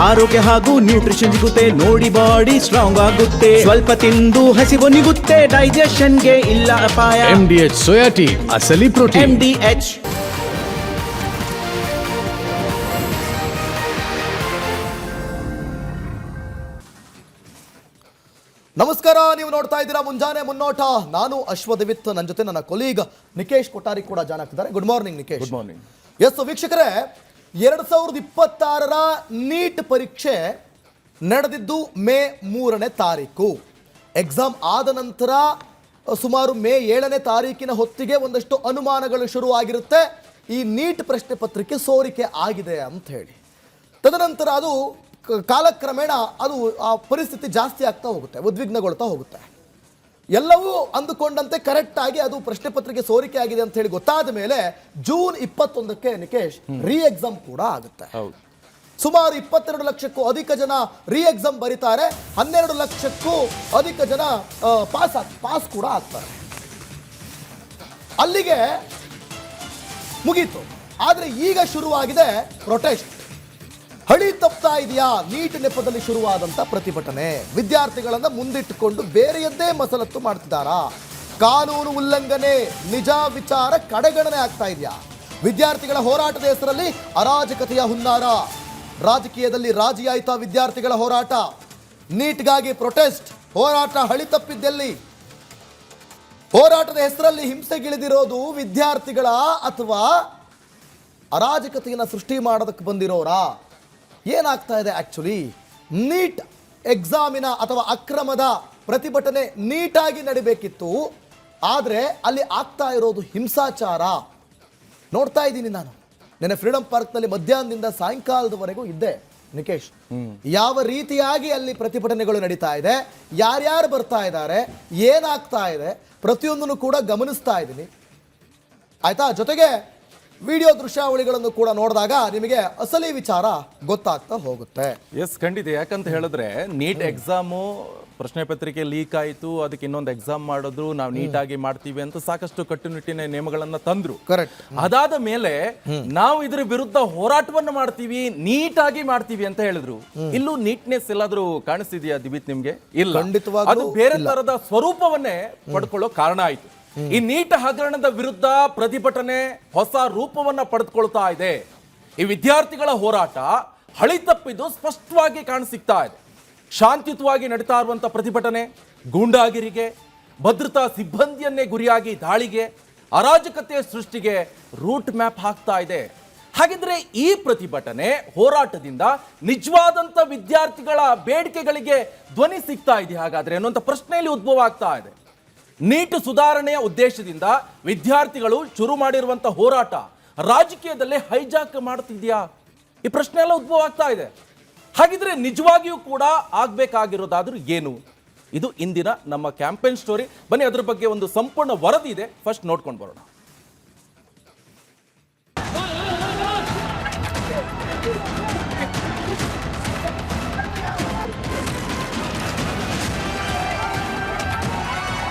ಆರೋಗ್ಯ ಹಾಗೂ ನ್ಯೂಟ್ರಿಷನ್ ಸಿಗುತ್ತೆ ನೋಡಿ, ಬಾಡಿ ಸ್ಟ್ರಾಂಗ್ ಆಗುತ್ತೆ. ಸ್ವಲ್ಪ ತಿಂದು ಹಸಿವು ನಿಗುತ್ತೆ, ಡೈಜೆಷನ್ಗೆ ಇಲ್ಲ ಅಪಾಯ. MDH ಸೋಯಾ ಟೀ, ಅಸಲಿ ಪ್ರೋಟೀನ್. MDH. ನಮಸ್ಕಾರ, ನೀವು ನೋಡ್ತಾ ಇದ್ದೀರಾ ಮುಂಜಾನೆ ಮುನ್ನೋಟ. ನಾನು ಅಶ್ವಥವಿತ್, ನನ್ನ ಜೊತೆ ನನ್ನ ಕೊಲೀಗ್ ನಿಕೇಶ್ ಕೊಠಾರಿ ಕೂಡ ಜಾಯ್ನ್ ಆಗ್ತಿದ್ದಾರೆ. Good morning Nikesh. Good morning. Yes ವೀಕ್ಷಕರೇ, 2026ರ ನೀಟ್ ಪರೀಕ್ಷೆ ನಡೆದಿದ್ದು ಮೇ 3ನೇ ತಾರೀಕು. ಎಕ್ಸಾಮ್ ಆದ ನಂತರ ಸುಮಾರು ಮೇ 7ನೇ ತಾರೀಕಿನ ಹೊತ್ತಿಗೆ ಒಂದಷ್ಟು ಅನುಮಾನಗಳು ಶುರುವಾಗಿರುತ್ತೆ. ಈ ನೀಟ್ ಪ್ರಶ್ನೆ ಪತ್ರಿಕೆ ಸೋರಿಕೆ ಆಗಿದೆ ಅಂತ ಹೇಳಿ. ತದನಂತರ ಅದು ಕಾಲಕ್ರಮೇಣ ಅದು ಆ ಪರಿಸ್ಥಿತಿ ಜಾಸ್ತಿ ಆಗ್ತಾ ಹೋಗುತ್ತೆ, ಉದ್ವಿಗ್ನಗೊಳ್ತಾ ಹೋಗುತ್ತೆ. ಎಲ್ಲವೂ ಅಂದುಕೊಂಡಂತೆ ಕರೆಕ್ಟಾಗಿ ಅದು ಪ್ರಶ್ನೆ ಪತ್ರಿಕೆ ಸೋರಿಕೆ ಆಗಿದೆ ಅಂತ ಹೇಳಿ ಗೊತ್ತಾದ ಮೇಲೆ ಜೂನ್ 21ಕ್ಕೆ ನಿಕೇಶ್ ರೀ ಎಕ್ಸಾಮ್ ಕೂಡ ಆಗುತ್ತೆ. ಸುಮಾರು 22 ಲಕ್ಷಕ್ಕೂ ಅಧಿಕ ಜನ ರೀ ಎಕ್ಸಾಮ್ ಬರೀತಾರೆ. 12 ಲಕ್ಷಕ್ಕೂ ಅಧಿಕ ಜನ ಪಾಸ್ ಕೂಡ ಆಗ್ತಾರೆ. ಅಲ್ಲಿಗೆ ಮುಗೀತು. ಆದರೆ ಈಗ ಶುರುವಾಗಿದೆ ಪ್ರೊಟೆಸ್ಟ್. ಹಳಿ ತಪ್ತಾ ಇದೆಯಾ ನೀಟ್ ನೆಪದಲ್ಲಿ ಶುರುವಾದಂಥ ಪ್ರತಿಭಟನೆ. ವಿದ್ಯಾರ್ಥಿಗಳನ್ನ ಮುಂದಿಟ್ಟುಕೊಂಡು ಬೇರೆಯದ್ದೇ ಮಸಲತ್ತು ಮಾಡ್ತಿದ್ದಾರಾ? ಕಾನೂನು ಉಲ್ಲಂಘನೆ, ನಿಜ ವಿಚಾರ ಕಡೆಗಣನೆ ಆಗ್ತಾ ಇದೆಯಾ? ವಿದ್ಯಾರ್ಥಿಗಳ ಹೋರಾಟದ ಹೆಸರಲ್ಲಿ ಅರಾಜಕತೆಯ ಹುನ್ನಾರ. ರಾಜಕೀಯದಲ್ಲಿ ರಾಜಿಯಾಯ್ತಾ ವಿದ್ಯಾರ್ಥಿಗಳ ಹೋರಾಟ? ನೀಟ್ಗಾಗಿ ಪ್ರೊಟೆಸ್ಟ್, ಹೋರಾಟ ಹಳಿ ತಪ್ಪಿದ್ದೆಲ್ಲಿ? ಹೋರಾಟದ ಹೆಸರಲ್ಲಿ ಹಿಂಸೆಗಿಳಿದಿರೋದು ವಿದ್ಯಾರ್ಥಿಗಳ ಅಥವಾ ಅರಾಜಕತೆಯನ್ನು ಸೃಷ್ಟಿ ಮಾಡೋದಕ್ಕೆ ಬಂದಿರೋರಾ? ಏನಾಗ್ತಾ ಇದೆ ಆಕ್ಚುಲಿ? ನೀಟ್ ಎಕ್ಸಾಮಿನ ಅಥವಾ ಅಕ್ರಮದ ಪ್ರತಿಭಟನೆ ನೀಟಾಗಿ ನಡಿಬೇಕಿತ್ತು, ಆದರೆ ಅಲ್ಲಿ ಆಗ್ತಾ ಇರೋದು ಹಿಂಸಾಚಾರ. ನೋಡ್ತಾ ಇದ್ದೀನಿ ನಾನು. ನೆನ್ನೆ ಫ್ರೀಡಂ ಪಾರ್ಕ್ನಲ್ಲಿ ಮಧ್ಯಾಹ್ನದಿಂದ ಸಾಯಂಕಾಲದವರೆಗೂ ಇದ್ದೆ ನಿಕೇಶ್. ಯಾವ ರೀತಿಯಾಗಿ ಅಲ್ಲಿ ಪ್ರತಿಭಟನೆಗಳು ನಡೀತಾ ಇದೆ, ಯಾರ್ಯಾರು ಬರ್ತಾ ಇದ್ದಾರೆ, ಏನಾಗ್ತಾ ಇದೆ, ಪ್ರತಿಯೊಂದನ್ನು ಕೂಡ ಗಮನಿಸ್ತಾ ಇದ್ದೀನಿ. ಆಯ್ತಾ? ಜೊತೆಗೆ ವಿಡಿಯೋ ದೃಶ್ಯಾವಳಿಗಳನ್ನು ಕೂಡ ನೋಡಿದಾಗ ನಿಮಗೆ ಅಸಲಿ ವಿಚಾರ ಗೊತ್ತಾಗ್ತಾ ಹೋಗುತ್ತೆ. ಎಸ್, ಖಂಡಿತ. ಯಾಕಂತ ಹೇಳಿದ್ರೆ ನೀಟ್ ಎಕ್ಸಾಮು ಪ್ರಶ್ನೆ ಪತ್ರಿಕೆ ಲೀಕ್ ಆಯಿತು, ಅದಕ್ಕೆ ಇನ್ನೊಂದು ಎಕ್ಸಾಮ್ ಮಾಡಿದ್ರು, ನಾವು ನೀಟಾಗಿ ಮಾಡ್ತೀವಿ ಅಂತ ಸಾಕಷ್ಟು ಕಟ್ಟುನಿಟ್ಟಿನ ನಿಯಮಗಳನ್ನ ತಂದ್ರು. ಕರೆಕ್ಟ್. ಅದಾದ ಮೇಲೆ ನಾವು ಇದ್ರ ವಿರುದ್ಧ ಹೋರಾಟವನ್ನು ಮಾಡ್ತೀವಿ, ನೀಟಾಗಿ ಮಾಡ್ತೀವಿ ಅಂತ ಹೇಳಿದ್ರು. ಇಲ್ಲೂ ನೀಟ್ನೆಸ್ ಎಲ್ಲಾದ್ರೂ ಕಾಣಿಸ್ತಿದ್ಯಾ ದಿವಿತ್ ನಿಮ್ಗೆ? ಇಲ್ಲ, ಖಂಡಿತವಾಗ್ಲೂ ಅದು ಬೇರೆ ತರದ ಸ್ವರೂಪವನ್ನೇ ಪಡ್ಕೊಳ್ಳೋ ಕಾರಣ ಆಯ್ತು. ಈ ನೀಟ್ ಹಗರಣದ ವಿರುದ್ಧ ಪ್ರತಿಭಟನೆ ಹೊಸ ರೂಪವನ್ನ ಪಡೆದುಕೊಳ್ತಾ ಇದೆ. ಈ ವಿದ್ಯಾರ್ಥಿಗಳ ಹೋರಾಟ ಹಳಿ ತಪ್ಪಿದ್ದು ಸ್ಪಷ್ಟವಾಗಿ ಕಾಣಸಿಗ್ತಾ ಇದೆ. ಶಾಂತಿಯುತವಾಗಿ ನಡೀತಾ ಇರುವಂತ ಪ್ರತಿಭಟನೆ ಗೂಂಡಾಗಿರಿಗೆ, ಭದ್ರತಾ ಸಿಬ್ಬಂದಿಯನ್ನೇ ಗುರಿಯಾಗಿ ದಾಳಿಗೆ, ಅರಾಜಕತೆ ಸೃಷ್ಟಿಗೆ ರೂಟ್ ಮ್ಯಾಪ್ ಹಾಕ್ತಾ ಇದೆ. ಹಾಗಿದ್ರೆ ಈ ಪ್ರತಿಭಟನೆ ಹೋರಾಟದಿಂದ ನಿಜವಾದಂತ ವಿದ್ಯಾರ್ಥಿಗಳ ಬೇಡಿಕೆಗಳಿಗೆ ಧ್ವನಿ ಸಿಗ್ತಾ ಇದೆ ಹಾಗಾದ್ರೆ ಅನ್ನುವಂಥ ಪ್ರಶ್ನೆಯಲ್ಲಿ ಉದ್ಭವ ಆಗ್ತಾ ಇದೆ. ನೀಟ್ ಸುಧಾರಣೆಯ ಉದ್ದೇಶದಿಂದ ವಿದ್ಯಾರ್ಥಿಗಳು ಶುರು ಮಾಡಿರುವಂತಹ ಹೋರಾಟ ರಾಜಕೀಯದಲ್ಲೇ ಹೈಜಾಕ್ ಮಾಡ್ತಿದ್ಯಾ? ಈ ಪ್ರಶ್ನೆ ಎಲ್ಲ ಉದ್ಭವ ಆಗ್ತಾ ಇದೆ. ಹಾಗಿದ್ರೆ ನಿಜವಾಗಿಯೂ ಕೂಡ ಆಗ್ಬೇಕಾಗಿರೋದಾದ್ರೂ ಏನು? ಇದು ಇಂದಿನ ನಮ್ಮ ಕ್ಯಾಂಪೇನ್ ಸ್ಟೋರಿ. ಬನ್ನಿ ಅದ್ರ ಬಗ್ಗೆ ಒಂದು ಸಂಪೂರ್ಣ ವರದಿ ಇದೆ, ಫಸ್ಟ್ ನೋಡ್ಕೊಂಡು ಬರೋಣ.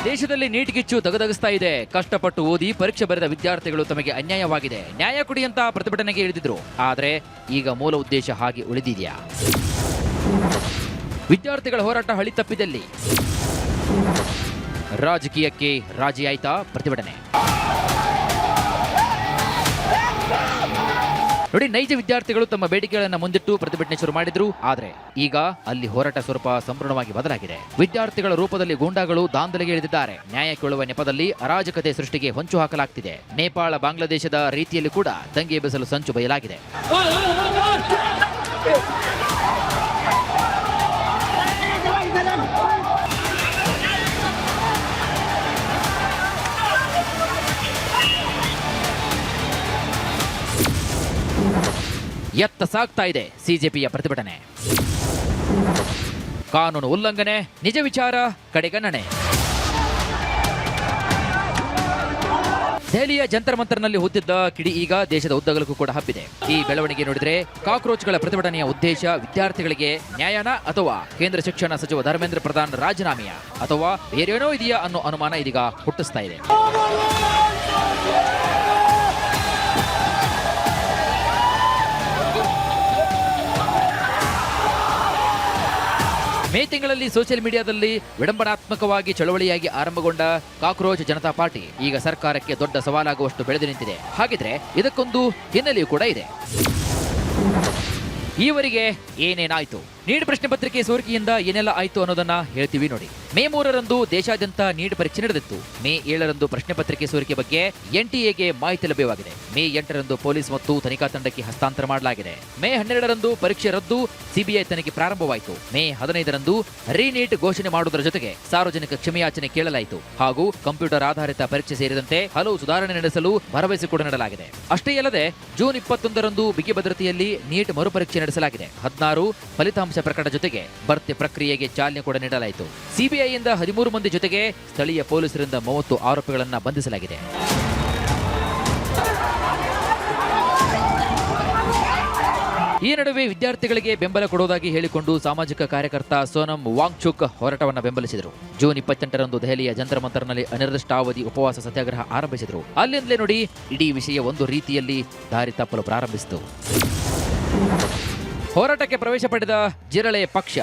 ದೇಶದಲ್ಲಿ ನೀಟ್ ಕಿಚ್ಚು ದಗದಗಿಸ್ತಾ ಇದೆ. ಕಷ್ಟಪಟ್ಟು ಓದಿ ಪರೀಕ್ಷೆ ಬರೆದ ವಿದ್ಯಾರ್ಥಿಗಳು ತಮಗೆ ಅನ್ಯಾಯವಾಗಿದೆ, ನ್ಯಾಯ ಕೊಡಿ ಅಂತ ಪ್ರತಿಭಟನೆಗೆ ಇಳಿದಿದ್ರು. ಆದ್ರೆ ಈಗ ಮೂಲ ಉದ್ದೇಶ ಹಾಗೆ ಉಳಿದಿದೆಯಾ? ವಿದ್ಯಾರ್ಥಿಗಳ ಹೋರಾಟ ಹಳಿ ತಪ್ಪಿದಲ್ಲಿ ರಾಜಕೀಯಕ್ಕೆ ರಾಜಿ ಆಯ್ತಾ ಪ್ರತಿಭಟನೆ? ನೋಡಿ, ನೈಜ ವಿದ್ಯಾರ್ಥಿಗಳು ತಮ್ಮ ಬೇಡಿಕೆಗಳನ್ನು ಮುಂದಿಟ್ಟು ಪ್ರತಿಭಟನೆ ಶುರು ಮಾಡಿದ್ರು. ಆದ್ರೆ ಈಗ ಅಲ್ಲಿ ಹೋರಾಟ ಸ್ವರೂಪ ಸಂಪೂರ್ಣವಾಗಿ ಬದಲಾಗಿದೆ. ವಿದ್ಯಾರ್ಥಿಗಳ ರೂಪದಲ್ಲಿ ಗೂಂಡಾಗಳು ದಾಂಧಲೆಗೆ ಇಳಿದಿದ್ದಾರೆ. ನ್ಯಾಯ ಕೇಳುವ ನೆಪದಲ್ಲಿ ಅರಾಜಕತೆ ಸೃಷ್ಟಿಗೆ ಹೊಂಚು ಹಾಕಲಾಗ್ತಿದೆ. ನೇಪಾಳ, ಬಾಂಗ್ಲಾದೇಶದ ರೀತಿಯಲ್ಲಿ ಕೂಡ ದಂಗೆ ಎಬ್ಬಿಸಲು ಸಂಚು ಬಯಲಾಗಿದೆ. ಎತ್ತ ಸಾಗ್ತಾ ಇದೆ ಸಿಜೆಪಿಯ ಪ್ರತಿಭಟನೆ. ಕಾನೂನು ಉಲ್ಲಂಘನೆ, ನಿಜ ವಿಚಾರ ಕಡೆಗಣನೆ. ದೆಹಲಿಯ ಜಂತರ್ ಮಂತರ್ನಲ್ಲಿ ಹುಟ್ಟಿದ್ದ ಕಿಡಿ ಈಗ ದೇಶದ ಉದ್ದಗಲಕ್ಕೂ ಕೂಡ ಹಬ್ಬಿದೆ. ಈ ಬೆಳವಣಿಗೆ ನೋಡಿದ್ರೆ ಕಾಕ್ರೋಚ್ಗಳ ಪ್ರತಿಭಟನೆಯ ಉದ್ದೇಶ ವಿದ್ಯಾರ್ಥಿಗಳಿಗೆ ನ್ಯಾಯನ ಅಥವಾ ಕೇಂದ್ರ ಶಿಕ್ಷಣ ಸಚಿವ ಧರ್ಮೇಂದ್ರ ಪ್ರಧಾನ್ ರಾಜೀನಾಮೆಯ ಅಥವಾ ಬೇರೇನೋ ಇದೆಯಾ ಅನ್ನೋ ಅನುಮಾನ ಇದೀಗ ಹುಟ್ಟಿಸ್ತಾ ಇದೆ. ಮೇ ತಿಂಗಳಲ್ಲಿ ಸೋಷಿಯಲ್ ಮೀಡಿಯಾದಲ್ಲಿ ವಿಡಂಬನಾತ್ಮಕವಾಗಿ ಚಳವಳಿಯಾಗಿ ಆರಂಭಗೊಂಡ ಕಾಕ್ರೋಚ್ ಜನತಾ ಪಾರ್ಟಿ ಈಗ ಸರ್ಕಾರಕ್ಕೆ ದೊಡ್ಡ ಸವಾಲಾಗುವಷ್ಟು ಬೆಳೆದು ನಿಂತಿದೆ. ಹಾಗಿದ್ರೆ ಇದಕ್ಕೊಂದು ಹಿನ್ನೆಲೆಯೂ ಕೂಡ ಇದೆ. ಈವರೆಗೆ ಏನೇನಾಯ್ತು, ನೀಟ್ ಪ್ರಶ್ನೆ ಪತ್ರಿಕೆ ಸೋರಿಕೆಯಿಂದ ಏನೆಲ್ಲ ಆಯ್ತು ಅನ್ನೋದನ್ನ ಹೇಳ್ತೀವಿ ನೋಡಿ. ಮೇ 3ರಂದು ದೇಶಾದ್ಯಂತ ನೀಟ್ ಪರೀಕ್ಷೆ ನಡೆದಿತ್ತು. ಮೇ 7ರಂದು ಪ್ರಶ್ನೆ ಪತ್ರಿಕೆ ಸೋರಿಕೆ ಬಗ್ಗೆ NTA ಮಾಹಿತಿ ಲಭ್ಯವಾಗಿದೆ. ಮೇ 8ರಂದು ಪೊಲೀಸ್ ಮತ್ತು ತನಿಖಾ ತಂಡಕ್ಕೆ ಹಸ್ತಾಂತರ ಮಾಡಲಾಗಿದೆ. ಮೇ 12ರಂದು ಪರೀಕ್ಷೆ ರದ್ದು, CBI ತನಿಖೆ ಪ್ರಾರಂಭವಾಯಿತು. ಮೇ 15ರಂದು ರೀನೀಟ್ ಘೋಷಣೆ ಮಾಡುವುದರ ಜೊತೆಗೆ ಸಾರ್ವಜನಿಕ ಕ್ಷಮೆಯಾಚನೆ ಕೇಳಲಾಯಿತು ಹಾಗೂ ಕಂಪ್ಯೂಟರ್ ಆಧಾರಿತ ಪರೀಕ್ಷೆ ಸೇರಿದಂತೆ ಹಲವು ಸುಧಾರಣೆ ನಡೆಸಲು ಭರವಸೆ ಕೂಡ ನೀಡಲಾಗಿದೆ. ಅಷ್ಟೇ ಅಲ್ಲದೆ ಜೂನ್ 21ರಂದು ಬಿಗಿ ಭದ್ರತೆಯಲ್ಲಿ ನೀಟ್ ಮರುಪರೀಕ್ಷೆ ನಡೆಸಲಾಗಿದೆ. 16 ಫಲಿತಾಂಶ ಪ್ರಕಟ ಜೊತೆಗೆ ಭರ್ತಿ ಪ್ರಕ್ರಿಯೆಗೆ ಚಾಲನೆ ಕೂಡ ನೀಡಲಾಯಿತು. CBIಯಿಂದ 13 ಮಂದಿ ಜೊತೆಗೆ ಸ್ಥಳೀಯ ಪೊಲೀಸರಿಂದ 30 ಆರೋಪಿಗಳನ್ನು ಬಂಧಿಸಲಾಗಿದೆ. ಈ ನಡುವೆ ವಿದ್ಯಾರ್ಥಿಗಳಿಗೆ ಬೆಂಬಲ ಕೊಡುವುದಾಗಿ ಹೇಳಿಕೊಂಡು ಸಾಮಾಜಿಕ ಕಾರ್ಯಕರ್ತ ಸೋನಂ ವಾಂಗ್ಚುಕ್ ಹೋರಾಟವನ್ನು ಬೆಂಬಲಿಸಿದರು. ಜೂನ್ 28ರಂದು ದೆಹಲಿಯ ಜಂತರ್ ಮಂತರ್ನಲ್ಲಿ ಅನಿರ್ದಿಷ್ಟಾವಧಿ ಉಪವಾಸ ಸತ್ಯಾಗ್ರಹ ಆರಂಭಿಸಿದರು. ಅಲ್ಲಿಂದಲೇ ನೋಡಿ ಇಡೀ ವಿಷಯ ಒಂದು ರೀತಿಯಲ್ಲಿ ದಾರಿ ತಪ್ಪಲು ಪ್ರಾರಂಭಿಸಿತು. ಹೋರಾಟಕ್ಕೆ ಪ್ರವೇಶ ಪಡೆದ ಜಿರಳೆ ಪಕ್ಷ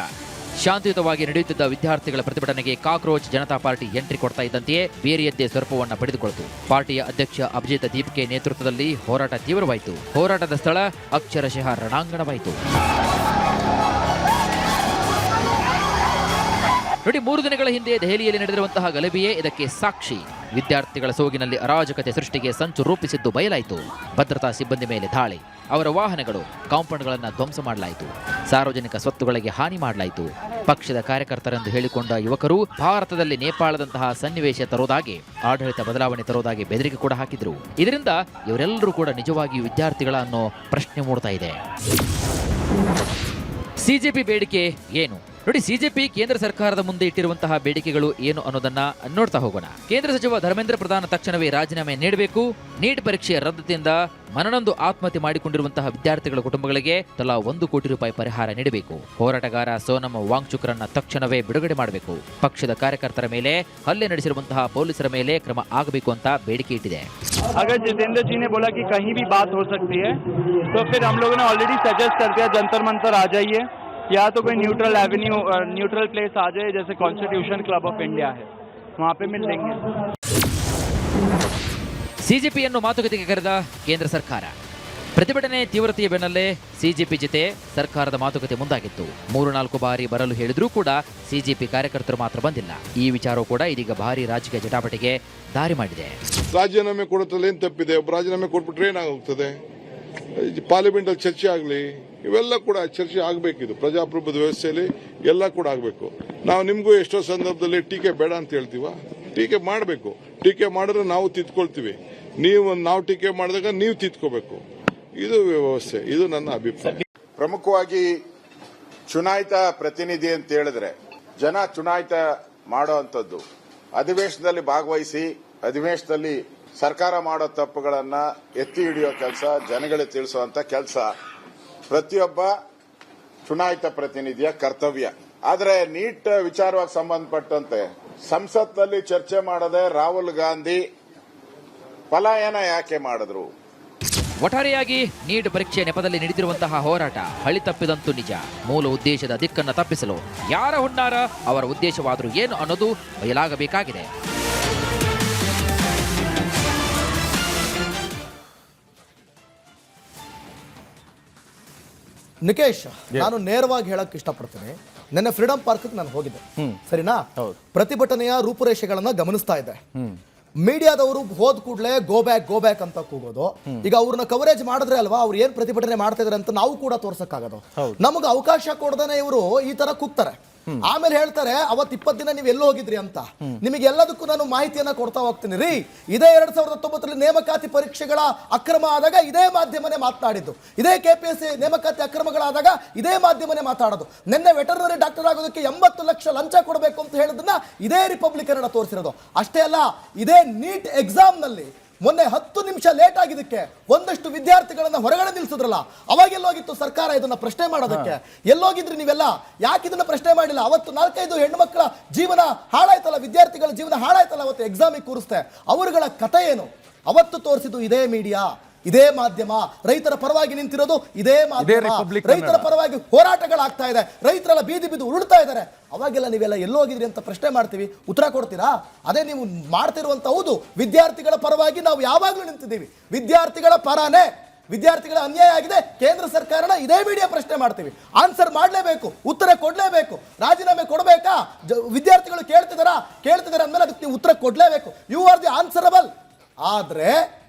ಶಾಂತಿಯುತವಾಗಿ ನಡೆಯುತ್ತಿದ್ದ ವಿದ್ಯಾರ್ಥಿಗಳ ಪ್ರತಿಭಟನೆಗೆ ಕಾಕ್ರೋಚ್ ಜನತಾ ಪಾರ್ಟಿ ಎಂಟ್ರಿ ಕೊಡ್ತಾ ಇದ್ದಂತೆಯೇ ಬೇರೆಯದ್ದೇ ಸ್ವರೂಪವನ್ನು ಪಡೆದುಕೊಳ್ತು. ಪಾರ್ಟಿಯ ಅಧ್ಯಕ್ಷ ಅಭಿಜಿತ್ ದೀಪ್ಕೆ ನೇತೃತ್ವದಲ್ಲಿ ಹೋರಾಟ ತೀವ್ರವಾಯಿತು. ಹೋರಾಟದ ಸ್ಥಳ ಅಕ್ಷರಶಃ ರಣಾಂಗಣವಾಯಿತು. ನೋಡಿ, 3 ದಿನಗಳ ಹಿಂದೆ ದೆಹಲಿಯಲ್ಲಿ ನಡೆದಿರುವಂತಹ ಗಲಭೆಯೇ ಇದಕ್ಕೆ ಸಾಕ್ಷಿ. ವಿದ್ಯಾರ್ಥಿಗಳ ಸೋಗಿನಲ್ಲಿ ಅರಾಜಕತೆ ಸೃಷ್ಟಿಗೆ ಸಂಚು ರೂಪಿಸಿದ್ದು ಬಯಲಾಯಿತು. ಭದ್ರತಾ ಸಿಬ್ಬಂದಿ ಮೇಲೆ ದಾಳಿ, ಅವರ ವಾಹನಗಳು, ಕಾಂಪೌಂಡ್ಗಳನ್ನು ಧ್ವಂಸ ಮಾಡಲಾಯಿತು. ಸಾರ್ವಜನಿಕ ಸ್ವತ್ತುಗಳಿಗೆ ಹಾನಿ ಮಾಡಲಾಯಿತು. ಪಕ್ಷದ ಕಾರ್ಯಕರ್ತರೆಂದು ಹೇಳಿಕೊಂಡ ಯುವಕರು ಭಾರತದಲ್ಲಿ ನೇಪಾಳದಂತಹ ಸನ್ನಿವೇಶ ತರೋದಾಗಿ, ಆಡಳಿತ ಬದಲಾವಣೆ ತರೋದಾಗಿ ಬೆದರಿಕೆ ಕೂಡ ಹಾಕಿದ್ರು. ಇದರಿಂದ ಇವರೆಲ್ಲರೂ ಕೂಡ ನಿಜವಾಗಿ ವಿದ್ಯಾರ್ಥಿಗಳ ಅನ್ನೋ ಪ್ರಶ್ನೆ ಮೂಡ್ತಾ ಇದೆ. CJP ಬೇಡಿಕೆ ಏನು? ನೋಡಿ, CJP ಕೇಂದ್ರ ಸರ್ಕಾರದ ಮುಂದೆ ಇಟ್ಟಿರುವಂತಹ ಬೇಡಿಕೆಗಳು ಏನು ಅನ್ನೋದನ್ನ ನೋಡ್ತಾ ಹೋಗೋಣ. ಕೇಂದ್ರ ಸಚಿವ ಧರ್ಮೇಂದ್ರ ಪ್ರಧಾನ್ ತಕ್ಷಣವೇ ರಾಜೀನಾಮೆ ನೀಡಬೇಕು. ನೀಟ್ ಪರೀಕ್ಷೆಯ ರದ್ದತಿಯಿಂದ ಮನನೊಂದು ಆತ್ಮಹತ್ಯೆ ಮಾಡಿಕೊಂಡಿರುವಂತಹ ವಿದ್ಯಾರ್ಥಿಗಳ ಕುಟುಂಬಗಳಿಗೆ ತಲಾ 1 ಕೋಟಿ ರೂಪಾಯಿ ಪರಿಹಾರ ನೀಡಬೇಕು. ಹೋರಾಟಗಾರ ಸೋನಂ ವಾಂಗ್ಚುಕ್ರನ್ನ ತಕ್ಷಣವೇ ಬಿಡುಗಡೆ ಮಾಡಬೇಕು. ಪಕ್ಷದ ಕಾರ್ಯಕರ್ತರ ಮೇಲೆ ಹಲ್ಲೆ ನಡೆಸಿರುವಂತಹ ಪೊಲೀಸರ ಮೇಲೆ ಕ್ರಮ ಆಗಬೇಕು ಅಂತ ಬೇಡಿಕೆ ಇಟ್ಟಿದೆ. अगर जितेंद्र जी ने बोला कि कहीं भी बात हो सकती है तो फिर हम लोगों ने ऑलरेडी सजेस्ट कर दिया जंतर मंतर आ जाइए, या तो कोई न्यूट्रल एवेन्यू न्यूट्रल प्लेस आ जाए जैसे कॉन्स्टिट्यूशन क्लब ऑफ इंडिया है, वहाँ पे मिल लेंगे. CJPಯನ್ನು ಮಾತುಕತೆಗೆ ಕರೆದ ಕೇಂದ್ರ ಸರ್ಕಾರ. ಪ್ರತಿಭಟನೆ ತೀವ್ರತೆಯ ಬೆನ್ನಲ್ಲೇ CJP ಜೊತೆ ಸರ್ಕಾರದ ಮಾತುಕತೆ ಮುಂದಾಗಿತ್ತು. 3-4 ಬಾರಿ ಬರಲು ಹೇಳಿದ್ರೂ ಕೂಡ CJP ಕಾರ್ಯಕರ್ತರು ಮಾತ್ರ ಬಂದಿಲ್ಲ. ಈ ವಿಚಾರವೂ ಕೂಡ ಇದೀಗ ಭಾರಿ ರಾಜಕೀಯ ಜಟಾಪಟಿಗೆ ದಾರಿ ಮಾಡಿದೆ. ರಾಜೀನಾಮೆ ಕೊಡುತ್ತಲ್ಲಿ ಏನು ತಪ್ಪಿದೆ? ಒಬ್ಬ ರಾಜೀನಾಮೆ ಕೊಟ್ಬಿಟ್ರೆ ಏನಾಗೋಗ್ತದೆ? ಪಾರ್ಲಿಮೆಂಟ್ ಅಲ್ಲಿ ಚರ್ಚೆ ಆಗಲಿ, ಇವೆಲ್ಲ ಕೂಡ ಚರ್ಚೆ ಆಗಬೇಕಿದು. ಪ್ರಜಾಪ್ರಭುತ್ವ ವ್ಯವಸ್ಥೆಯಲ್ಲಿ ಎಲ್ಲ ಕೂಡ ಆಗಬೇಕು. ನಾವು ನಿಮಗೂ ಎಷ್ಟೋ ಸಂದರ್ಭದಲ್ಲಿ ಟೀಕೆ ಬೇಡ ಅಂತ ಹೇಳ್ತೀವ. ಟೀಕೆ ಮಾಡಬೇಕು. ಟೀಕೆ ಮಾಡಿದ್ರೆ ನಾವು ತಿದ್ಕೊಳ್ತೀವಿ. ನಾವು ಟೀಕೆ ಮಾಡಿದಾಗ ನೀವು ತಿದ್ಕೋಬೇಕು. ಇದು ವ್ಯವಸ್ಥೆ. ಇದು ನನ್ನ ಅಭಿಪ್ರಾಯ. ಪ್ರಮುಖವಾಗಿ ಚುನಾಯಿತ ಪ್ರತಿನಿಧಿ ಅಂತ ಹೇಳಿದ್ರೆ ಜನ ಚುನಾಯಿತ ಮಾಡುವಂತದ್ದು, ಅಧಿವೇಶನದಲ್ಲಿ ಭಾಗವಹಿಸಿ ಅಧಿವೇಶನದಲ್ಲಿ ಸರ್ಕಾರ ಮಾಡೋ ತಪ್ಪುಗಳನ್ನ ಎತ್ತಿ ಹಿಡಿಯೋ ಕೆಲಸ, ಜನಗಳಿಗೆ ತಿಳಿಸುವಂತ ಕೆಲಸ ಪ್ರತಿಯೊಬ್ಬ ಚುನಾಯಿತ ಪ್ರತಿನಿಧಿಯ ಕರ್ತವ್ಯ. ಆದರೆ ನೀಟ್ ವಿಚಾರವಾಗಿ ಸಂಬಂಧಪಟ್ಟಂತೆ ಸಂಸತ್ನಲ್ಲಿ ಚರ್ಚೆ ಮಾಡದೆ ರಾಹುಲ್ ಗಾಂಧಿ ಪಲಾಯನ ಯಾಕೆ ಮಾಡಿದ್ರು? ಒಟ್ಟಾರೆಯಾಗಿ ನೀಟ್ ಪರೀಕ್ಷೆ ನೆಪದಲ್ಲಿ ನಡೆದಿರುವಂತಹ ಹೋರಾಟ ಹಳಿ ತಪ್ಪಿದಂತೂ ನಿಜ. ಮೂಲ ಉದ್ದೇಶದ ದಿಕ್ಕನ್ನು ತಪ್ಪಿಸಲು ಯಾರ ಹುನ್ನಾರ, ಅವರ ಉದ್ದೇಶವಾದರೂ ಏನು ಅನ್ನೋದು ಬಯಲಾಗಬೇಕಾಗಿದೆ. ನಿಕೇಶ್, ನಾನು ನೇರವಾಗಿ ಹೇಳಕ್ ಇಷ್ಟಪಡ್ತೀನಿ. ನಿನ್ನೆ ಫ್ರೀಡಂ ಪಾರ್ಕ್ ನಾನು ಹೋಗಿದ್ದೆ, ಸರಿನಾ? ಪ್ರತಿಭಟನೆಯ ರೂಪುರೇಷೆಗಳನ್ನ ಗಮನಿಸ್ತಾ ಇದ್ದೆ. ಮೀಡಿಯಾದವರು ಹೋದ್ ಕೂಡಲೇ ಗೋ ಬ್ಯಾಕ್ ಅಂತ ಕೂಗೋದು. ಈಗ ಅವ್ರನ್ನ ಕವರೇಜ್ ಮಾಡಿದ್ರೆ ಅಲ್ವಾ ಅವ್ರು ಏನ್ ಪ್ರತಿಭಟನೆ ಮಾಡ್ತಾ ಇದಾರೆ ಅಂತ ನಾವು ಕೂಡ ತೋರ್ಸಕ್ಕಾಗೋದು. ನಮಗೆ ಅವಕಾಶ ಕೊಡದೇನೆ ಇವರು ಈ ತರ ಕೂಗ್ತಾರೆ. ಆಮೇಲೆ ಹೇಳ್ತಾರೆ ಅವತ್ತು 20 ದಿನ ನೀವು ಎಲ್ಲೋ ಹೋಗಿದ್ರಿ ಅಂತ. ನಿಮಗೆ ಎಲ್ಲದಕ್ಕೂ ನಾನು ಮಾಹಿತಿಯನ್ನ ಕೊಡ್ತಾ ಹೋಗ್ತೀನಿ ರೀ. ಇದೇ 2019 ನೇಮಕಾತಿ ಪರೀಕ್ಷೆಗಳ ಅಕ್ರಮ ಆದಾಗ ಇದೇ ಮಾಧ್ಯಮನೇ ಮಾತನಾಡಿದ್ದು, ಇದೇ KPSC ನೇಮಕಾತಿ ಅಕ್ರಮಗಳಾದಾಗ ಇದೇ ಮಾಧ್ಯಮನೇ ಮಾತಾಡೋದು. ನಿನ್ನೆ ವೆಟರ್ನರಿ ಡಾಕ್ಟರ್ ಆಗೋದಕ್ಕೆ 80 ಲಕ್ಷ ಲಂಚ ಕೊಡಬೇಕು ಅಂತ ಹೇಳಿದನ್ನ ಇದೇ ರಿಪಬ್ಲಿಕ್ ಕನ್ನಡ ತೋರಿಸಿರೋದು. ಅಷ್ಟೇ ಅಲ್ಲ, ಇದೇ ನೀಟ್ ಎಕ್ಸಾಮ್ ನಲ್ಲಿ ಮೊನ್ನೆ 10 ನಿಮಿಷ ಲೇಟ್ ಆಗಿದ್ದಕ್ಕೆ ಒಂದಷ್ಟು ವಿದ್ಯಾರ್ಥಿಗಳನ್ನ ಹೊರಗಡೆ ನಿಲ್ಸಿದ್ರಲ್ಲ, ಅವಾಗ ಎಲ್ಲೋಗಿತ್ತು ಸರ್ಕಾರ ಇದನ್ನ ಪ್ರಶ್ನೆ ಮಾಡೋದಕ್ಕೆ? ಎಲ್ಲೋಗಿದ್ರಿ ನೀವೆಲ್ಲ? ಯಾಕೆ ಇದನ್ನ ಪ್ರಶ್ನೆ ಮಾಡಿಲ್ಲ? ಅವತ್ತು 4-5 ಹೆಣ್ಣು ಮಕ್ಕಳ ಜೀವನ ಹಾಳಾಯ್ತಲ್ಲ, ವಿದ್ಯಾರ್ಥಿಗಳ ಜೀವನ ಹಾಳಾಯ್ತಲ್ಲ ಅವತ್ತು ಎಕ್ಸಾಮಿಗೆ ಕೂರಿಸ್ತೆ. ಅವರುಗಳ ಕಥೆ ಏನು? ಅವತ್ತು ತೋರಿಸಿದ್ದು ಇದೇ ಮೀಡಿಯಾ, ಇದೇ ಮಾಧ್ಯಮ, ರೈತರ ಪರವಾಗಿ ನಿಂತಿರೋದು ಇದೇ ಮಾಧ್ಯಮ, ರಿಪಬ್ಲಿಕ್ ರೈತರ ಪರವಾಗಿ ಹೋರಾಟಗಳಾಗ್ತಾ ಇದೆ, ರೈತರೆಲ್ಲ ಬೀದಿ ಬಿದ್ದು ಉರುಳ್ತಾ ಇದ್ದಾರೆ. ಅವಾಗೆಲ್ಲ ನೀವೆಲ್ಲ ಎಲ್ಲೋಗಿದ್ರಿ ಅಂತ ಪ್ರಶ್ನೆ ಮಾಡ್ತೀವಿ, ಉತ್ತರ ಕೊಡ್ತೀರಾ? ಅದೇ ನೀವು ಮಾಡ್ತಿರುವಂತ. ಹೌದು, ವಿದ್ಯಾರ್ಥಿಗಳ ಪರವಾಗಿ ನಾವು ಯಾವಾಗಲೂ ನಿಂತಿದ್ದೀವಿ, ವಿದ್ಯಾರ್ಥಿಗಳ ಪರನೇ. ವಿದ್ಯಾರ್ಥಿಗಳ ಅನ್ಯಾಯ ಆಗಿದೆ, ಕೇಂದ್ರ ಸರ್ಕಾರನ ಇದೇ ಮೀಡಿಯಾ ಪ್ರಶ್ನೆ ಮಾಡ್ತೀವಿ, ಆನ್ಸರ್ ಮಾಡಲೇಬೇಕು, ಉತ್ತರ ಕೊಡಲೇಬೇಕು. ರಾಜೀನಾಮೆ ಕೊಡಬೇಕಾ? ವಿದ್ಯಾರ್ಥಿಗಳು ಕೇಳ್ತಿದಾರ ಅಂದ್ಮೇಲೆ ಅದಕ್ಕೆ ನೀವು ಉತ್ತರ ಕೊಡಲೇಬೇಕು. You are the answerable. ಆದ್ರೆ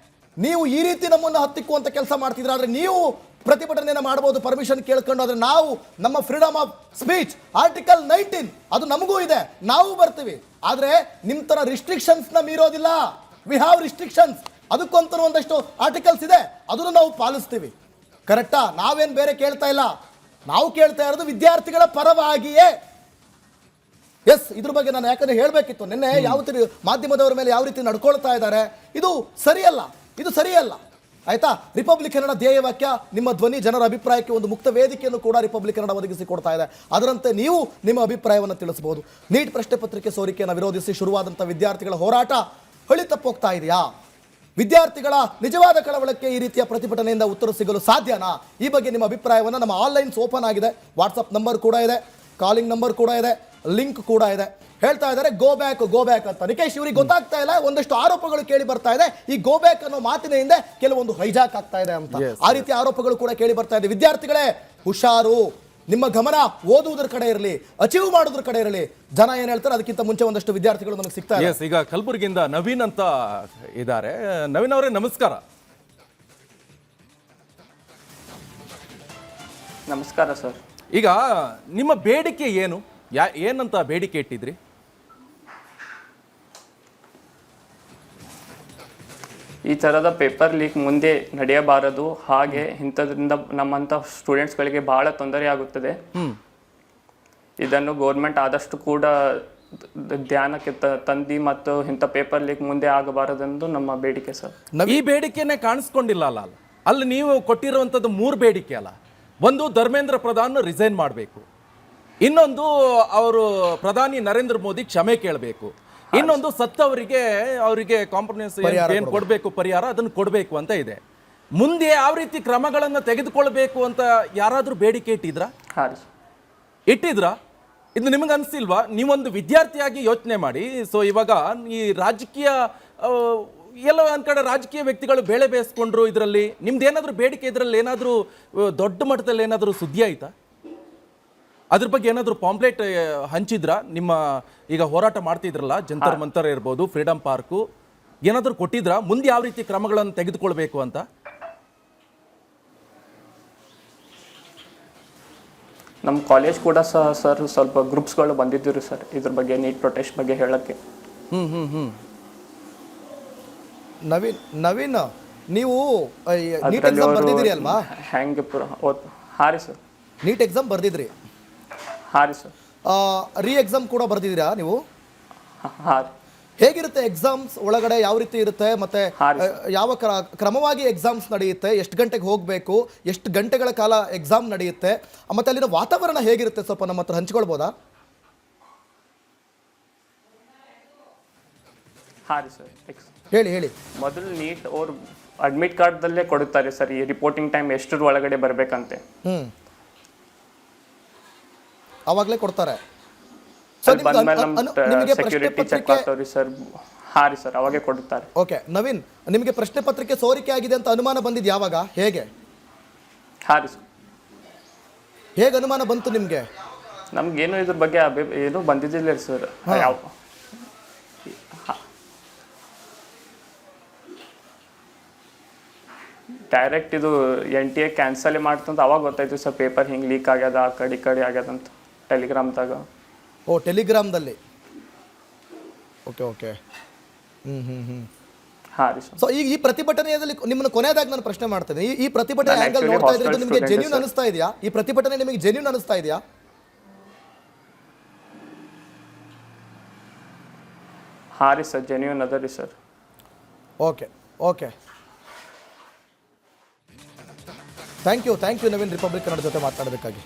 ನೀವು ಈ ರೀತಿ ನಮ್ಮನ್ನು ಹತ್ತಿಕ್ಕುವಂತ ಕೆಲಸ ಮಾಡ್ತಿದ್ರ. ಆದ್ರೆ ನೀವು ಪ್ರತಿಭಟನೆಯನ್ನು ಮಾಡಬಹುದು ಪರ್ಮಿಷನ್ ಕೇಳ್ಕೊಂಡು. ಆದ್ರೆ ನಾವು ನಮ್ಮ ಫ್ರೀಡಮ್ ಆಫ್ ಸ್ಪೀಚ್ ಆರ್ಟಿಕಲ್ 19 ಅದು ನಮಗೂ ಇದೆ, ನಾವು ಬರ್ತೀವಿ. ಆದ್ರೆ ನಿಮ್ ತರ ರಿಸ್ಟ್ರಿಕ್ಷನ್ಸ್ ನ ಮೀರೋದಿಲ್ಲ. We have restrictions. ಅದಕ್ಕಂತ ಒಂದಷ್ಟು ಆರ್ಟಿಕಲ್ಸ್ ಇದೆ, ಅದನ್ನು ನಾವು ಪಾಲಿಸ್ತೀವಿ. ಕರೆಕ್ಟಾ? ನಾವೇನ್ ಬೇರೆ ಕೇಳ್ತಾ ಇಲ್ಲ, ನಾವು ಕೇಳ್ತಾ ಇರೋದು ವಿದ್ಯಾರ್ಥಿಗಳ ಪರವಾಗಿಯೇ. ಎಸ್, ಇದ್ರ ಬಗ್ಗೆ ನಾನು ಯಾಕಂದ್ರೆ ಹೇಳಬೇಕಿತ್ತು. ನಿನ್ನೆ ಯಾವ ರೀತಿ ಮಾಧ್ಯಮದವರ ಮೇಲೆ ಯಾವ ರೀತಿ ನಡ್ಕೊಳ್ತಾ ಇದ್ದಾರೆ, ಇದು ಸರಿಯಲ್ಲ, ಇದು ಸರಿಯಲ್ಲ. ಆಯ್ತಾ? ರಿಪಬ್ಲಿಕ್ ಕನ್ನಡ ಧ್ಯೇಯ ವಾಕ್ಯ ನಿಮ್ಮ ಧ್ವನಿ ಜನರ ಅಭಿಪ್ರಾಯಕ್ಕೆ ಒಂದು ಮುಕ್ತ ವೇದಿಕೆಯನ್ನು ಕೂಡ ರಿಪಬ್ಲಿಕ್ ಕನ್ನಡ ಒದಗಿಸಿಕೊಡ್ತಾ ಇದೆ. ಅದರಂತೆ ನೀವು ನಿಮ್ಮ ಅಭಿಪ್ರಾಯವನ್ನು ತಿಳಿಸಬಹುದು. ನೀಟ್ ಪ್ರಶ್ನೆ ಪತ್ರಿಕೆ ಸೋರಿಕೆಯನ್ನು ವಿರೋಧಿಸಿ ಶುರುವಾದಂಥ ವಿದ್ಯಾರ್ಥಿಗಳ ಹೋರಾಟ ಹಳಿ ತಪ್ಪೋಗ್ತಾ ಇದೆಯಾ? ವಿದ್ಯಾರ್ಥಿಗಳ ನಿಜವಾದ ಕಳವಳಕ್ಕೆ ಈ ರೀತಿಯ ಪ್ರತಿಭಟನೆಯಿಂದ ಉತ್ತರ ಸಿಗಲು ಸಾಧ್ಯನಾ? ಈ ಬಗ್ಗೆ ನಿಮ್ಮ ಅಭಿಪ್ರಾಯವನ್ನು, ನಮ್ಮ ಆನ್ಲೈನ್ಸ್ ಓಪನ್ ಆಗಿದೆ, ವಾಟ್ಸಪ್ ನಂಬರ್ ಕೂಡ ಇದೆ, ಕಾಲಿಂಗ್ ನಂಬರ್ ಕೂಡ ಇದೆ, ಲಿಂಕ್ ಕೂಡ ಇದೆ. ಹೇಳ್ತಾ ಇದ್ದಾರೆ ಗೋ ಬ್ಯಾಕ್ ಅಂತ. ನಿಕೇಶ್, ಇವರಿಗೆ ಗೊತ್ತಾಗ್ತಾ ಇಲ್ಲ, ಒಂದಷ್ಟು ಆರೋಪಗಳು ಕೇಳಿ ಬರ್ತಾ ಇದೆ. ಈ ಗೋ ಬ್ಯಾಕ್ ಅನ್ನೋ ಮಾತಿನ ಹಿಂದೆ ಕೆಲವೊಂದು ಹೈಜಾಕ್ ಆಗ್ತಾ ಇದೆ ಅಂತ. ಆ ರೀತಿ ಆರೋಪಗಳು ಕೂಡ ಕೇಳಿ ಬರ್ತಾ ಇದೆ. ವಿದ್ಯಾರ್ಥಿಗಳೇ ಹುಷಾರು, ನಿಮ್ಮ ಗಮನ ಓದುವುದರ ಕಡೆ ಇರಲಿ, ಅಚೀವ್ ಮಾಡೋದ್ರ ಕಡೆ ಇರಲಿ. ಜನ ಏನ್ ಹೇಳ್ತಾರೆ ಅದಕ್ಕಿಂತ ಮುಂಚೆ ಒಂದಷ್ಟು ವಿದ್ಯಾರ್ಥಿಗಳು ನಮಗೆ ಸಿಗ್ತಾರೆ. ಈಗ ಕಲಬುರಗಿಯಿಂದ ನವೀನ್ ಅಂತ ಇದ್ದಾರೆ. ನವೀನ್ ಅವರೇ ನಮಸ್ಕಾರ. ನಮಸ್ಕಾರ ಸರ್. ಈಗ ನಿಮ್ಮ ಬೇಡಿಕೆ ಏನು? ಏನಂತ ಬೇಡಿಕೆ ಇಟ್ಟಿದ್ರಿ? ಈ ಥರದ ಪೇಪರ್ ಲೀಕ್ ಮುಂದೆ ನಡೆಯಬಾರದು, ಹಾಗೆ ಇಂಥದ್ರಿಂದ ನಮ್ಮಂಥ ಸ್ಟೂಡೆಂಟ್ಸ್ಗಳಿಗೆ ಬಹಳ ತೊಂದರೆ ಆಗುತ್ತದೆ. ಇದನ್ನು ಗೌರ್ಮೆಂಟ್ ಆದಷ್ಟು ಕೂಡ ಧ್ಯಾನಕ್ಕೆ ತಂದು ಮತ್ತು ಇಂಥ ಪೇಪರ್ ಲೀಕ್ ಮುಂದೆ ಆಗಬಾರದೆಂದು ನಮ್ಮ ಬೇಡಿಕೆ ಸರ್. ಈ ಬೇಡಿಕೆನೇ ಕಾಣಿಸ್ಕೊಂಡಿಲ್ಲ ಅಲ್ಲ ಅಲ್ಲಿ ನೀವು ಕೊಟ್ಟಿರುವಂಥದ್ದು 3 ಬೇಡಿಕೆ ಅಲ್ಲ. ಒಂದು, ಧರ್ಮೇಂದ್ರ ಪ್ರಧಾನ್ ರಿಸೈನ್ ಮಾಡಬೇಕು. ಇನ್ನೊಂದು, ಅವರು ಪ್ರಧಾನಿ ನರೇಂದ್ರ ಮೋದಿ ಕ್ಷಮೆ ಕೇಳಬೇಕು. ಇನ್ನೊಂದು, ಅವರಿಗೆ ಕಾಂಪ್ರಮೈಸ್ ಏನು ಕೊಡಬೇಕು ಪರಿಹಾರ, ಅದನ್ನು ಕೊಡಬೇಕು ಅಂತ ಇದೆ. ಮುಂದೆ ಯಾವ ರೀತಿ ಕ್ರಮಗಳನ್ನು ತೆಗೆದುಕೊಳ್ಬೇಕು ಅಂತ ಯಾರಾದರೂ ಬೇಡಿಕೆ ಇಟ್ಟಿದ್ರಾ? ಇದು ನಿಮಗೆ ಅನಿಸಿಲ್ವಾ? ನೀವೊಂದು ವಿದ್ಯಾರ್ಥಿಯಾಗಿ ಯೋಚನೆ ಮಾಡಿ. ಸೊ ಇವಾಗ ಈ ರಾಜಕೀಯ ಎಲ್ಲ ಒಂದು ಕಡೆ ರಾಜಕೀಯ ವ್ಯಕ್ತಿಗಳು ಬೇಳೆ ಬೇಯಿಸ್ಕೊಂಡ್ರು. ಇದರಲ್ಲಿ ನಿಮ್ದು ಏನಾದರೂ ಬೇಡಿಕೆ, ಇದರಲ್ಲಿ ಏನಾದರೂ ದೊಡ್ಡ ಮಟ್ಟದಲ್ಲಿ ಏನಾದರೂ ಸುದ್ದಿ ಆಯ್ತಾ? ಅದ್ರ ಬಗ್ಗೆ ಏನಾದರೂ ಪಾಂಪ್ಲೆಟ್ ಹಂಚಿದ್ರಾ? ನಿಮ್ಮ ಈಗ ಹೋರಾಟ ಮಾಡ್ತಿದ್ರಲ್ಲ, ಜಂತರ್ ಮಂತರ್ ಇರ್ಬೋದು, ಫ್ರೀಡಮ್ ಪಾರ್ಕು, ಏನಾದರೂ ಕೊಟ್ಟಿದ್ರಾ ಮುಂದೆ ಯಾವ ರೀತಿ ಕ್ರಮಗಳನ್ನು ತೆಗೆದುಕೊಳ್ಬೇಕು ಅಂತ? ನಮ್ಮ ಕಾಲೇಜ್ ಕೂಡ ಸರ್ ಸ್ವಲ್ಪ ಗ್ರೂಪ್ಸ್ಗಳು ಬಂದಿದ್ದೀರಿ ಸರ್ ಇದ್ರ ಬಗ್ಗೆ, ನೀಟ್ ಪ್ರೊಟೆಸ್ಟ್ ಬಗ್ಗೆ ಹೇಳಕ್ಕೆ. ನವೀನ್, ನೀವು ನೀಟ್ ಎಕ್ಸಾಮ್ ಬರ್ದಿದ್ದೀರಿ ಅಲ್ವಾ? ಹೆಂಗೆ? ಹಾಂ ರೀ ಸರ್. NEET exam ಬರ್ದಿದ್ರಿ? ಹಾಂ ರೀ ಸರ್. ರೀ ಎಕ್ಸಾಮ್ ಕೂಡ ಬರ್ದಿದ್ದೀರಾ ನೀವು? ಹಾಂ. ಹೇಗಿರುತ್ತೆ ಎಕ್ಸಾಮ್ಸ್ ಒಳಗಡೆ, ಯಾವ ರೀತಿ ಇರುತ್ತೆ, ಮತ್ತೆ ಯಾವ ಕ್ರಮವಾಗಿ ಎಕ್ಸಾಮ್ಸ್ ನಡೆಯುತ್ತೆ, ಎಷ್ಟು ಗಂಟೆಗೆ ಹೋಗಬೇಕು, ಎಷ್ಟು ಗಂಟೆಗಳ ಕಾಲ ಎಕ್ಸಾಮ್ ನಡೆಯುತ್ತೆ, ಮತ್ತೆ ಅಲ್ಲಿನ ವಾತಾವರಣ ಹೇಗಿರುತ್ತೆ, ಸ್ವಲ್ಪ ನಮ್ಮ ಹತ್ರ ಹಂಚ್ಕೊಳ್ಬೋದಾ? ಹಾಂ ರೀ ಸರ್. ಹೇಳಿ. ಮೊದಲು ನೀಟ್ ಅವ್ರು ಅಡ್ಮಿಟ್ ಕಾರ್ಡ್ದಲ್ಲೇ ಕೊಡುತ್ತಾರೆ ಸರ್ ಈ ರಿಪೋರ್ಟಿಂಗ್ ಟೈಮ್ ಎಷ್ಟರ ಒಳಗಡೆ ಬರಬೇಕಂತೆ. ಅವಾಗಲೇ ಕೊಡ್ತಾರೆ. ಸೆಕ್ಯೂರಿಟಿ ಚೆಕ್ ಮಾಡ್ತಾವ್ರಿ ಸರ್. ಹಾಂ ರೀ ಸರ್, ಅವಾಗೇ ಕೊಡುತ್ತಾರೆ. ಓಕೆ ನವೀನ್, ನಿಮಗೆ ಪ್ರಶ್ನೆ ಪತ್ರಿಕೆ ಸೋರಿಕೆ ಆಗಿದೆ ಅಂತ ಅನುಮಾನ ಬಂದಿದ್ದು ಯಾವಾಗ, ಹೇಗೆ? ಹಾಂ ರೀ ಸರ್. ಹೇಗೆ ಅನುಮಾನ ಬಂತು ನಿಮಗೆ? ನಮ್ಗೇನು ಇದ್ರ ಬಗ್ಗೆ ಏನು ಬಂದಿದ್ದಿಲ್ಲ ಸರ್. ಯಾವ ಡೈರೆಕ್ಟ್ ಇದು NTA ಕ್ಯಾನ್ಸಲ್ ಮಾಡ್ತಂತ ಅವಾಗ ಗೊತ್ತಾಯ್ತು ಸರ್, ಪೇಪರ್ ಹಿಂಗೆ ಲೀಕ್ ಆಗ್ಯದ, ಆ ಕಡೆ ಆಗ್ಯದಂತ ಟೆಲಿಗ್ರಾಮ್ದಾಗ. ಓ, ಟೆಲಿಗ್ರಾಮ್ದಲ್ಲಿ. ಓಕೆ. ಹಾಂ ರೀ ಸರ್. ಸೊ ಈಗ ಈ ಪ್ರತಿಭಟನೆಯಲ್ಲಿ ನಿಮ್ಮನ್ನು ಕೊನೆಯದಾಗಿ ನಾನು ಪ್ರಶ್ನೆ ಮಾಡ್ತೇನೆ. ಈ ಪ್ರತಿಭಟನೆ ಆಂಗಲ್ ನೋಡ್ತಾ ಇದ್ರೆ ಇದು ನಿಮಗೆ ಜೆನ್ಯೂನ್ ಅನಿಸ್ತಾ ಇದೆಯಾ? ಈ ಪ್ರತಿಭಟನೆ ನಿಮಗೆ ಜೆನ್ಯೂನ್ ಅನಿಸ್ತಾ ಇದೆಯಾ? ಹಾಂ ರೀ ಸರ್, ಜೆನ್ಯೂನ್ ಅದ ರೀ sir. Okay. Thank you Naveen, Republic Kannada ಜೊತೆ ಮಾತನಾಡೋದಕ್ಕಾಗಿ.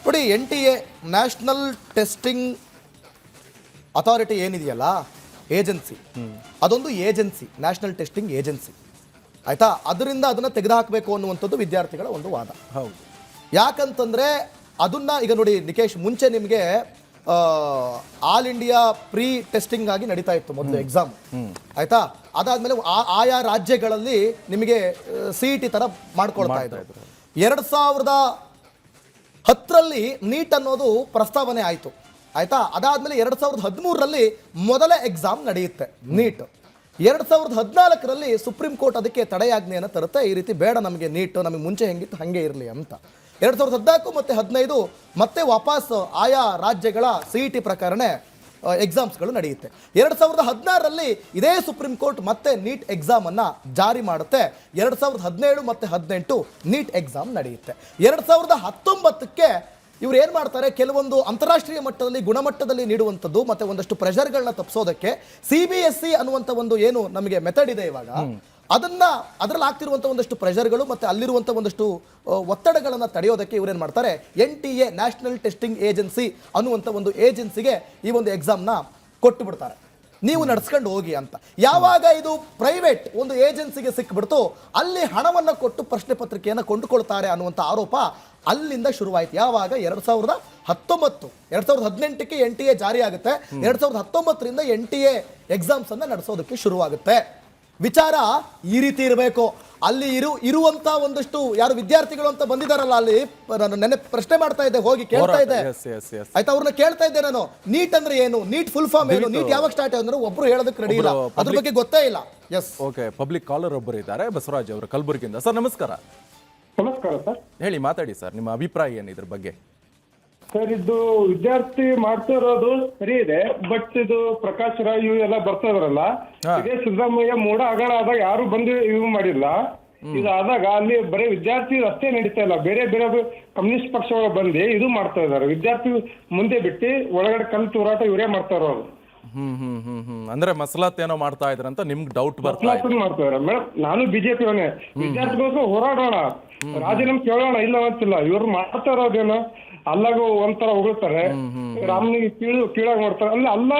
ನೋಡಿ, NTA ನ್ಯಾಷನಲ್ ಟೆಸ್ಟಿಂಗ್ ಅಥಾರಿಟಿ ಏನಿದೆಯಲ್ಲ, ಏಜೆನ್ಸಿ, ಅದೊಂದು ಏಜೆನ್ಸಿ, ನ್ಯಾಷನಲ್ ಟೆಸ್ಟಿಂಗ್ ಏಜೆನ್ಸಿ, ಆಯ್ತಾ? ಅದರಿಂದ ಅದನ್ನು ತೆಗೆದುಹಾಕಬೇಕು ಅನ್ನುವಂಥದ್ದು ವಿದ್ಯಾರ್ಥಿಗಳ ಒಂದು ವಾದ. ಹೌದು. ಯಾಕಂತಂದರೆ ಅದನ್ನ ಈಗ ನೋಡಿ ನಿಕೇಶ್, ಮುಂಚೆ ನಿಮಗೆ ಆಲ್ ಇಂಡಿಯಾ ಪ್ರೀ ಟೆಸ್ಟಿಂಗ್ ಆಗಿ ನಡೀತಾ ಇತ್ತು ಮೊದಲು ಎಕ್ಸಾಮ್, ಆಯ್ತಾ? ಅದಾದ್ಮೇಲೆ ಆಯಾ ರಾಜ್ಯಗಳಲ್ಲಿ ನಿಮಗೆ CET ತರ ಮಾಡ್ಕೊಳ್ತಾ ಇದ್ರು. 2010ರಲ್ಲಿ ನೀಟ್ ಅನ್ನೋದು ಪ್ರಸ್ತಾವನೆ ಆಯಿತು, ಆಯ್ತಾ? ಅದಾದ್ಮೇಲೆ 2013ರಲ್ಲಿ ಮೊದಲ ಎಕ್ಸಾಮ್ ನಡೆಯುತ್ತೆ ನೀಟ್. 2014ರಲ್ಲಿ ಸುಪ್ರೀಂ ಕೋರ್ಟ್ ಅದಕ್ಕೆ ತಡೆಯಾಜ್ಞೆಯನ್ನು ತರುತ್ತೆ, ಈ ರೀತಿ ಬೇಡ ನಮಗೆ ನೀಟ್, ನಮಗೆ ಮುಂಚೆ ಹೆಂಗಿತ್ತು ಹಾಗೆ ಇರಲಿ ಅಂತ. 2014 ಮತ್ತು 2015 ಮತ್ತೆ ವಾಪಸ್ ಆಯಾ ರಾಜ್ಯಗಳ CET ಪ್ರಕಾರನೇ ಎಕ್ಸಾಮ್ಸ್ಗಳು ನಡೆಯುತ್ತೆ. 2016ರಲ್ಲಿ ಇದೇ ಸುಪ್ರೀಂ ಕೋರ್ಟ್ ಮತ್ತೆ ನೀಟ್ ಎಕ್ಸಾಮನ್ನು ಜಾರಿ ಮಾಡುತ್ತೆ. 2017 ಮತ್ತು 2018 ನೀಟ್ ಎಕ್ಸಾಮ್ ನಡೆಯುತ್ತೆ. 2019ಕ್ಕೆ ಇವ್ರು ಏನು ಮಾಡ್ತಾರೆ, ಕೆಲವೊಂದು ಅಂತಾರಾಷ್ಟ್ರೀಯ ಮಟ್ಟದಲ್ಲಿ ಗುಣಮಟ್ಟದಲ್ಲಿ ನೀಡುವಂಥದ್ದು ಮತ್ತು ಒಂದಷ್ಟು ಪ್ರೆಷರ್ಗಳನ್ನ ತಪ್ಪಿಸೋದಕ್ಕೆ CBSE ಅನ್ನುವಂಥ ಒಂದು ಏನು ನಮಗೆ ಮೆಥಡ್ ಇದೆ ಇವಾಗ, ಅದರಲ್ಲಿ ಆಗ್ತಿರುವಂಥ ಒಂದಷ್ಟು ಪ್ರೆಷರ್ಗಳು ಮತ್ತು ಅಲ್ಲಿರುವಂಥ ಒಂದಷ್ಟು ಒತ್ತಡಗಳನ್ನು ತಡೆಯೋದಕ್ಕೆ ಇವ್ರೇನು ಮಾಡ್ತಾರೆ, NTA ನ್ಯಾಷನಲ್ ಟೆಸ್ಟಿಂಗ್ ಏಜೆನ್ಸಿ ಅನ್ನುವಂಥ ಒಂದು ಏಜೆನ್ಸಿಗೆ ಈ ಒಂದು ಎಕ್ಸಾಮ್ನ ಕೊಟ್ಟು ಬಿಡ್ತಾರೆ, ನೀವು ನಡೆಸ್ಕೊಂಡು ಹೋಗಿ ಅಂತ. ಯಾವಾಗ ಇದು ಪ್ರೈವೇಟ್ ಒಂದು ಏಜೆನ್ಸಿಗೆ ಸಿಕ್ಬಿಡ್ತು, ಅಲ್ಲಿ ಹಣವನ್ನು ಕೊಟ್ಟು ಪ್ರಶ್ನೆ ಪತ್ರಿಕೆಯನ್ನು ಕೊಂಡುಕೊಳ್ತಾರೆ ಅನ್ನುವಂಥ ಆರೋಪ ಅಲ್ಲಿಂದ ಶುರುವಾಯಿತು. ಯಾವಾಗ 2018ಕ್ಕೆ NTA ಜಾರಿ ಆಗುತ್ತೆ, 2019ರಿಂದ NTA ಎಕ್ಸಾಮ್ಸ್ ಅನ್ನು ನಡೆಸೋದಕ್ಕೆ ಶುರುವಾಗುತ್ತೆ. ವಿಚಾರ ಈ ರೀತಿ ಇರಬೇಕು. ಅಲ್ಲಿ ಇರುವಂತ ಒಂದಷ್ಟು ಯಾರು ವಿದ್ಯಾರ್ಥಿಗಳು ಅಂತ ಬಂದಿದ್ದಾರಲ್ಲ, ಅಲ್ಲಿ ನಾನು ನೆನ್ನೆ ಪ್ರಶ್ನೆ ಮಾಡ್ತಾ ಇದ್ದೆ, ಹೋಗಿ ಕೇಳ್ತಾ ಇದ್ದೆ, ಆಯ್ತಾ? ಅವ್ರನ್ನ ಕೇಳ್ತಾ ಇದ್ದೆ ನಾನು, ನೀಟ್ ಅಂದ್ರೆ ಏನು, ನೀಟ್ ಫುಲ್ ಫಾರ್ಮ್ ಏನು, ನೀಟ್ ಯಾವಾಗ ಸ್ಟಾರ್ಟ್ ಅಂದ್ರೆ ಒಬ್ರು ಹೇಳೋದಕ್ಕೆ ರೆಡಿ ಇಲ್ಲ, ಅದ್ರ ಬಗ್ಗೆ ಗೊತ್ತೇ ಇಲ್ಲ. S, okay. ಪಬ್ಲಿಕ್ ಕಾಲರ್ ಒಬ್ಬರು ಇದ್ದಾರೆ, ಬಸವರಾಜ್ ಅವರು ಕಲಬುರಗಿಯಿಂದ. ಸರ್ ನಮಸ್ಕಾರ. ನಮಸ್ಕಾರ ಸರ್. ಹೇಳಿ, ಮಾತಾಡಿ ಸರ್, ನಿಮ್ಮ ಅಭಿಪ್ರಾಯ ಏನು ಇದ್ರ ಬಗ್ಗೆ? ಸರ್, ಇದು ವಿದ್ಯಾರ್ಥಿ ಮಾಡ್ತಾ ಇರೋದು ಸರಿ ಇದೆ, ಬಟ್ ಇದು ಪ್ರಕಾಶ್ ರಾಯ್ ಇವು ಎಲ್ಲ ಬರ್ತಾ ಇದ್ರಲ್ಲ, ಇದೇ ಸಿದ್ದರಾಮಯ್ಯ ಮೂಡ ಹಗರಣ ಆದಾಗ ಯಾರು ಬಂದು ಇವು ಮಾಡಿಲ್ಲ. ಇದು ಆದಾಗ ಅಲ್ಲಿ ಬರೀ ವಿದ್ಯಾರ್ಥಿ ಅಷ್ಟೇ ನಡೀತಾ ಇಲ್ಲ, ಬೇರೆ ಬೇರೆ ಕಮ್ಯುನಿಸ್ಟ್ ಪಕ್ಷಗಳು ಬಂದು ಇದು ಮಾಡ್ತಾ ಇದಾರೆ. ವಿದ್ಯಾರ್ಥಿ ಮುಂದೆ ಬಿಟ್ಟು ಒಳಗಡೆ ಕಲ್ಲು ತೂರಾಟ ಇವರೇ ಮಾಡ್ತಾ ಇರೋದು. ಅಂದ್ರೆ ಮಸಲಾತ್ ಏನೋ ಮಾಡ್ತಾ ಇದ್ರಂತ ನಿಮ್ಗೆ ಡೌಟ್ ಬರ್ತಾ ಇದೆ? ಮಾಡ್ತಾ ಇದಾರೆ ಮೇಡಮ್. ನಾನು ಬಿಜೆಪಿ ಅವನೇ, ವಿದ್ಯಾರ್ಥಿಗೋಸ್ಕರ ಹೋರಾಡೋಣ, ರಾಜೀನಾಮೆ ಕೇಳೋಣ, ಇಲ್ಲ ಅಂತಿಲ್ಲ. ಇವ್ರು ಮಾಡ್ತಾ ಇರೋದೇನು, ಅಲ್ಲಾಗ ಒಂಥರ ಹೊಗಳ್ತಾರೆ, ರಾಮನಿಗೆ ಕೀಳಾಗಿ ಮಾಡ್ತಾರೆ. ಅಲ್ಲ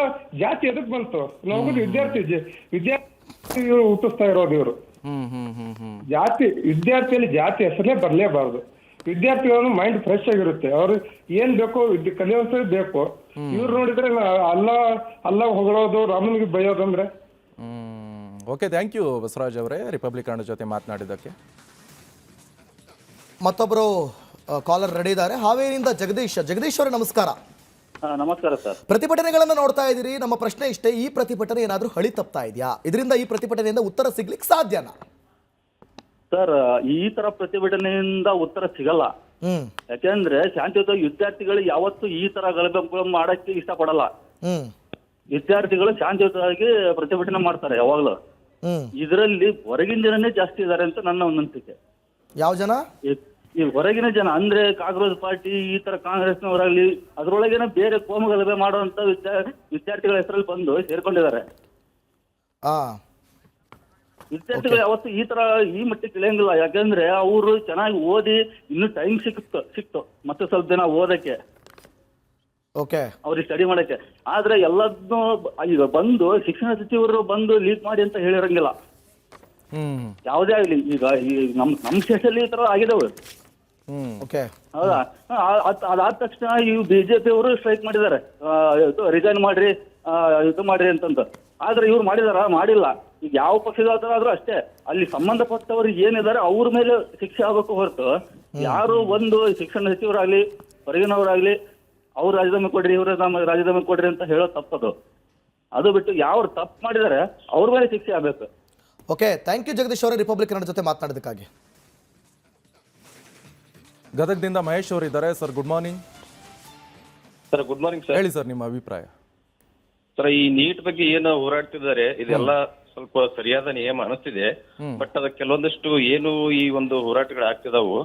ಜಾತಿ ಎದಕ್ ಬಂತು? ನಾವು ವಿದ್ಯಾರ್ಥಿ ಹುಟ್ಟಿಸ್ತಾ ಇರೋದು ಇವರು. ಜಾತಿ ವಿದ್ಯಾರ್ಥಿಯಲ್ಲಿ ಜಾತಿ ಹೆಸರೇ ಬರಲೇಬಾರ್ದು. ವಿದ್ಯಾರ್ಥಿಗಳನ್ನು ಮೈಂಡ್ ಫ್ರೆಶ್ ಆಗಿರುತ್ತೆ, ಅವ್ರು ಏನ್ ಬೇಕೋ ಕಲಿಯೋನ್ಸರಿ ಬೇಕು. ಇವ್ರು ನೋಡಿದ್ರೆ ಅಲ್ಲ ಹೊಗಳೋದು, ರಾಮನಿಗೆ ಬೈಯೋದಂದ್ರೆ. ಓಕೆ, ಥ್ಯಾಂಕ್ ಯು ಬಸವರಾಜ್ ಅವರೇ, ರಿಪಬ್ಲಿಕ್ ಕನ್ನಡ ಜೊತೆ ಮಾತನಾಡಿದ್ದಕ್ಕೆ. ಮತ್ತೊಬ್ಬರು ಕಾಲರ್ ರೆಡಿ ಇದ್ದಾರೆ, ಹಾವೇರಿಯಿಂದ ಜಗದೀಶ್. ಜಗದೀಶ್ ಅವರೇ ನಮಸ್ಕಾರ. ನಮಸ್ಕಾರ ಸರ್. ಪ್ರತಿಭಟನೆಗಳನ್ನು ನೋಡ್ತಾ ಇದ್ದೀರಿ, ನಮ್ಮ ಪ್ರಶ್ನೆ ಇಷ್ಟೇ, ಈ ಪ್ರತಿಭಟನೆ ಏನಾದರೂ ಹಳಿ ತಪ್ತಾ ಇದೆಯಾ? ಇದರಿಂದ ಈ ಪ್ರತಿಭಟನೆಯಿಂದ ಉತ್ತರ ಸಿಗ್ಲಿಕ್ಕೆ ಸಾಧ್ಯನಾ? ಸರ್, ಈ ತರ ಪ್ರತಿಭಟನೆಯಿಂದ ಉತ್ತರ ಸಿಗಲ್ಲ. ಯಾಕೆಂದ್ರೆ ಶಾಂತಿಯುತ ವಿದ್ಯಾರ್ಥಿಗಳು ಯಾವತ್ತೂ ಈ ತರ ಗಲಭೆ ಮಾಡಕ್ಕೆ ಇಷ್ಟಪಡಲ್ಲ. ವಿದ್ಯಾರ್ಥಿಗಳು ಶಾಂತಿಯುತವಾಗಿ ಪ್ರತಿಭಟನೆ ಮಾಡ್ತಾರೆ ಯಾವಾಗ್ಲೂ. ಇದರಲ್ಲಿ ಹೊರಗಿನ ಜನನೇ ಜಾಸ್ತಿ ಇದಾರೆ ಅಂತ ನನ್ನ ಒಂದು ಅನಿಸಿಕೆ. ಯಾವ ಜನ? ಈ ಹೊರಗಿನ ಜನ ಅಂದ್ರೆ ಕಾಂಗ್ರೆಸ್ ಪಾರ್ಟಿ, ಈ ತರ ಕಾಂಗ್ರೆಸ್ನವರಾಗ್ಲಿ, ಅದ್ರೊಳಗೇನೆ ಬೇರೆ ಕೋಮು ಗಲಭೆ ಮಾಡುವಂತ ವಿದ್ಯಾರ್ಥಿಗಳ ಹೆಸರಲ್ಲಿ ಬಂದು ಸೇರ್ಕೊಂಡಿದ್ದಾರೆ. ವಿದ್ಯಾರ್ಥಿಗಳು ಯಾವತ್ತು ಈ ತರ ಈ ಮಟ್ಟಕ್ಕೆ ಇಳಿಯಂಗಿಲ್ಲ. ಯಾಕಂದ್ರೆ ಅವರು ಚೆನ್ನಾಗಿ ಓದಿ ಇನ್ನೂ ಟೈಮ್ ಸಿಕ್ತು ಮತ್ತೆ ಸ್ವಲ್ಪ ದಿನ ಓದಕ್ಕೆ, ಅವ್ರಿಗೆ ಸ್ಟಡಿ ಮಾಡಕ್ಕೆ. ಆದ್ರೆ ಎಲ್ಲದನ್ನು ಈಗ ಬಂದು ಶಿಕ್ಷಣ ಸಚಿವರು ಬಂದು ಲೀಕ್ ಮಾಡಿ ಅಂತ ಹೇಳಿರಂಗಿಲ್ಲ ಯಾವುದೇ ಆಗ್ಲಿ. ಈಗ ನಮ್ ಸ್ಟೇಟಲ್ಲಿ ಈ ತರ ಆಗಿದಾವೆ. ಹೌದಾ? ಅದಾದ ತಕ್ಷಣ ಈ ಬಿಜೆಪಿ ಅವರು ಸ್ಟ್ರೈಕ್ ಮಾಡಿದ್ದಾರೆ, ರಿಸೈನ್ ಮಾಡ್ರಿ, ಇದು ಮಾಡ್ರಿ ಅಂತಂತ. ಆದ್ರೆ ಇವ್ರು ಮಾಡಿಲ್ಲ. ಈಗ ಯಾವ ಪಕ್ಷದಾದ್ರೂ ಅಷ್ಟೇ, ಅಲ್ಲಿ ಸಂಬಂಧಪಟ್ಟವ್ರಿಗೆ ಏನಿದ್ದಾರೆ ಅವ್ರ ಮೇಲೆ ಶಿಕ್ಷೆ ಆಗ್ಬೇಕು ಹೊರತು ಯಾರು ಒಂದು ಶಿಕ್ಷಣ ಸಚಿವರಾಗ್ಲಿ ಹೊರಗಿನವರಾಗ್ಲಿ ಅವ್ರು ರಾಜೀನಾಮೆ ಕೊಡ್ರಿ, ಇವ್ರ ರಾಜೀನಾಮೆ ಕೊಡ್ರಿ ಅಂತ ಹೇಳೋ ತಪ್ಪದು. ಅದು ಬಿಟ್ಟು ಯಾರು ತಪ್ಪು ಮಾಡಿದ್ದಾರೆ ಅವ್ರ ಮೇಲೆ ಶಿಕ್ಷೆ ಆಗ್ಬೇಕು. ಓಕೆ, ಥ್ಯಾಂಕ್ ಯು ಜಗದೀಶ್ ಅವರೇ, ರಿಪಬ್ಲಿಕ್ ಕನ್ನಡ ಜೊತೆ ಮಾತನಾಡೋದಕ್ಕಾಗಿ. ಗದಗದಿಂದ ಮಹೇಶ್ ಅವರು ಇದ್ದಾರೆ. Sir good morning. Sir good morning sir. ಹೇಳಿ ಸರ್, ನಿಮ್ಮ ಅಭಿಪ್ರಾಯ. ಸರ್, ಈ ನೀಟ್ ಬಗ್ಗೆ ಏನು ಹೋರಾಡ್ತಿದ್ದಾರೆ ಇದೆಲ್ಲ ಸ್ವಲ್ಪ ಸರಿಯಾದ ನಿಯಮ ಅನಿಸ್ತಿದೆ. ಬಟ್ ಅದ ಕೆಲವೊಂದಷ್ಟು ಏನು ಈ ಒಂದು ಹೋರಾಟಗಳು ಆಗ್ತಿದಾವು,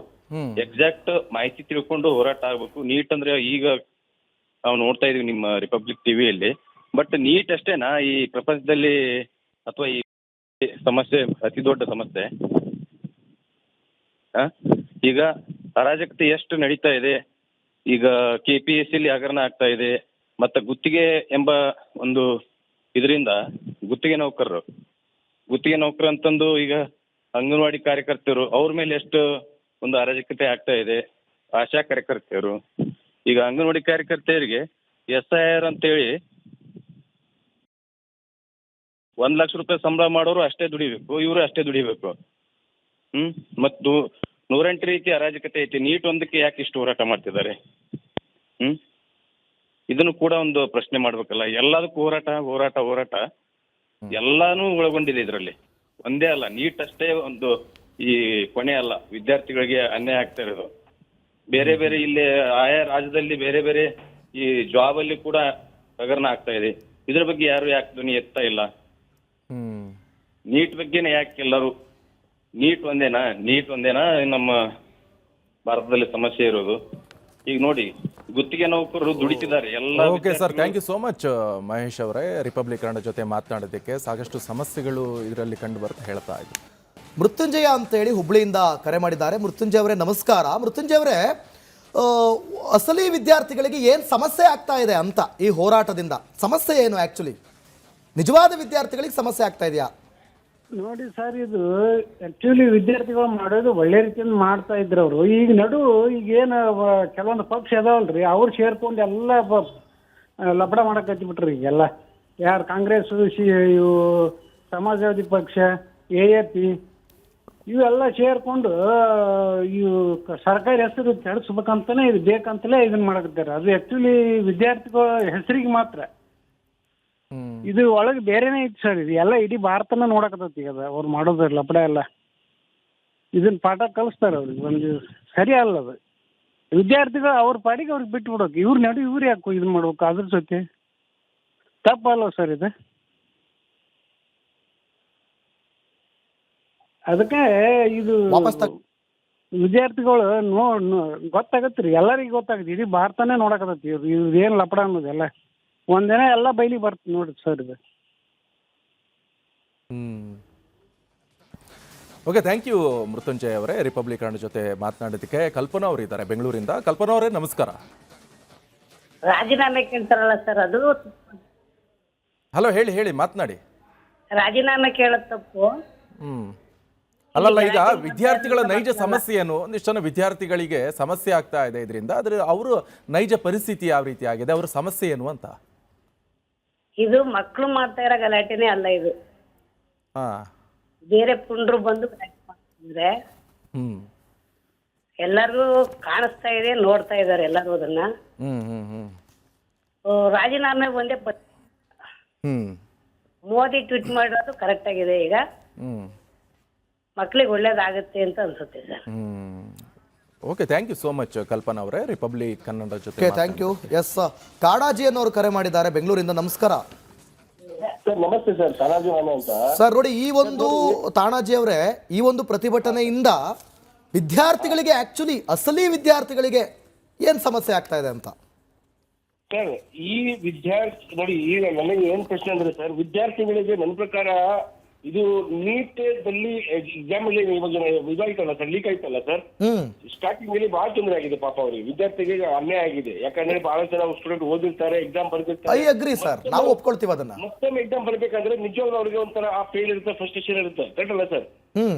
ಎಕ್ಸಾಕ್ಟ್ ಮಾಹಿತಿ ತಿಳ್ಕೊಂಡು ಹೋರಾಟ ಆಗ್ಬೇಕು. ನೀಟ್ ಅಂದ್ರೆ ಈಗ ನಾವು ನೋಡ್ತಾ ಇದೀವಿ ನಿಮ್ಮ ರಿಪಬ್ಲಿಕ್ ಟಿವಿಯಲ್ಲಿ. ಬಟ್ ನೀಟ್ ಅಷ್ಟೇನಾ ಈ ಪ್ರಪಂಚದಲ್ಲಿ ಅಥವಾ ಈ ಸಮಸ್ಯೆ ಅತಿ ದೊಡ್ಡ ಸಮಸ್ಯೆ? ಈಗ ಅರಾಜಕತೆ ಎಷ್ಟು ನಡೀತಾ ಇದೆ. ಈಗ KPSC ಹಗರಣ ಆಗ್ತಾ ಇದೆ, ಮತ್ತೆ ಗುತ್ತಿಗೆ ಎಂಬ ಒಂದು ಇದರಿಂದ ಗುತ್ತಿಗೆ ನೌಕರು ಅಂತಂದು ಈಗ ಅಂಗನವಾಡಿ ಕಾರ್ಯಕರ್ತರು ಅವ್ರ ಮೇಲೆ ಎಷ್ಟು ಒಂದು ಅರಾಜಕತೆ ಆಗ್ತಾ ಇದೆ. ಆಶಾ ಕಾರ್ಯಕರ್ತೆಯರು, ಈಗ ಅಂಗನವಾಡಿ ಕಾರ್ಯಕರ್ತೆಯರಿಗೆ SIR ಅಂತೇಳಿ 1 ಲಕ್ಷ ರೂಪಾಯಿ ಸಂಬಳ ಮಾಡೋರು ಅಷ್ಟೇ ದುಡಿಬೇಕು, ಇವರು ಅಷ್ಟೇ ದುಡಿಬೇಕು. ಮತ್ತು 108 ರೀತಿ ಅರಾಜಕತೆ ಐತಿ. ನೀಟ್ ಒಂದಕ್ಕೆ ಯಾಕೆ ಇಷ್ಟು ಹೋರಾಟ ಮಾಡ್ತಿದ್ದಾರೆ? ಇದನ್ನು ಕೂಡ ಒಂದು ಪ್ರಶ್ನೆ ಮಾಡ್ಬೇಕಲ್ಲ. ಎಲ್ಲದಕ್ಕೂ ಹೋರಾಟ ಎಲ್ಲಾನು ಒಳಗೊಂಡಿದೆ ಇದರಲ್ಲಿ. ಒಂದೇ ಅಲ್ಲ, ನೀಟ್ ಅಷ್ಟೇ ಒಂದು ಈ ಕೊನೆ ಅಲ್ಲ. ವಿದ್ಯಾರ್ಥಿಗಳಿಗೆ ಅನ್ಯಾಯ ಆಗ್ತಾ ಇರೋದು ಬೇರೆ ಬೇರೆ, ಇಲ್ಲಿ ಆಯಾ ರಾಜ್ಯದಲ್ಲಿ ಬೇರೆ ಬೇರೆ ಈ ಜಾಬ್ ಅಲ್ಲಿ ಕೂಡ ಹಗರಣ ಆಗ್ತಾ ಇದೆ. ಇದ್ರ ಬಗ್ಗೆ ಯಾರು ಯಾಕೆ ಧ್ವನಿ ಎತ್ತಾ ಇಲ್ಲ? ನೀಟ್ ಬಗ್ಗೆನೇ ಯಾಕೆ ಎಲ್ಲರೂ ನೀಟ್ ಒಂದೇನಾ ನಮ್ಮ ಭಾರತದಲ್ಲಿ ಸಮಸ್ಯೆ ಇರೋದು? ಈಗ ನೋಡಿ, ಗುತ್ತಿಗೆ ನೌಕರರು ದುಡಿತಿದ್ದಾರೆ ಎಲ್ಲ. Okay sir, thank you so much Mahesh ಅವರೇ, ರಿಪಬ್ಲಿಕ್ ಕನ್ನಡ ಜೊತೆ ಮಾತನಾಡೋದಕ್ಕೆ. ಸಾಕಷ್ಟು ಸಮಸ್ಯೆಗಳು ಇದರಲ್ಲಿ ಕಂಡು ಬರ್ತಾ ಹೇಳ್ತಾ ಇದ್ರು. ಮೃತ್ಯುಂಜಯ ಅಂತೇಳಿ ಹುಬ್ಳಿಯಿಂದ ಕರೆ ಮಾಡಿದ್ದಾರೆ. ಮೃತ್ಯುಂಜಯ ಅವರೇ ನಮಸ್ಕಾರ. ಮೃತ್ಯುಂಜಯ ಅವರೇ, ಅಸಲಿ ವಿದ್ಯಾರ್ಥಿಗಳಿಗೆ ಏನು ಸಮಸ್ಯೆ ಆಗ್ತಾ ಇದೆ ಅಂತ ಈ ಹೋರಾಟದಿಂದ? ಸಮಸ್ಯೆ ಏನು ಆ್ಯಕ್ಚುಲಿ? ನಿಜವಾದ ವಿದ್ಯಾರ್ಥಿಗಳಿಗೆ ಸಮಸ್ಯೆ ಆಗ್ತಾ ಇದೆಯಾ? ನೋಡಿ ಸರ್, ಇದು ಆಕ್ಚುಲಿ ವಿದ್ಯಾರ್ಥಿಗಳು ಮಾಡೋದು ಒಳ್ಳೆ ರೀತಿಯಿಂದ ಮಾಡ್ತಾ ಇದ್ರು ಅವರು. ಈಗ ಈಗೇನು ಕೆಲವೊಂದು ಪಕ್ಷ ಅದಾವಲ್ರಿ, ಅವ್ರು ಸೇರ್ಕೊಂಡು ಎಲ್ಲ ಲಪಡ ಮಾಡಕ್ ಹಚ್ಚಿಬಿಟ್ರಿ. ಈಗೆಲ್ಲ ಯಾರು ಕಾಂಗ್ರೆಸ್, ಇವು ಸಮಾಜವಾದಿ ಪಕ್ಷ, AAP ಇವೆಲ್ಲ ಸೇರ್ಕೊಂಡು ಇವು ಸರ್ಕಾರಿ ಹೆಸರು ಕೆಡಿಸ್ಬೇಕಂತಾನೆ ಇದು ಬೇಕಂತಲೇ ಇದನ್ನ ಮಾಡಕತ್ತಾರೆ. ಅದು ಆಕ್ಚುಲಿ ವಿದ್ಯಾರ್ಥಿಗಳ ಹೆಸರಿಗೆ ಮಾತ್ರ. ಇದು ಒಳಗೆ ಬೇರೆನೇ ಐತಿ ಸರ್. ಇದು ಎಲ್ಲ ಇಡೀ ಭಾರತನ ನೋಡಕತ್ತೈತಿ ಈಗ ಅವ್ರು ಮಾಡೋದು ಲಪಡ ಎಲ್ಲ. ಇದನ್ನ ಪಾಠ ಕಲಿಸ್ತಾರೆ ಅವ್ರಿಗೆ. ಒಂದು ಸರಿ ಅಲ್ಲ ಅದು. ವಿದ್ಯಾರ್ಥಿಗಳು ಅವ್ರ ಪಾಡಿಗೆ ಅವ್ರಿಗೆ ಬಿಟ್ಟು ಬಿಡೋಕೆ, ಇವ್ರು ಯಾಕೆ ಇದನ್ನ ಮಾಡ್ಬೇಕು? ಅದ್ರ ಜೊತೆ ತಪ್ಪಲ್ಲ ಸರ್ ಇದು. ಅದಕ್ಕೆ ಇದು ವಿದ್ಯಾರ್ಥಿಗಳು ಗೊತ್ತಾಗತ್ರಿ, ಎಲ್ಲರಿಗೂ ಗೊತ್ತಾಗತ್ತೆ. ಇಡೀ ಭಾರತನೇ ನೋಡಕತ್ತೈತಿ ಇವ್ರು ಏನ್ ಲಪಡ ಅನ್ನೋದೆಲ್ಲ. ಒಂದಿನ ಎಲ್ಲ ಬೈಲಿ ಬರ್ತದೆ ನೋಡಿ ಸರ್ ಇದು. ಓಕೆ, ಥ್ಯಾಂಕ್ ಯು ಮೃತ್ಯುಂಜಯ್ ಅವರೇ, ರಿಪಬ್ಲಿಕ್ ಕನ್ನಡ ಜೊತೆ ಮಾತನಾಡೋದಕ್ಕೆ. ಕಲ್ಪನಾ ಅವರು ಇದ್ದಾರೆ ಬೆಂಗಳೂರಿಂದ. ಕಲ್ಪನಾ ಅವರೇ ನಮಸ್ಕಾರ. ರಾಜೀನಾಮೆ ಕೇಳ್ತಾರಲ್ಲ ಸರ್, ಅದು ಹಲೋ, ಹೇಳಿ ಮಾತನಾಡಿ. ರಾಜೀನಾಮೆ ಕೇಳೋದು ತಪ್ಪು. ಅಲ್ಲಲ್ಲ, ಈಗ ವಿದ್ಯಾರ್ಥಿಗಳ ನೈಜ ಸಮಸ್ಯೆ ಏನು? ಒಂದಿಷ್ಟು ಜನ ವಿದ್ಯಾರ್ಥಿಗಳಿಗೆ ಸಮಸ್ಯೆ ಆಗ್ತಾ ಇದೆ ಇದರಿಂದ. ಆದ್ರೆ ಅವರು ನೈಜ ಪರಿಸ್ಥಿತಿ ಯಾವ ರೀತಿ ಆಗಿದೆ, ಅವ್ರ ಸಮಸ್ಯೆ ಏನು ಅಂತ? ಇದು ಮಕ್ಕಳು ಮಾಡ್ತಾ ಇರೋ ಗಲಾಟೆನೇ ಅಲ್ಲ ಇದು. ಬೇರೆ ಪುಂಡ್ರು ಬಂದು ಗಲಾಟೆ ಮಾಡ್ತಿದ್ರೆ ಎಲ್ಲರೂ ಕಾಣಿಸ್ತಾ ಇದೆ, ನೋಡ್ತಾ ಇದಾರೆ ಎಲ್ಲರೂ ಅದನ್ನ. ರಾಜೀನಾಮೆ ಒಂದೇ ಮೋದಿ ಟ್ವೀಟ್ ಮಾಡೋದು ಕರೆಕ್ಟ್ ಆಗಿದೆ. ಈಗ ಮಕ್ಕಳಿಗೆ ಒಳ್ಳೇದಾಗುತ್ತೆ ಅಂತ ಅನ್ಸುತ್ತೆ sir. Okay, thank you so much Kalpana ಅವರೇ, ರಿಪಬ್ಲಿಕ್ ಕನ್ನಡ ಜೊತೆ. Thank you. ಎಸ್, ಕಾಡಾಜಿ ಅನ್ನೋರು ಕರೆ ಮಾಡಿದ್ದಾರೆ ಬೆಂಗಳೂರಿಂದ. ನಮಸ್ಕಾರ ಸರ್. ನಮಸ್ತೆ ಸರ್, ತಾನಾಜಿ ಅಂತ ಸರ್. ನೋಡಿ, ಈ ಒಂದು ತಾಣಾಜಿ ಅವರೇ, ಈ ಒಂದು ಪ್ರತಿಭಟನೆಯಿಂದ ವಿದ್ಯಾರ್ಥಿಗಳಿಗೆ ಆಕ್ಚುಲಿ ಅಸಲಿ ವಿದ್ಯಾರ್ಥಿಗಳಿಗೆ ಏನ್ ಸಮಸ್ಯೆ ಆಗ್ತಾ ಇದೆ ಅಂತ? ಸರ್, ಈ ವಿದ್ಯಾರ್ಥಿ ನೋಡಿ, ಈಗ ನನಗೆ ಏನ್ ಪ್ರಶ್ನೆ ಅಂದ್ರೆ ಸರ್, ವಿದ್ಯಾರ್ಥಿಗಳಿಗೆ ನನ್ನ ಪ್ರಕಾರ ಇದು ನೀಟ್ ದಲ್ಲಿ ಎಕ್ಸಾಮ್ ಅಲ್ಲಿ ಇದಾಯ್ತಲ್ಲ ಸರ್, ಲೀಕ್ ಆಯ್ತಲ್ಲ ಸರ್. ಸ್ಟಾರ್ಟಿಂಗ್ ಅಲ್ಲಿ ಬಹಳ ತೊಂದರೆ ಆಗಿದೆ ಪಾಪ ಅವ್ರಿಗೆ, ವಿದ್ಯಾರ್ಥಿಗಳಿಗೆ ಅನ್ಯಾಯ ಆಗಿದೆ. ಯಾಕಂದ್ರೆ ಬಹಳ ಜನ ಸ್ಟೂಡೆಂಟ್ ಓದಿರ್ತಾರೆ, ಎಕ್ಸಾಮ್ ಬರ್ದಿರ್ತಾರೆ. ಐ ಅಗ್ರಿ ಸರ್, ನಾವು ಒಪ್ಕೊಳ್ತೀವಿ ಅದನ್ನ. ಮತ್ತೊಮ್ಮೆ ಎಕ್ಸಾಮ್ ಬರ್ಬೇಕಂದ್ರೆ ನಿಜವಾಗ್ಲೂ ಅವ್ರಿಗೆ ಒಂಥರ ಆ ಫೇಲ್ ಇರುತ್ತೆ, ಫ್ರಸ್ಟ್ರೇಷನ್ ಇರುತ್ತೆ, ಕರೆಕ್ಟ್ ಅಲ್ಲ ಸರ್?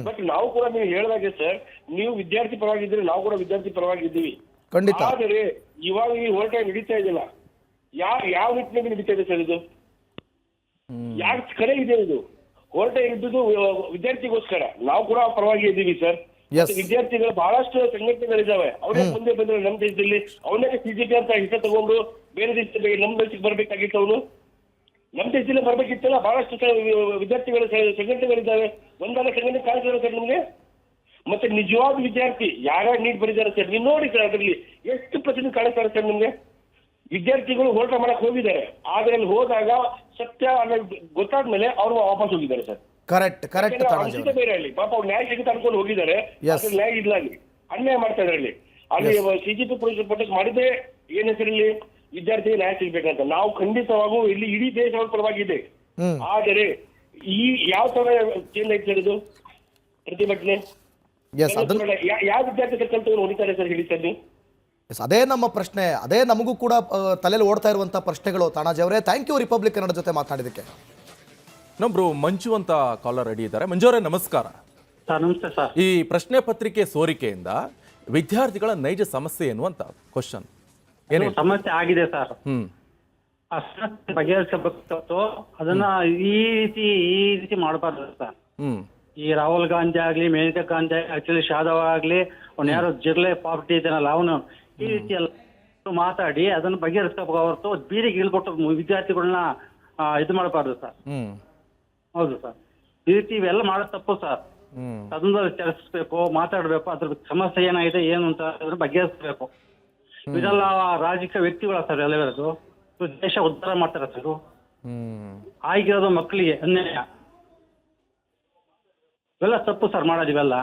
ಬಟ್ ನಾವು ಕೂಡ ನೀವು ಹೇಳಿದಾಗೆ ಸರ್, ನೀವು ವಿದ್ಯಾರ್ಥಿ ಪರವಾಗಿದ್ರೆ ನಾವು ಕೂಡ ವಿದ್ಯಾರ್ಥಿ ಪರವಾಗಿದ್ದೀವಿ. ಖಂಡಿತ. ಆದರೆ ಇವಾಗ ಈ ಹೋರಾಟ ನಡೀತಾ ಇದೆಯಲ್ಲ, ಯಾವ ನಿಟ್ಟಿನಲ್ಲಿ ನಡೀತಾ ಇದೆ ಸರ್ ಇದು? ಯಾರ ಕಡೆ ಇದೆ ಇದು ಹೋರಾಟ? ಇದ್ದುದು ವಿದ್ಯಾರ್ಥಿಗೋಸ್ಕರ. ನಾವು ಕೂಡ ಪರವಾಗಿ ಇದ್ದೀವಿ ಸರ್. ವಿದ್ಯಾರ್ಥಿಗಳು ಬಹಳಷ್ಟು ಸಂಘಟನೆಗಳಿದ್ದಾವೆ, ಅವರೇ ಮುಂದೆ ಬಂದ್ರೆ ನಮ್ಮ ದೇಶದಲ್ಲಿ. ಅವನೇ CJP ಅಂತ ಹೆಸರು ತಗೊಂಡು ಬೇರೆ ದೇಶದಲ್ಲಿ ನಮ್ಮ ದೇಶಕ್ಕೆ ಬರ್ಬೇಕಾಗಿತ್ತು. ಅವನು ನಮ್ಮ ದೇಶದಲ್ಲಿ ಬರ್ಬೇಕಿತ್ತಲ್ಲ. ಬಹಳಷ್ಟು ವಿದ್ಯಾರ್ಥಿಗಳ ಸಂಘಟನೆಗಳಿದ್ದಾವೆ. ಒಂದಲ್ಲ ಸಂಘಟನೆ ಕಾಣಿಸ್ತಾರೆ ಸರ್ ನಿಮ್ಗೆ. ಮತ್ತೆ ನಿಜವಾದ ವಿದ್ಯಾರ್ಥಿ ಯಾರ್ಯಾರು ನೀಟ್ ಬರೀತಾರೆ ಸರ್, ನೀವು ನೋಡಿ ಸರ್, ಅದರಲ್ಲಿ ಎಷ್ಟು ಪ್ರತಿನಿಧಿ ಕಾಣಿಸ್ತಾರೆ ಸರ್ ನಿಮ್ಗೆ. ವಿದ್ಯಾರ್ಥಿಗಳು ಹೋರಾಟ ಮಾಡಕ್ ಹೋಗಿದ್ದಾರೆ, ಆದ್ರೆ ಅಲ್ಲಿ ಹೋದಾಗ ಸತ್ಯ ಗೊತ್ತಾದ್ಮೇಲೆ ಅವರು ವಾಪಸ್ ಹೋಗಿದ್ದಾರೆ ಸರ್. ಕರೆಕ್ಟ್. ಬೇರೆ ಅಲ್ಲಿ ಪಾಪ ಅವ್ರು ನ್ಯಾಯ ಸಿಗುತ್ತೆ ಅನ್ಕೊಂಡು ಹೋಗಿದ್ದಾರೆ, ನ್ಯಾಯ ಇಲ್ಲ. ಅಲ್ಲಿ ಅನ್ಯಾಯ ಮಾಡ್ತಾ ಇದ್ದಾರೆ. ಅಲ್ಲಿ CJP ಪೊಲೀಸ್ ಪ್ರೊಟೆಸ್ಟ್ ಮಾಡಿದ್ರೆ ಏನ್ ಹೆಸರಲ್ಲಿ ವಿದ್ಯಾರ್ಥಿಗೆ ನ್ಯಾಯ ಸಿಗ್ಬೇಕಂತ. ನಾವು ಖಂಡಿತವಾಗೂ ಇಲ್ಲಿ ಇಡೀ ದೇಶದ ಪರವಾಗಿದೆ. ಆದರೆ ಈ ಯಾವ ತರ ಚೇಂಜ್ ಆಯ್ತು ಸರ್ ಇದು ಪ್ರತಿಭಟನೆ? ಯಾವ ವಿದ್ಯಾರ್ಥಿ ಕಲ್ತು ಹೊಡಿತಾರೆ ಸರ್, ಹೇಳಿ ಸರ್ ನೀವು? ಅದೇ ನಮ್ಮ ಪ್ರಶ್ನೆ, ಅದೇ ನಮಗೂ ಕೂಡ ತಲೆಯಲ್ಲಿ ಓಡ್ತಾ ಇರುವಂತಹ ಪ್ರಶ್ನೆಗಳು. ತಾಣಾಜಿ ಅವರೇ, ಥ್ಯಾಂಕ್ ಯು ರಿಪಬ್ಲಿಕ್ ಕನ್ನಡ ಜೊತೆ ಮಾತನಾಡಿದಕ್ಕೆ. ಇನ್ನೊಬ್ರು ಮಂಜು ಅಂತ ಕಾಲರ್ ರೆಡಿ ಇದ್ದಾರೆ. ಮಂಜು ಅವರೇ ನಮಸ್ಕಾರ. ಸರ್ ನಮಸ್ತೆ ಸರ್. ಈ ಪ್ರಶ್ನೆ ಪತ್ರಿಕೆ ಸೋರಿಕೆಯಿಂದ ವಿದ್ಯಾರ್ಥಿಗಳ ನೈಜ ಸಮಸ್ಯೆ ಏನು ಅಂತ ಕ್ವಶನ್ ಏನು? ಸಮಸ್ಯೆ ಆಗಿದೆ ಸರ್. ಹ್ಮ್ ಆ ಸಮಸ್ಯೆ ಬಗೆಹರಿಸಬೇಕು. ಅದನ್ನ ಈ ರೀತಿ ಮಾಡಬಾರ್ದು ಸರ್. ಹ್ಮ್ ಈ ರಾಹುಲ್ ಗಾಂಧಿ ಆಗ್ಲಿ, ಮೇನಕಾ ಗಾಂಧಿ ಆಕ್ಚುಲಿ ಶಾದವ್ ಆಗ್ಲಿ, ಅವ್ನು ಯಾರೋ ಜಿರ್ಲೆ ಪಾರ್ಟಿ ಇದನ್ನಲ್ಲ, ಅವನು ಈ ರೀತಿ ಎಲ್ಲ ಮಾತಾಡಿ ಅದನ್ನ ಬಗೆಹರಿಸಬೇಕು ಹೊರತು ಬೀದಿಗೆ ಇಳ್ಕೊಟ್ಟು ವಿದ್ಯಾರ್ಥಿಗಳನ್ನ ಇದು ಮಾಡಬಾರ್ದು ಸರ್. ಹೌದು ಸರ್, ಈ ರೀತಿ ಇವೆಲ್ಲ ಮಾಡೋದು ತಪ್ಪು ಸರ್. ಅದನ್ನ ಚರ್ಚಿಸ್ಬೇಕು, ಮಾತಾಡ್ಬೇಕು, ಅದ್ರ ಸಮಸ್ಯೆ ಏನಾಗಿದೆ ಏನು ಅಂತ ಅದ್ರ ಬಗೆಹರಿಸಬೇಕು. ಇದೆಲ್ಲ ರಾಜಕೀಯ ವ್ಯಕ್ತಿಗಳ ಸರ್ ಎಲ್ಲವರದು ದೇಶ ಉದ್ಧಾರ ಮಾಡ್ತಾರೆ ಸರ್. ಆಗಿರೋದು ಮಕ್ಕಳಿಗೆ ಅನ್ಯಾಯ, ಇವೆಲ್ಲ ತಪ್ಪು ಸರ್ ಮಾಡೋದು ಇವೆಲ್ಲ.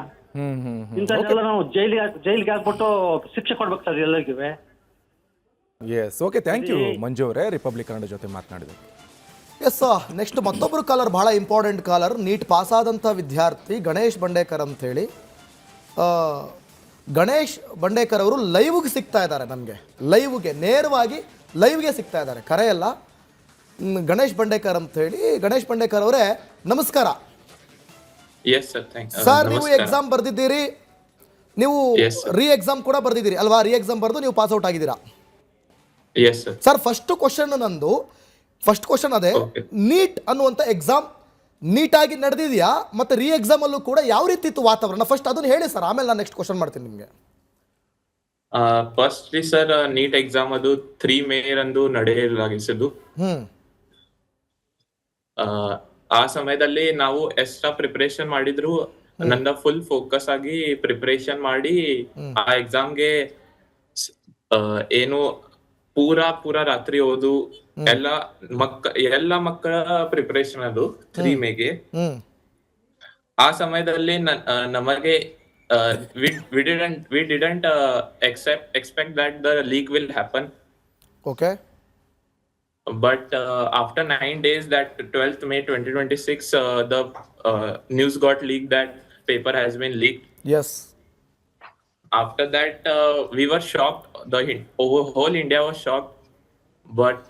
ಇಂಥದ್ದೆಲ್ಲ ನಾವು ಜೈಲಿಗೆ ಹಾಕ್ಬಿಟ್ಟು ಶಿಕ್ಷೆ ಕೊಡ್ಬೇಕು ಸರ್ ಎಲ್ಲರಿಗೂ. ಎಸ್, ಓಕೆ, ಥ್ಯಾಂಕ್ ಯು ಮಂಜು ಅವರೇ, ರಿಪಬ್ಲಿಕ್ ಕನ್ನಡ ಜೊತೆ ಮಾತನಾಡಿದ್ರು. ಎಸ್, ನೆಕ್ಸ್ಟ್ ಮತ್ತೊಬ್ಬರು ಕಾಲರ್, ಬಹಳ ಇಂಪಾರ್ಟೆಂಟ್ ಕಾಲರ್, ನೀಟ್ ಪಾಸ್ ಆದಂಥ ವಿದ್ಯಾರ್ಥಿ ಗಣೇಶ್ ಬಂಡೇಕರ್ ಅಂತೇಳಿ. ಗಣೇಶ್ ಬಂಡೇಕರ್ ಅವರು ಲೈವ್ಗೆ ಸಿಗ್ತಾ ಇದ್ದಾರೆ, ನಮಗೆ ನೇರವಾಗಿ ಲೈವ್ಗೆ ಸಿಗ್ತಾ ಇದ್ದಾರೆ, ಕರೆಯಲ್ಲ. ಗಣೇಶ್ ಬಂಡೇಕರ್ ಅಂತೇಳಿ. ಗಣೇಶ್ ಬಂಡೇಕರ್ ಅವರೇ ನಮಸ್ಕಾರ. ಸರ್, ನೀವು ಎಕ್ಸಾಮ್ ಬರ್ದಿದ್ದೀರಿ, ನೀವು ರೀ ಎಕ್ಸಾಮ್ ಕೂಡ ಬರ್ದಿದ್ದೀರಿ ಅಲ್ವಾ? ರೀ ಎಕ್ಸಾಮ್ ಬರೆದು ನೀವು ಪಾಸ್ ಔಟ್ ಆಗಿದ್ದೀರಾ ಸರ್. ಫಸ್ಟ್ ಕ್ವಶನ್ ಅದೇ, ನೀಟ್ ಅನ್ನುವಂಥ ಎಕ್ಸಾಮ್ ನೀಟಾಗಿ ನಡೆದಿದೆಯಾ, ಮತ್ತೆ ರೀ ಎಕ್ಸಾಮ್ ಅಲ್ಲೂ ಕೂಡ ಯಾವ ರೀತಿ ಇತ್ತು ವಾತಾವರಣ? ಫಸ್ಟ್ ಅದನ್ನ ಹೇಳಿ ಸರ್, ಆಮೇಲೆ ನಾನು ನೆಕ್ಸ್ಟ್ ಕ್ವಶನ್ ಮಾಡ್ತೀನಿ ನಿಮಗೆ. ಫಸ್ಟ್ಲಿ ಸರ್, ನೀಟ್ ಎಕ್ಸಾಮ್ ಅದು 3 ಮೇ ರಂದು ನಡೆಯಲಾಗಿಸಿದ್ದು. ಆ ಸಮಯದಲ್ಲಿ ನಾವು ಎಕ್ಸ್ಟ್ರಾ ಪ್ರಿಪರೇಷನ್ ಮಾಡಿದ್ರು, ನನ್ನ ಫುಲ್ ಫೋಕಸ್ ಆಗಿ ಪ್ರಿಪರೇಷನ್ ಮಾಡಿ ಆ ಎಕ್ಸಾಮ್ಗೆ ಏನು ಪೂರಾ ರಾತ್ರಿ ಓದು ಎಲ್ಲ ಮಕ್ಕಳ ಪ್ರಿಪರೇಷನ್ ಅದು 3 ಮೇಗೆ. ಆ ಸಮಯದಲ್ಲಿ ನಮಗೆ we didn't expect that the leak will happen. Okay. But after 9 days, that 12th May 2026, the news got leaked that paper has been leaked. Yes. After that, we were shocked. Whole India was shocked. But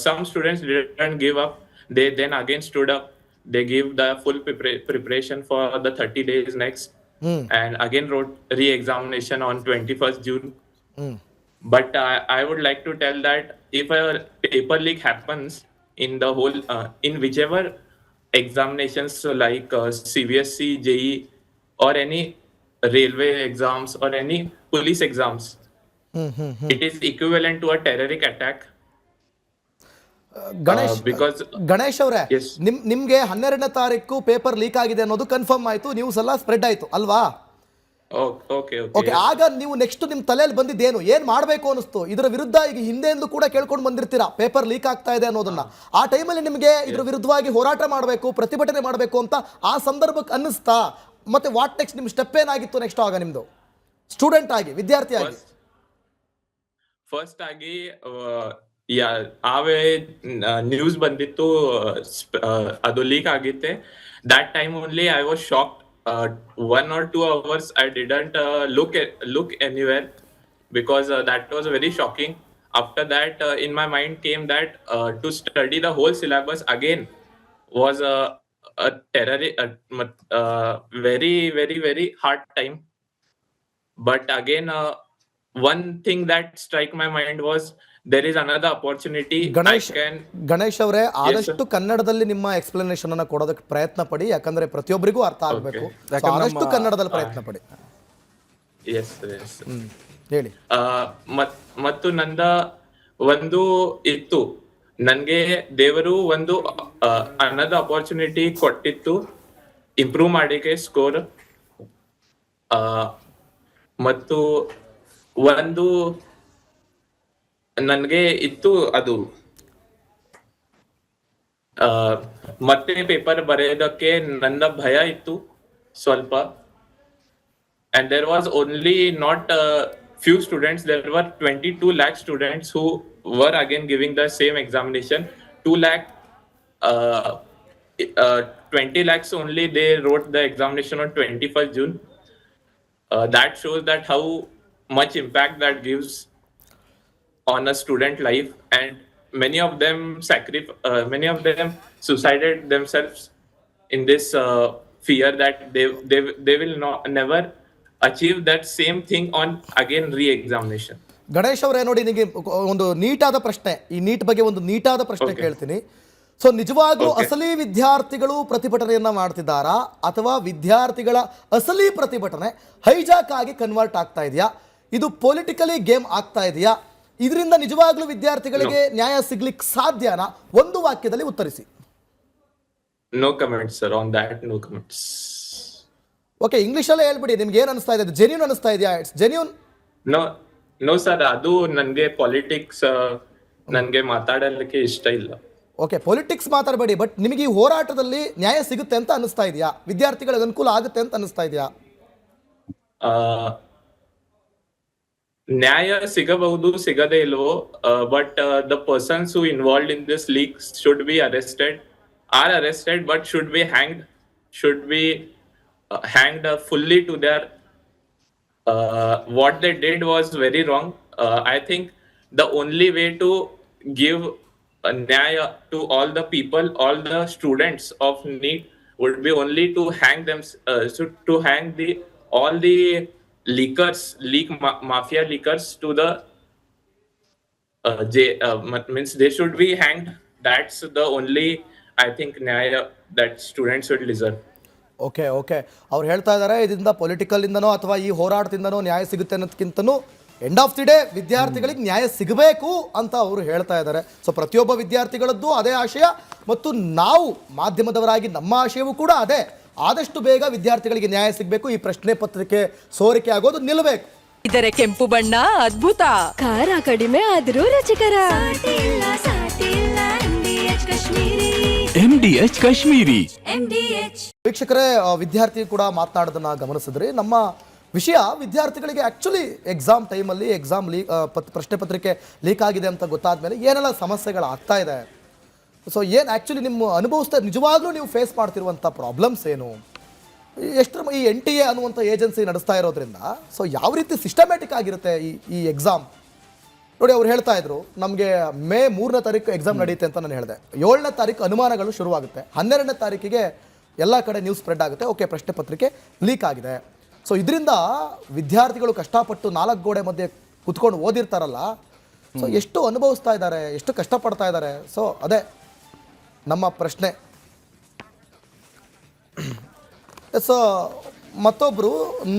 some students didn't give up. They then again stood up. They gave the full preparation for the 30 days next, and again wrote re-examination on 21st June. But I would like to tell that if a paper leak happens in the whole, in whichever examinations, so like CBSE, JEE, or any railway exams or any police exams, it is equivalent to a terrorist attack. Ganesh ಅವರೇ, ನಿಮ್ಗೆ 12ನೇ ತಾರೀಕು paper leak ಆಗಿದೆ ಅನ್ನೋದು confirm ಆಯ್ತು, news ಎಲ್ಲ spread ಆಯ್ತು ಅಲ್ವಾ? Okay, ಆಗ ನೀವು ನೆಕ್ಸ್ಟ್ ನಿಮ್ ತಲೆಯಲ್ಲಿ ಬಂದಿದ್ದೇನು, ಏನ್ ಮಾಡ್ಬೇಕು ಅನಿಸ್ತು? ಇದರ ವಿರುದ್ಧ ಈಗ ಹಿಂದೆಂದು ಕೂಡ ಕೇಳ್ಕೊಂಡು ಬಂದಿರ್ತೀರಾ, ಪೇಪರ್ ಲೀಕ್ ಆಗ್ತಾ ಇದೆ ಅನ್ನೋದನ್ನ. ಆ ಟೈಮಲ್ಲಿ ನಿಮಗೆ ಇದ್ರ ವಿರುದ್ಧವಾಗಿ ಹೋರಾಟ ಮಾಡಬೇಕು, ಪ್ರತಿಭಟನೆ ಮಾಡಬೇಕು ಅಂತ ಆ ಸಂದರ್ಭಕ್ಕೆ ಅನ್ನಿಸ್ತಾ? ಮತ್ತೆ ವಾಟ್ ನೆಕ್ಸ್ಟ್, ನಿಮ್ ಸ್ಟೆಪ್ ಏನಾಗಿತ್ತು ನೆಕ್ಸ್ಟ್ ಆಗ ನಿಮ್ದು, ಸ್ಟೂಡೆಂಟ್ ಆಗಿ, ವಿದ್ಯಾರ್ಥಿ ಆಗಿ? ಫಸ್ಟ್ ಆಗಿ ಆವೇ ನ್ಯೂಸ್ ಬಂದಿತ್ತು, ಅದು ಲೀಕ್ ಆಗಿತ್ತೆ. That time only I was shocked. 1 or 2 hours I didn't look anywhere because that was very shocking. After that, in my mind came that to study the whole syllabus again was a very hard time. But again, one thing that struck my mind was there is another opportunity. Ganesh ಅವರೇ, ಆದಷ್ಟು ಕನ್ನಡದಲ್ಲಿ ನಿಮ್ಮ explanation ಅನ್ನ ಕೊಡೋದಕ್ಕೆ ಪ್ರಯತ್ನ ಪಡಿ, ಯಾಕಂದ್ರೆ ಪ್ರತಿಯೊಬ್ಬರಿಗೂ ಅರ್ಥ ಆಗಬೇಕು. ಆದಷ್ಟು ಕನ್ನಡದಲ್ಲಿ ಪ್ರಯತ್ನ ಪಡಿ. ಹೇಳಿ. ಮತ್ತು ನಂದ ಒಂದು ಇತ್ತು, ನನ್ಗೆ ದೇವರು ಒಂದು ಅನದರ್ ಅಪರ್ಚುನಿಟಿ ಕೊಟ್ಟಿತ್ತು ಇಂಪ್ರೂವ್ ಮಾಡಿಕೆ ಸ್ಕೋರ್. ಮತ್ತು ಒಂದು ನನ್ಗೆ ಇತ್ತು ಅದು ಮತ್ತೆ ಪೇಪರ್ ಬರೆಯೋದಕ್ಕೆ ನನ್ನ ಭಯ ಇತ್ತು ಸ್ವಲ್ಪ. And there was only not few students, there were 22 lakh students who were again giving the same examination. 20 lakhs only they wrote the examination on 21st June. That shows that how much impact that gives on a student life. And many of them many of them suicided themselves in this fear that they will never achieve that same thing on again re-examination. Ganesh ಅವರೇ ನೋಡಿ, ನಿಮಗೆ ಒಂದು ನೀಟಾದ ಪ್ರಶ್ನೆ, ಈ neat ಬಗ್ಗೆ ಒಂದು ನೀಟಾದ ಪ್ರಶ್ನೆ ಕೇಳ್ತೀನಿ. ಸೊ ನಿಜವಾಗ್ಲೂ ಅಸಲಿ ವಿದ್ಯಾರ್ಥಿಗಳು ಪ್ರತಿಭಟನೆಯನ್ನ ಮಾಡ್ತಿದ್ದಾರಾ ಅಥವಾ ವಿದ್ಯಾರ್ಥಿಗಳ ಅಸಲಿ ಪ್ರತಿಭಟನೆ ಹೈಜಾಕ್ ಆಗಿ ಕನ್ವರ್ಟ್ ಆಗ್ತಾ ಇದೆಯಾ? ಇದು ಪೊಲಿಟಿಕಲಿ ಗೇಮ್ ಆಗ್ತಾ ಇದೆಯಾ? ಇದರಿಂದ ನಿಜವಾಗ್ಲೂ ವಿದ್ಯಾರ್ಥಿಗಳಿಗೆ ನ್ಯಾಯ ಸಿಗ್ಲಿಕ್ಕೆ ಸಾಧ್ಯನಾ? ಒಂದು ವಾಕ್ಯದಲ್ಲಿ ಉತ್ತರಿಸಿ. No comments sir on that, no comments. Okay, ಇಂಗ್ಲಿಷಲ್ಲೇ ಹೇಳ್ಬಿಡಿ, ನಿಮ್ಗೆ ಏನು ಅನಿಸ್ತಾ ಇದೆ? ಜೆನ್ಯೂನ್ ಅನಿಸ್ತಾ ಇದೆಯಾ? It's genuine? ನೋ ಸರ್, ಅದು ನನಗೆ ಪಾಲಿಟಿಕ್ಸ್ ನನಗೆ ಮಾತಾಡಲಿಕ್ಕೆ ಇಷ್ಟ ಇಲ್ಲ. ಓಕೆ, ಪೊಲಿಟಿಕ್ಸ್ ಮಾತಾಡಬೇಡಿ, ಬಟ್ ನಿಮಗೆ ಈ ಹೋರಾಟದಲ್ಲಿ ನ್ಯಾಯ ಸಿಗುತ್ತೆ ಅಂತ ಅನಿಸ್ತಾ ಇದೆಯಾ? ವಿದ್ಯಾರ್ಥಿಗಳಿಗೆ ಅನುಕೂಲ ಆಗುತ್ತೆ ಅಂತ ಅನಿಸ್ತಾ ಇದೆಯಾ? ನ್ಯಾಯ ಸಿಗಬಹುದು, ಸಿಗದೇ ಇಲ್ವೋ, but the persons who involved in this league should be are arrested but should be hanged fully to their what they did was very wrong. I think the only way to give a nyaya to all the people, all the students of NEET would be only to hang them to hang all the mafia leakers to the means they should be hanged. That's the only I think nyaya that students should deserve. Okay, ಅವ್ರು ಹೇಳ್ತಾ ಇದ್ದಾರೆ ಇದರಿಂದ political ಇಂದನೋ ಅಥವಾ ಈ ಹೋರಾಟದಿಂದನೋ ನ್ಯಾಯ ಸಿಗುತ್ತೆ ಅನ್ನೋದಕ್ಕಿಂತನೂ end of the day ವಿದ್ಯಾರ್ಥಿಗಳಿಗೆ ನ್ಯಾಯ ಸಿಗಬೇಕು ಅಂತ ಅವರು ಹೇಳ್ತಾ ಇದ್ದಾರೆ. ಸೊ ಪ್ರತಿಯೊಬ್ಬ ವಿದ್ಯಾರ್ಥಿಗಳದ್ದು ಅದೇ ಆಶಯ, ಮತ್ತು ನಾವು ಮಾಧ್ಯಮದವರಾಗಿ ನಮ್ಮ ಆಶಯವೂ ಕೂಡ ಅದೇ. ಆದಷ್ಟು ಬೇಗ ವಿದ್ಯಾರ್ಥಿಗಳಿಗೆ ನ್ಯಾಯ ಸಿಗಬೇಕು, ಈ ಪ್ರಶ್ನೆ ಪತ್ರಿಕೆ ಸೋರಿಕೆ ಆಗೋದು ನಿಲ್ಲಬೇಕು. ಇದರ ಕೆಂಪು ಬಣ್ಣ ಅದ್ಭುತ, ಖಾರ ಕಡಿಮೆ ಆದರೂ ರುಚಿಕರ. MDH ಕಾಶ್ಮೀರಿ. ವೀಕ್ಷಕರೇ, ವಿದ್ಯಾರ್ಥಿ ಕೂಡ ಮಾತನಾಡೋದನ್ನ ಗಮನಿಸಿದ್ರಿ. ನಮ್ಮ ವಿಷಯ ವಿದ್ಯಾರ್ಥಿಗಳಿಗೆ ಆ್ಯಕ್ಚುಲಿ ಎಕ್ಸಾಮ್ ಟೈಮಲ್ಲಿ ಎಕ್ಸಾಮ್ ಪ್ರಶ್ನೆ ಪತ್ರಿಕೆ ಲೀಕ್ ಆಗಿದೆ ಅಂತ ಗೊತ್ತಾದ ಮೇಲೆ ಏನೆಲ್ಲ ಸಮಸ್ಯೆಗಳಾಗ್ತಾ ಇದೆ, ಸೊ ಏನು ಆ್ಯಕ್ಚುಲಿ ನಿಮ್ಮ ಅನುಭವಿಸ್ತಾ ನಿಜವಾಗ್ಲೂ ನೀವು ಫೇಸ್ ಮಾಡ್ತಿರುವಂಥ ಪ್ರಾಬ್ಲಮ್ಸ್ ಏನು, ಎಷ್ಟರ ಈ NTA ಅನ್ನುವಂಥ ಏಜೆನ್ಸಿ ನಡೆಸ್ತಾ ಇರೋದ್ರಿಂದ ಸೊ ಯಾವ ರೀತಿ ಸಿಸ್ಟಮ್ಯಾಟಿಕ್ ಆಗಿರುತ್ತೆ ಈ ಎಕ್ಸಾಮ್. ನೋಡಿ, ಅವ್ರು ಹೇಳ್ತಾ ಇದ್ರು ನಮಗೆ ಮೇ 3ನೇ ತಾರೀಕು ಎಕ್ಸಾಮ್ ನಡೆಯುತ್ತೆ ಅಂತ ನಾನು ಹೇಳಿದೆ. 7ನೇ ತಾರೀಕು ಅನುಮಾನಗಳು ಶುರುವಾಗುತ್ತೆ, 12ನೇ ತಾರೀಕಿಗೆ ಎಲ್ಲ ಕಡೆ ನ್ಯೂಸ್ ಸ್ಪ್ರೆಡ್ ಆಗುತ್ತೆ. ಓಕೆ, ಪ್ರಶ್ನೆ ಪತ್ರಿಕೆ ಲೀಕ್ ಆಗಿದೆ. ಸೊ ಇದರಿಂದ ವಿದ್ಯಾರ್ಥಿಗಳು ಕಷ್ಟಪಟ್ಟು 4 ಗೋಡೆ ಮಧ್ಯೆ ಕುತ್ಕೊಂಡು ಓದಿರ್ತಾರಲ್ಲ, ಸೊ ಎಷ್ಟು ಅನುಭವಿಸ್ತಾ ಇದ್ದಾರೆ, ಎಷ್ಟು ಕಷ್ಟಪಡ್ತಾ ಇದ್ದಾರೆ. ಸೊ ಅದೇ ನಮ್ಮ ಪ್ರಶ್ನೆ. ಸೊ ಮತ್ತೊಬ್ಬರು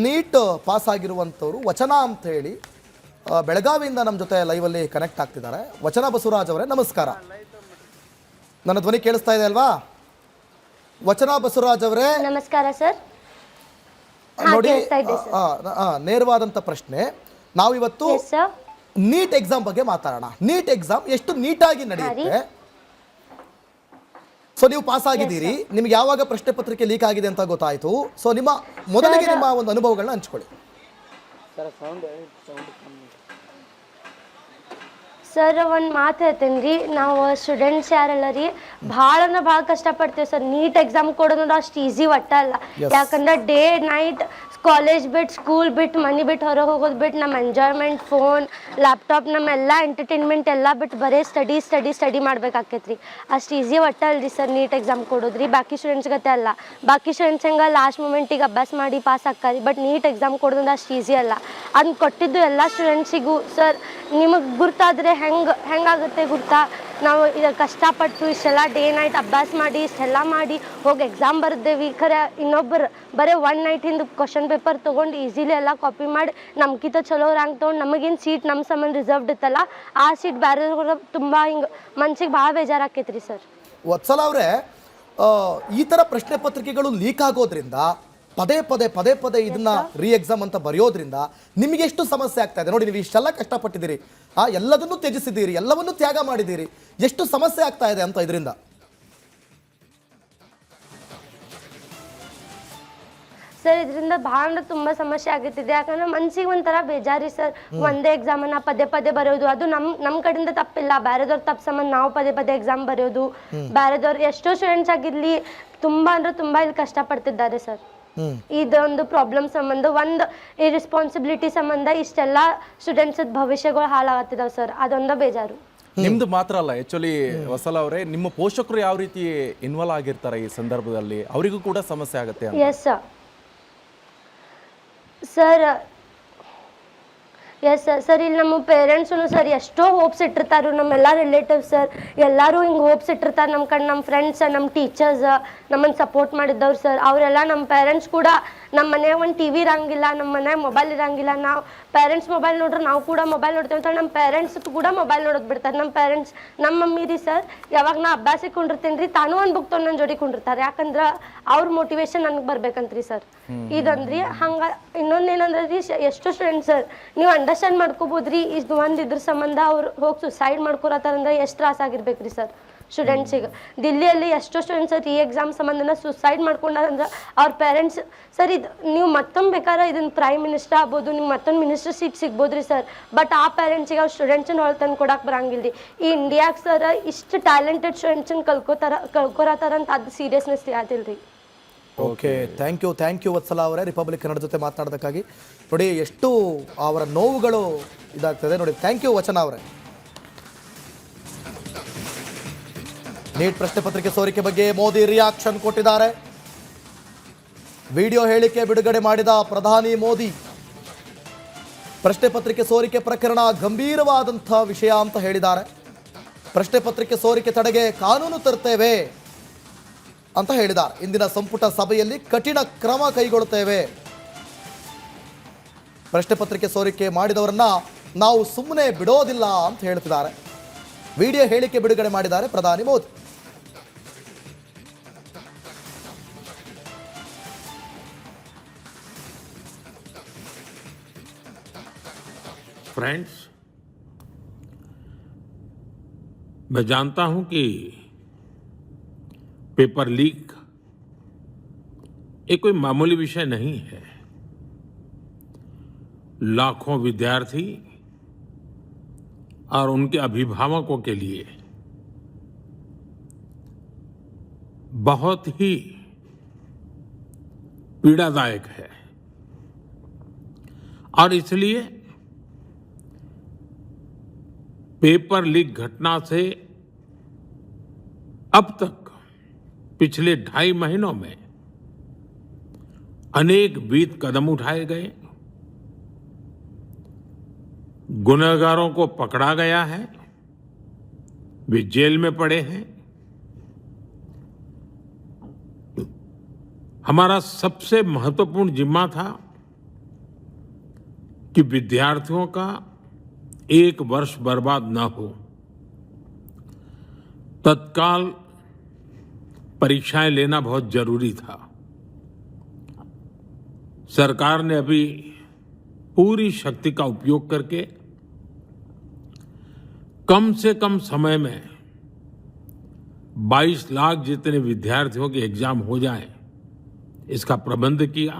ನೀಟ್ ಪಾಸ್ ಆಗಿರುವಂಥವ್ರು ವಚನ ಅಂತ ಹೇಳಿ ಬೆಳಗಾವಿಯಿಂದ ನಮ್ಮ ಜೊತೆ ಲೈವಲ್ಲಿ ಕನೆಕ್ಟ್ ಆಗ್ತಿದ್ದಾರೆ. ವಚನ ಬಸವರಾಜ್ ಅವರೇ ನಮಸ್ಕಾರ. ನನ್ನ ಧ್ವನಿ ಕೇಳಿಸ್ತಾ ಇದೆ ಅಲ್ವಾ? ವಚನ ಬಸವರಾಜ್ ಅವರೇ ನಮಸ್ಕಾರ ಸರ್. ನೋಡಿ, ನೇರವಾದಂಥ ಪ್ರಶ್ನೆ. ನಾವಿವತ್ತು ನೀಟ್ ಎಕ್ಸಾಮ್ ಬಗ್ಗೆ ಮಾತಾಡೋಣ. ನೀಟ್ ಎಕ್ಸಾಮ್ ಎಷ್ಟು ನೀಟಾಗಿ ನಡೆಯುತ್ತೆ? ಸೊ ನೀವು ಪಾಸ್ ಆಗಿದ್ದೀರಿ, ನಿಮ್ಗೆ ಯಾವಾಗ ಪ್ರಶ್ನೆ ಪತ್ರಿಕೆ ಲೀಕ್ ಆಗಿದೆ ಅಂತ ಗೊತ್ತಾಯ್ತು. ಸೊ ನಿಮ್ಮ ಮೊದಲಿಗೆ ನಿಮ್ಮ ಒಂದು ಅನುಭವಗಳನ್ನ ಹಂಚ್ಕೊಳ್ಳಿ ಸರ್. ಒಂದು ಮಾತು ಹೇಳ್ತೀನಿ ರೀ, ನಾವು ಸ್ಟೂಡೆಂಟ್ಸ್ ಯಾರೆಲ್ಲ ರೀ ಭಾಳ ಕಷ್ಟಪಡ್ತೀವಿ ಸರ್. ನೀಟ್ ಎಕ್ಸಾಮ್ ಕೊಡೋದು ಅಷ್ಟು ಈಸಿ ಒಟ್ಟ ಅಲ್ಲ. ಯಾಕಂದ್ರೆ ಡೇ ನೈಟ್ ಕಾಲೇಜ್ ಬಿಟ್ಟು ಸ್ಕೂಲ್ ಬಿಟ್ಟು ಮನೆ ಬಿಟ್ಟು ಹೊರಗೆ ಹೋಗೋದು ಬಿಟ್ಟು ನಮ್ಮ ಎಂಜಾಯ್ಮೆಂಟ್ ಫೋನ್ ಲ್ಯಾಪ್ಟಾಪ್ ನಮ್ಮೆಲ್ಲ ಎಂಟರ್ಟೈನ್ಮೆಂಟ್ ಎಲ್ಲ ಬಿಟ್ಟು ಬರೀ ಸ್ಟಡಿ ಮಾಡ್ಬೇಕಾಕೈತ್ರಿ. ಅಷ್ಟು ಈಸಿ ಒಟ್ಟ ಅಲ್ರಿ ಸರ್ ನೀಟ್ ಎಕ್ಸಾಮ್ ಕೊಡೋದ್ರಿ. ಬಾಕಿ ಸ್ಟೂಡೆಂಟ್ಸ್ ಗತೆ ಅಲ್ಲ. ಬಾಕಿ ಸ್ಟೂಡೆಂಟ್ಸ್ ಹೆಂಗೆ ಲಾಸ್ಟ್ ಮೂಮೆಂಟಿಗೆ ಅಭ್ಯಾಸ ಮಾಡಿ ಪಾಸ್ ಆಕ್ಕಾರಿ, ಬಟ್ ನೀಟ್ ಎಕ್ಸಾಮ್ ಕೊಡೋದು ಅಷ್ಟು ಈಸಿ ಅಲ್ಲ. ಅದನ್ನ ಕೊಟ್ಟಿದ್ದು ಎಲ್ಲ ಸ್ಟೂಡೆಂಟ್ಸಿಗೂ ಸರ್ ನಿಮಗೆ ಗುರ್ತಾದರೆ ಹೆಂಗಾಗುತ್ತೆ ಗುರ್ತಾ? ನಾವು ಈಗ ಕಷ್ಟಪಟ್ಟು ಇಷ್ಟೆಲ್ಲ ಡೇ ನೈಟ್ ಅಭ್ಯಾಸ ಮಾಡಿ ಇಷ್ಟೆಲ್ಲ ಮಾಡಿ ಹೋಗಿ ಎಕ್ಸಾಮ್ ಬರೆದೇವಿ. ಖರೆ ಇನ್ನೊಬ್ಬರು ಬರೀ 1 ನೈಟ್ ಹಿಂದೆ ಕ್ವಶನ್ ಪೇಪರ್ ತೊಗೊಂಡು ಈಸಿಲಿ ಎಲ್ಲ ಕಾಪಿ ಮಾಡಿ ನಮ್ಗಿಂತ ಚಲೋ ರ್ಯಾಂಕ್ ತೊಗೊಂಡು ನಮಗೇನು ಸೀಟ್ ನಮ್ಮ ಸಂಬಂಧ ರಿಸರ್ವ್ಡ್ ಇತ್ತಲ್ಲ, ಆ ಸೀಟ್ ಬೇರೆ ತುಂಬ ಹಿಂಗೆ ಮನ್ಸಿಗೆ ಭಾಳ ಬೇಜಾರಾಕೈತ್ರಿ ಸರ್. ವತ್ಸಲ ಅವರೇ, ಈ ಥರ ಪ್ರಶ್ನೆ ಪತ್ರಿಕೆಗಳು ಲೀಕ್ ಆಗೋದ್ರಿಂದ ಪದೇ ಪದೇ ಇದನ್ನ ರೀ ಎಕ್ಸಾಮ್ ಅಂತ ಬರೆಯೋದ್ರಿಂದ ನಿಮಗೆ ಎಷ್ಟು ಸಮಸ್ಯೆ ಆಗ್ತಾ ಇದೆ? ನೋಡಿ, ನೀವು ಇಷ್ಟೆಲ್ಲ ಕಷ್ಟಪಟ್ಟಿದ್ದೀರಿ, ಎಲ್ಲದನ್ನೂ ತ್ಯಜಿಸಿದ್ದೀರಿ, ಎಲ್ಲವನ್ನೂ ತ್ಯಾಗ ಮಾಡಿದ್ದೀರಿ, ಎಷ್ಟು ಸಮಸ್ಯೆ ಆಗ್ತಾ ಇದೆ ಅಂತ ಇದರಿಂದ? ಸರ್ ಇದರಿಂದ ಭಾಳ ತುಂಬ ಸಮಸ್ಯೆ ಆಗುತ್ತಿದೆ. ಯಾಕಂದ್ರೆ ಮನ್ಸಿಗೆ ಒಂಥರ ಬೇಜಾರಿ ಸರ್. ಒಂದೇ ಎಕ್ಸಾಮನ್ನ ಪದೇ ಬರೆಯೋದು, ಅದು ನಮ್ಮ ಕಡೆಯಿಂದ ತಪ್ಪಿಲ್ಲ, ಬೇರೆದವ್ರ ತಪ್ಪು ಸಂಬಂಧ ನಾವು ಪದೇ ಎಕ್ಸಾಮ್ ಬರೆಯೋದು. ಬೇರೆದವ್ರು ಎಷ್ಟೋ ಸ್ಟೂಡೆಂಟ್ಸ್ ಆಗಿರ್ಲಿ ತುಂಬಾ ಇಲ್ಲಿ ಕಷ್ಟಪಡ್ತಿದ್ದಾರೆ ಸರ್. ಇದೊಂದು ಪ್ರಾಬ್ಲಮ್ ಸಂಬಂಧ, ಒಂದು ಇರೆಸ್ಪಾನ್ಸಿಬಿಲಿಟಿ ಸಂಬಂಧ ಇಷ್ಟೆಲ್ಲ ಸ್ಟೂಡೆಂಟ್ಸ್ ಭವಿಷ್ಯಗಳು ಹಾಳಾಗತ್ತಿದಾವೆ ಸರ್. ಅದೊಂದು ಬೇಜಾರು. ನಿಮ್ದು ಮಾತ್ರ ಅಲ್ಲ, ಆಕ್ಚುಲಿ ವಸಲ ಅವರೇ, ನಿಮ್ಮ ಪೋಷಕರು ಯಾವ ರೀತಿ ಇನ್ವಾಲ್ವ್ ಆಗಿರ್ತಾರೆ ಈ ಸಂದರ್ಭದಲ್ಲಿ, ಅವರಿಗೂ ಕೂಡ ಸಮಸ್ಯೆ ಆಗುತ್ತೆ ಅಂತ. Yes sir yes sir sir ಇಲ್ಲಿ ನಮ್ಮ ಪೇರೆಂಟ್ಸು ಸರ್ ಎಷ್ಟೋ ಹೋಪ್ಸ್ ಇಟ್ಟಿರ್ತಾರೆ, ನಮ್ಮೆಲ್ಲ ರಿಲೇಟಿವ್ಸ್ ಸರ್ ಎಲ್ಲರೂ ಹಿಂಗೆ ಹೋಪ್ಸ್ ಇಟ್ಟಿರ್ತಾರೆ ನಮ್ಮ ಕಡೆ, ನಮ್ಮ ಫ್ರೆಂಡ್ಸ್ ನಮ್ಮ ಟೀಚರ್ಸ್ ನಮ್ಮನ್ನು ಸಪೋರ್ಟ್ ಮಾಡಿದ್ದವ್ರು ಸರ್. ಅವರೆಲ್ಲ ನಮ್ಮ ಪೇರೆಂಟ್ಸ್ ಕೂಡ ನಮ್ಮ ಮನೆಯಾಗ ಒಂದು ಟಿ ವಿ ಇರಂಗಿಲ್ಲ, ನಮ್ಮ ಮನ್ಯಾಗ ಮೊಬೈಲ್ ಇರಂಗಿಲ್ಲ, ನಾವು ಪೇರೆಂಟ್ಸ್ ಮೊಬೈಲ್ ನೋಡ್ರೆ ನಾವು ಕೂಡ ಮೊಬೈಲ್ ನೋಡ್ತೀವಿ ಅಂತ ನಮ್ಮ ಪೇರೆಂಟ್ಸ್ ಕೂಡ ಮೊಬೈಲ್ ನೋಡೋದು ಬಿಡ್ತಾರೆ. ನಮ್ಮ ಪೇರೆಂಟ್ಸ್ ನಮ್ಮ ಮಮ್ಮಿ ರೀ ಸರ್ ಯಾವಾಗ ನಾ ಅಭ್ಯಾಸಕ್ಕೆ ಕೊಂಡಿರ್ತೀನಿ ರೀ ತಾನೂ ಒಂದು ಬುಕ್ ತೊಗೊಂಡು ನನ್ನ ಜೋಡಿ ಕೊಂಡಿರ್ತಾರೆ, ಯಾಕಂದ್ರೆ ಅವ್ರ ಮೋಟಿವೇಶನ್ ನನಗೆ ಬರ್ಬೇಕಂತ್ರಿ ಸರ್. ಇದಂದ್ರಿ ಹಂಗೆ ಇನ್ನೊಂದೇನಂದ್ರೆ ರೀ ಎಷ್ಟೋ ಸ್ಟೂಡೆಂಟ್ಸ್ ಸರ್ ನೀವು ಅಂಡರ್ಸ್ಟ್ಯಾಂಡ್ ಮಾಡ್ಕೋಬೋದ್ರಿ, ಇದು ಒಂದು ಇದ್ರ ಸಂಬಂಧ ಅವ್ರು ಹೋಗಿ ಸುಸೈಡ್ ಮಾಡ್ಕೊಳತ್ತಾರಂದ್ರೆ ಎಷ್ಟು ತ್ರಾಸ ಆಗಿರ್ಬೇಕ್ರಿ ಸರ್ ಸ್ಟೂಡೆಂಟ್ಸಿಗೆ. ದಿಲ್ಲಿಯಲ್ಲಿ ಎಷ್ಟೋ ಸ್ಟೂಡೆಂಟ್ಸ್ ಸರ್ ಈ ಎಕ್ಸಾಮ್ ಸಂಬಂಧನ ಸುಸೈಡ್ ಮಾಡ್ಕೊಂಡಾರಂದ್ರೆ ಅವ್ರ ಪೇರೆಂಟ್ಸ್ ಸರ್ ಇದು ನೀವು ಮತ್ತೊಮ್ಮೆ ಬೇಕಾದ್ರೆ ಇದನ್ನು ಪ್ರೈಮ್ ಮಿನಿಸ್ಟರ್ ಆಗ್ಬೋದು, ನಿಮ್ಗೆ ಮತ್ತೊಂದು ಮಿನಿಸ್ಟರ್ ಸೀಟ್ ಸಿಗ್ಬೋದ್ರಿ ಸರ್, ಬಟ್ ಆ ಪೇರೆಂಟ್ಸಿಗೆ ಅವ್ರು ಸ್ಟೂಡೆಂಟ್ಸನ್ನ ಹೊಳ ತಂದು ಕೊಡಕ್ಕೆ ಬರಂಗಿಲ್ಲ ರೀ. ಈ ಇಂಡಿಯಾಗೆ ಸರ್ ಇಷ್ಟು ಟ್ಯಾಲೆಂಟೆಡ್ ಸ್ಟೂಡೆಂಟ್ಸನ್ನ ಕಳ್ಕೊರತ್ತಾರ ಅಂತ ಅದು ಸೀರಿಯಸ್ನೆಸ್ ಯಾದಿಲ್ಲ ರೀ. ಓಕೆ, ಥ್ಯಾಂಕ್ ಯು ವತ್ಸಲ ಅವರೇ ರಿಪಬ್ಲಿಕ್ ಕನ್ನಡ ಜೊತೆ ಮಾತನಾಡೋದಕ್ಕಾಗಿ. ನೋಡಿ ಎಷ್ಟು ಅವರ ನೋವುಗಳು ಇದಾಗ್ತದೆ ನೋಡಿ. ಥ್ಯಾಂಕ್ ಯು ವಚನ ಅವರೇ. ನೀಟ್ ಪ್ರಶ್ನೆ ಪತ್ರಿಕೆ ಸೋರಿಕೆ ಬಗ್ಗೆ ಮೋದಿ ರಿಯಾಕ್ಷನ್ ಕೊಟ್ಟಿದ್ದಾರೆ. ವಿಡಿಯೋ ಹೇಳಿಕೆ ಬಿಡುಗಡೆ ಮಾಡಿದ ಪ್ರಧಾನಿ ಮೋದಿ ಪ್ರಶ್ನೆ ಪತ್ರಿಕೆ ಸೋರಿಕೆ ಪ್ರಕರಣ ಗಂಭೀರವಾದಂಥ ವಿಷಯ ಅಂತ ಹೇಳಿದ್ದಾರೆ. ಪ್ರಶ್ನೆ ಪತ್ರಿಕೆ ಸೋರಿಕೆ ತಡೆಗೆ ಕಾನೂನು ತರ್ತೇವೆ ಅಂತ ಹೇಳಿದ್ದಾರೆ. ಇಂದಿನ ಸಂಪುಟ ಸಭೆಯಲ್ಲಿ ಕಠಿಣ ಕ್ರಮ ಕೈಗೊಳ್ಳುತ್ತೇವೆ. ಪ್ರಶ್ನೆ ಪತ್ರಿಕೆ ಸೋರಿಕೆ ಮಾಡಿದವರನ್ನ ನಾವು ಸುಮ್ಮನೆ ಬಿಡೋದಿಲ್ಲ ಅಂತ ಹೇಳ್ತಿದ್ದಾರೆ. ವಿಡಿಯೋ ಹೇಳಿಕೆ ಬಿಡುಗಡೆ ಮಾಡಿದ್ದಾರೆ ಪ್ರಧಾನಿ ಮೋದಿ. फ्रेंड्स, मैं जानता हूं कि पेपर लीक ये कोई मामूली विषय नहीं है. लाखों विद्यार्थी और उनके अभिभावकों के लिए बहुत ही पीड़ादायक है और इसलिए पेपर लीक घटना से अब तक पिछले 2.5 महीनों में अनेक विध कदम उठाए गए. गुनहगारों को पकड़ा गया है, वे जेल में पड़े हैं. हमारा सबसे महत्वपूर्ण जिम्मा था कि विद्यार्थियों का 1 वर्ष बर्बाद न हो. तत्काल परीक्षाएं लेना बहुत जरूरी था. सरकार ने अभी पूरी शक्ति का उपयोग करके कम से कम समय में 22 लाख जितने विद्यार्थियों के एग्जाम हो जाए इसका प्रबंध किया.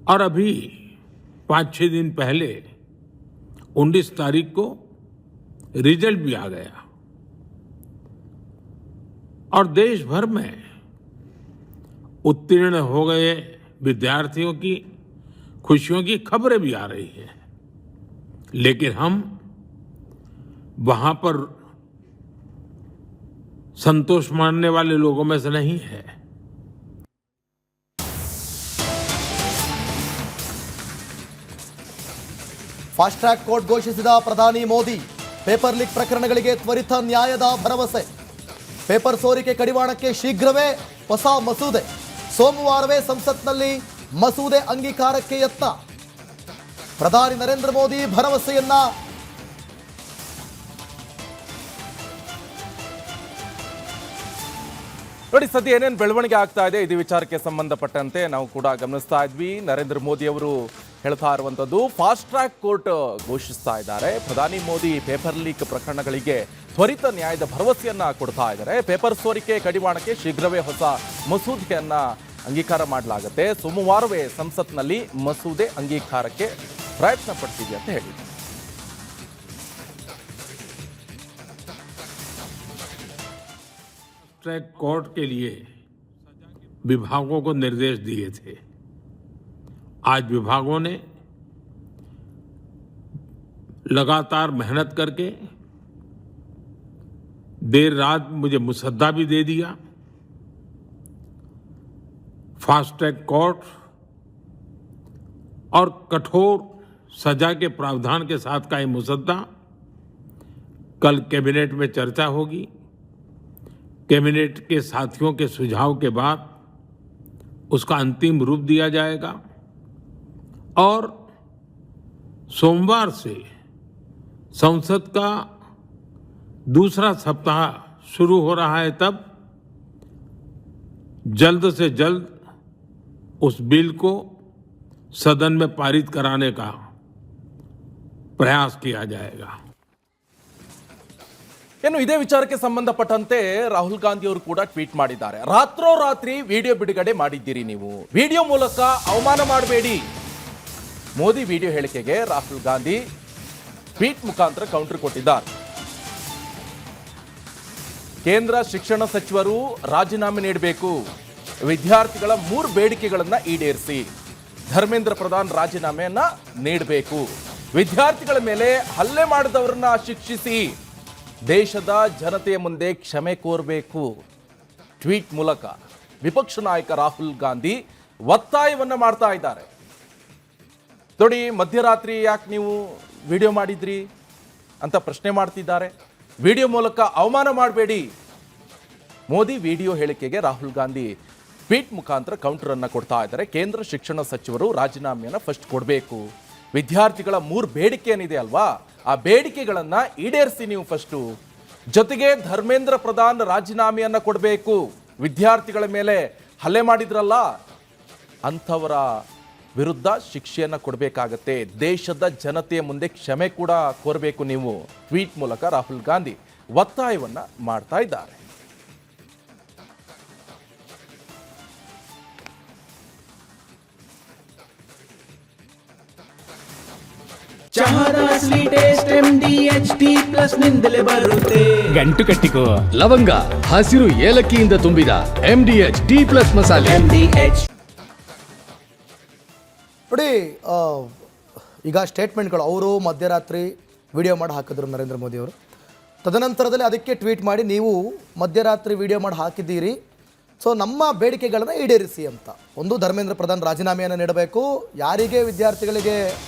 और अभी 5-6 दिन पहले 19 तारीख को रिजल्ट भी आ गया और देश भर में उत्तीर्ण हो गए विद्यार्थियों की खुशियों की खबरें भी आ रही हैं. लेकिन हम वहां पर संतोष मानने वाले लोगों में से नहीं है. ಫಾಸ್ಟ್ ಟ್ರ್ಯಾಕ್ ಕೋರ್ಟ್ ಘೋಷಿಸಿದ ಪ್ರಧಾನಿ ಮೋದಿ ಪೇಪರ್ ಲೀಕ್ ಪ್ರಕರಣಗಳಿಗೆ ತ್ವರಿತ ನ್ಯಾಯದ ಭರವಸೆ. ಪೇಪರ್ ಸೋರಿಕೆ ಕಡಿವಾಣಕ್ಕೆ ಶೀಘ್ರವೇ ಹೊಸ ಮಸೂದೆ. ಸೋಮವಾರವೇ ಸಂಸತ್ನಲ್ಲಿ ಮಸೂದೆ ಅಂಗೀಕಾರಕ್ಕೆ ಯತ್ನ. ಪ್ರಧಾನಿ ನರೇಂದ್ರ ಮೋದಿ ಭರವಸೆಯನ್ನ ನೋಡಿ. ಸದ್ಯ ಏನೇನು ಬೆಳವಣಿಗೆ ಆಗ್ತಾ ಇದೆ ಇದು ವಿಚಾರಕ್ಕೆ ಸಂಬಂಧಪಟ್ಟಂತೆ ನಾವು ಕೂಡ ಗಮನಿಸ್ತಾ ಇದ್ವಿ. ನರೇಂದ್ರ ಮೋದಿ ಅವರು ಹೇಳ್ತಾ ಇರುವಂಥದ್ದು ಫಾಸ್ಟ್ ಟ್ರ್ಯಾಕ್ ಕೋರ್ಟ್ ಘೋಷಿಸ್ತಾ ಇದ್ದಾರೆ. ಪ್ರಧಾನಿ ಮೋದಿ ಪೇಪರ್ ಲೀಕ್ ಪ್ರಕರಣಗಳಿಗೆ ತ್ವರಿತ ನ್ಯಾಯದ ಭರವಸೆಯನ್ನ ಕೊಡ್ತಾ ಇದ್ದಾರೆ. ಪೇಪರ್ ಸೋರಿಕೆ ಕಡಿವಾಣಕ್ಕೆ ಶೀಘ್ರವೇ ಹೊಸ ಮಸೂದೆಯನ್ನ ಅಂಗೀಕಾರ ಮಾಡಲಾಗುತ್ತೆ. ಸೋಮವಾರವೇ ಸಂಸತ್ನಲ್ಲಿ ಮಸೂದೆ ಅಂಗೀಕಾರಕ್ಕೆ ಪ್ರಯತ್ನ ಪಡ್ತೀವಿ ಅಂತ ಹೇಳಿ ट्रैक कोर्ट के लिए विभागों को निर्देश दिए थे. आज विभागों ने लगातार मेहनत करके देर रात मुझे मुसद्दा भी दे दिया। फास्ट ट्रैक कोर्ट और कठोर सजा के प्रावधान के साथ का ये मुसद्दा कल कैबिनेट में चर्चा होगी। कैबिनेट के साथियों के सुझाव के बाद उसका अंतिम रूप दिया जाएगा और सोमवार से संसद का दूसरा सप्ताह शुरू हो रहा है, तब जल्द से जल्द उस बिल को सदन में पारित कराने का प्रयास किया जाएगा। ಇನ್ನು ಇದೇ ವಿಚಾರಕ್ಕೆ ಸಂಬಂಧಪಟ್ಟಂತೆ ರಾಹುಲ್ ಗಾಂಧಿ ಅವರು ಕೂಡ ಟ್ವೀಟ್ ಮಾಡಿದ್ದಾರೆ. ರಾತ್ರೋರಾತ್ರಿ ವಿಡಿಯೋ ಬಿಡುಗಡೆ ಮಾಡಿದ್ದೀರಿ, ನೀವು ವಿಡಿಯೋ ಮೂಲಕ ಅವಮಾನ ಮಾಡಬೇಡಿ. ಮೋದಿ ವಿಡಿಯೋ ಹೇಳಿಕೆಗೆ ರಾಹುಲ್ ಗಾಂಧಿ ಟ್ವೀಟ್ ಮುಖಾಂತರ ಕೌಂಟರ್ ಕೊಟ್ಟಿದ್ದಾರೆ. ಕೇಂದ್ರ ಶಿಕ್ಷಣ ಸಚಿವರು ರಾಜೀನಾಮೆ ನೀಡಬೇಕು, ವಿದ್ಯಾರ್ಥಿಗಳ 3 ಬೇಡಿಕೆಗಳನ್ನು ಈಡೇರಿಸಿ, ಧರ್ಮೇಂದ್ರ ಪ್ರಧಾನ್ ರಾಜೀನಾಮೆಯನ್ನ ನೀಡಬೇಕು, ವಿದ್ಯಾರ್ಥಿಗಳ ಮೇಲೆ ಹಲ್ಲೆ ಮಾಡಿದವರನ್ನ ಶಿಕ್ಷಿಸಿ, ದೇಶದ ಜನತೆಯ ಮುಂದೆ ಕ್ಷಮೆ ಕೋರಬೇಕು. ಟ್ವೀಟ್ ಮೂಲಕ ವಿಪಕ್ಷ ನಾಯಕ ರಾಹುಲ್ ಗಾಂಧಿ ಒತ್ತಾಯವನ್ನ ಮಾಡ್ತಾ ಇದ್ದಾರೆ. ನೋಡಿ, ಮಧ್ಯರಾತ್ರಿ ಯಾಕೆ ನೀವು ವಿಡಿಯೋ ಮಾಡಿದ್ರಿ ಅಂತ ಪ್ರಶ್ನೆ ಮಾಡ್ತಿದ್ದಾರೆ. ವಿಡಿಯೋ ಮೂಲಕ ಅವಮಾನ ಮಾಡಬೇಡಿ. ಮೋದಿ ವಿಡಿಯೋ ಹೇಳಿಕೆಗೆ ರಾಹುಲ್ ಗಾಂಧಿ ಟ್ವೀಟ್ ಮುಖಾಂತರ ಕೌಂಟರ್ ಅನ್ನ ಕೊಡ್ತಾ ಇದ್ದಾರೆ. ಕೇಂದ್ರ ಶಿಕ್ಷಣ ಸಚಿವರು ರಾಜೀನಾಮೆಯನ್ನ ಫಸ್ಟ್ ಕೊಡಬೇಕು, ವಿದ್ಯಾರ್ಥಿಗಳ 3 ಬೇಡಿಕೆ ಏನಿದೆ ಅಲ್ವಾ, ಆ ಬೇಡಿಕೆಗಳನ್ನ ಈಡೇರಿಸಿ ನೀವು ಫಸ್ಟು, ಜೊತೆಗೆ ಧರ್ಮೇಂದ್ರ ಪ್ರಧಾನ್ ರಾಜೀನಾಮೆಯನ್ನ ಕೊಡಬೇಕು, ವಿದ್ಯಾರ್ಥಿಗಳ ಮೇಲೆ ಹಲ್ಲೆ ಮಾಡಿದ್ರಲ್ಲ ಅಂಥವರ ವಿರುದ್ಧ ಶಿಕ್ಷೆಯನ್ನ ಕೊಡಬೇಕಾಗತ್ತೆ, ದೇಶದ ಜನತೆಯ ಮುಂದೆ ಕ್ಷಮೆ ಕೂಡ ಕೋರಬೇಕು ನೀವು. ಟ್ವೀಟ್ ಮೂಲಕ ರಾಹುಲ್ ಗಾಂಧಿ ಒತ್ತಾಯವನ್ನ ಮಾಡ್ತಾ ಇದ್ದಾರೆ. ಚಹಾದ ಸ್ವೀಟ್ ಟೇಸ್ಟ್ MDHD+ ನಿಂದಲೇ ಬರುತ್ತೆ. ಗಂಟು ಕಟ್ಟಿಕೋ ಲವಂಗ, ಹಸಿರು ಏಲಕ್ಕಿಯಿಂದ ತುಂಬಿದ MDHD+ ಮಸಾಲೆ. MDH ನೋಡಿ, ಈಗ ಸ್ಟೇಟ್ಮೆಂಟ್ಗಳು ಅವರು ಮಧ್ಯರಾತ್ರಿ ವಿಡಿಯೋ ಮಾಡಿ ಹಾಕಿದ್ರು ನರೇಂದ್ರ ಮೋದಿ ಅವರು. ತದನಂತರದಲ್ಲಿ ಅದಕ್ಕೆ ಟ್ವೀಟ್ ಮಾಡಿ, ನೀವು ಮಧ್ಯರಾತ್ರಿ ವಿಡಿಯೋ ಮಾಡಿ ಹಾಕಿದ್ದೀರಿ, ಸೊ ನಮ್ಮ ಬೇಡಿಕೆಗಳನ್ನು ಈಡೇರಿಸಿ ಅಂತ. ಒಂದು, ಧರ್ಮೇಂದ್ರ ಪ್ರಧಾನ್ ರಾಜೀನಾಮೆಯನ್ನು ನೀಡಬೇಕು, ಯಾರಿಗೆ ವಿದ್ಯಾರ್ಥಿಗಳಿಗೆ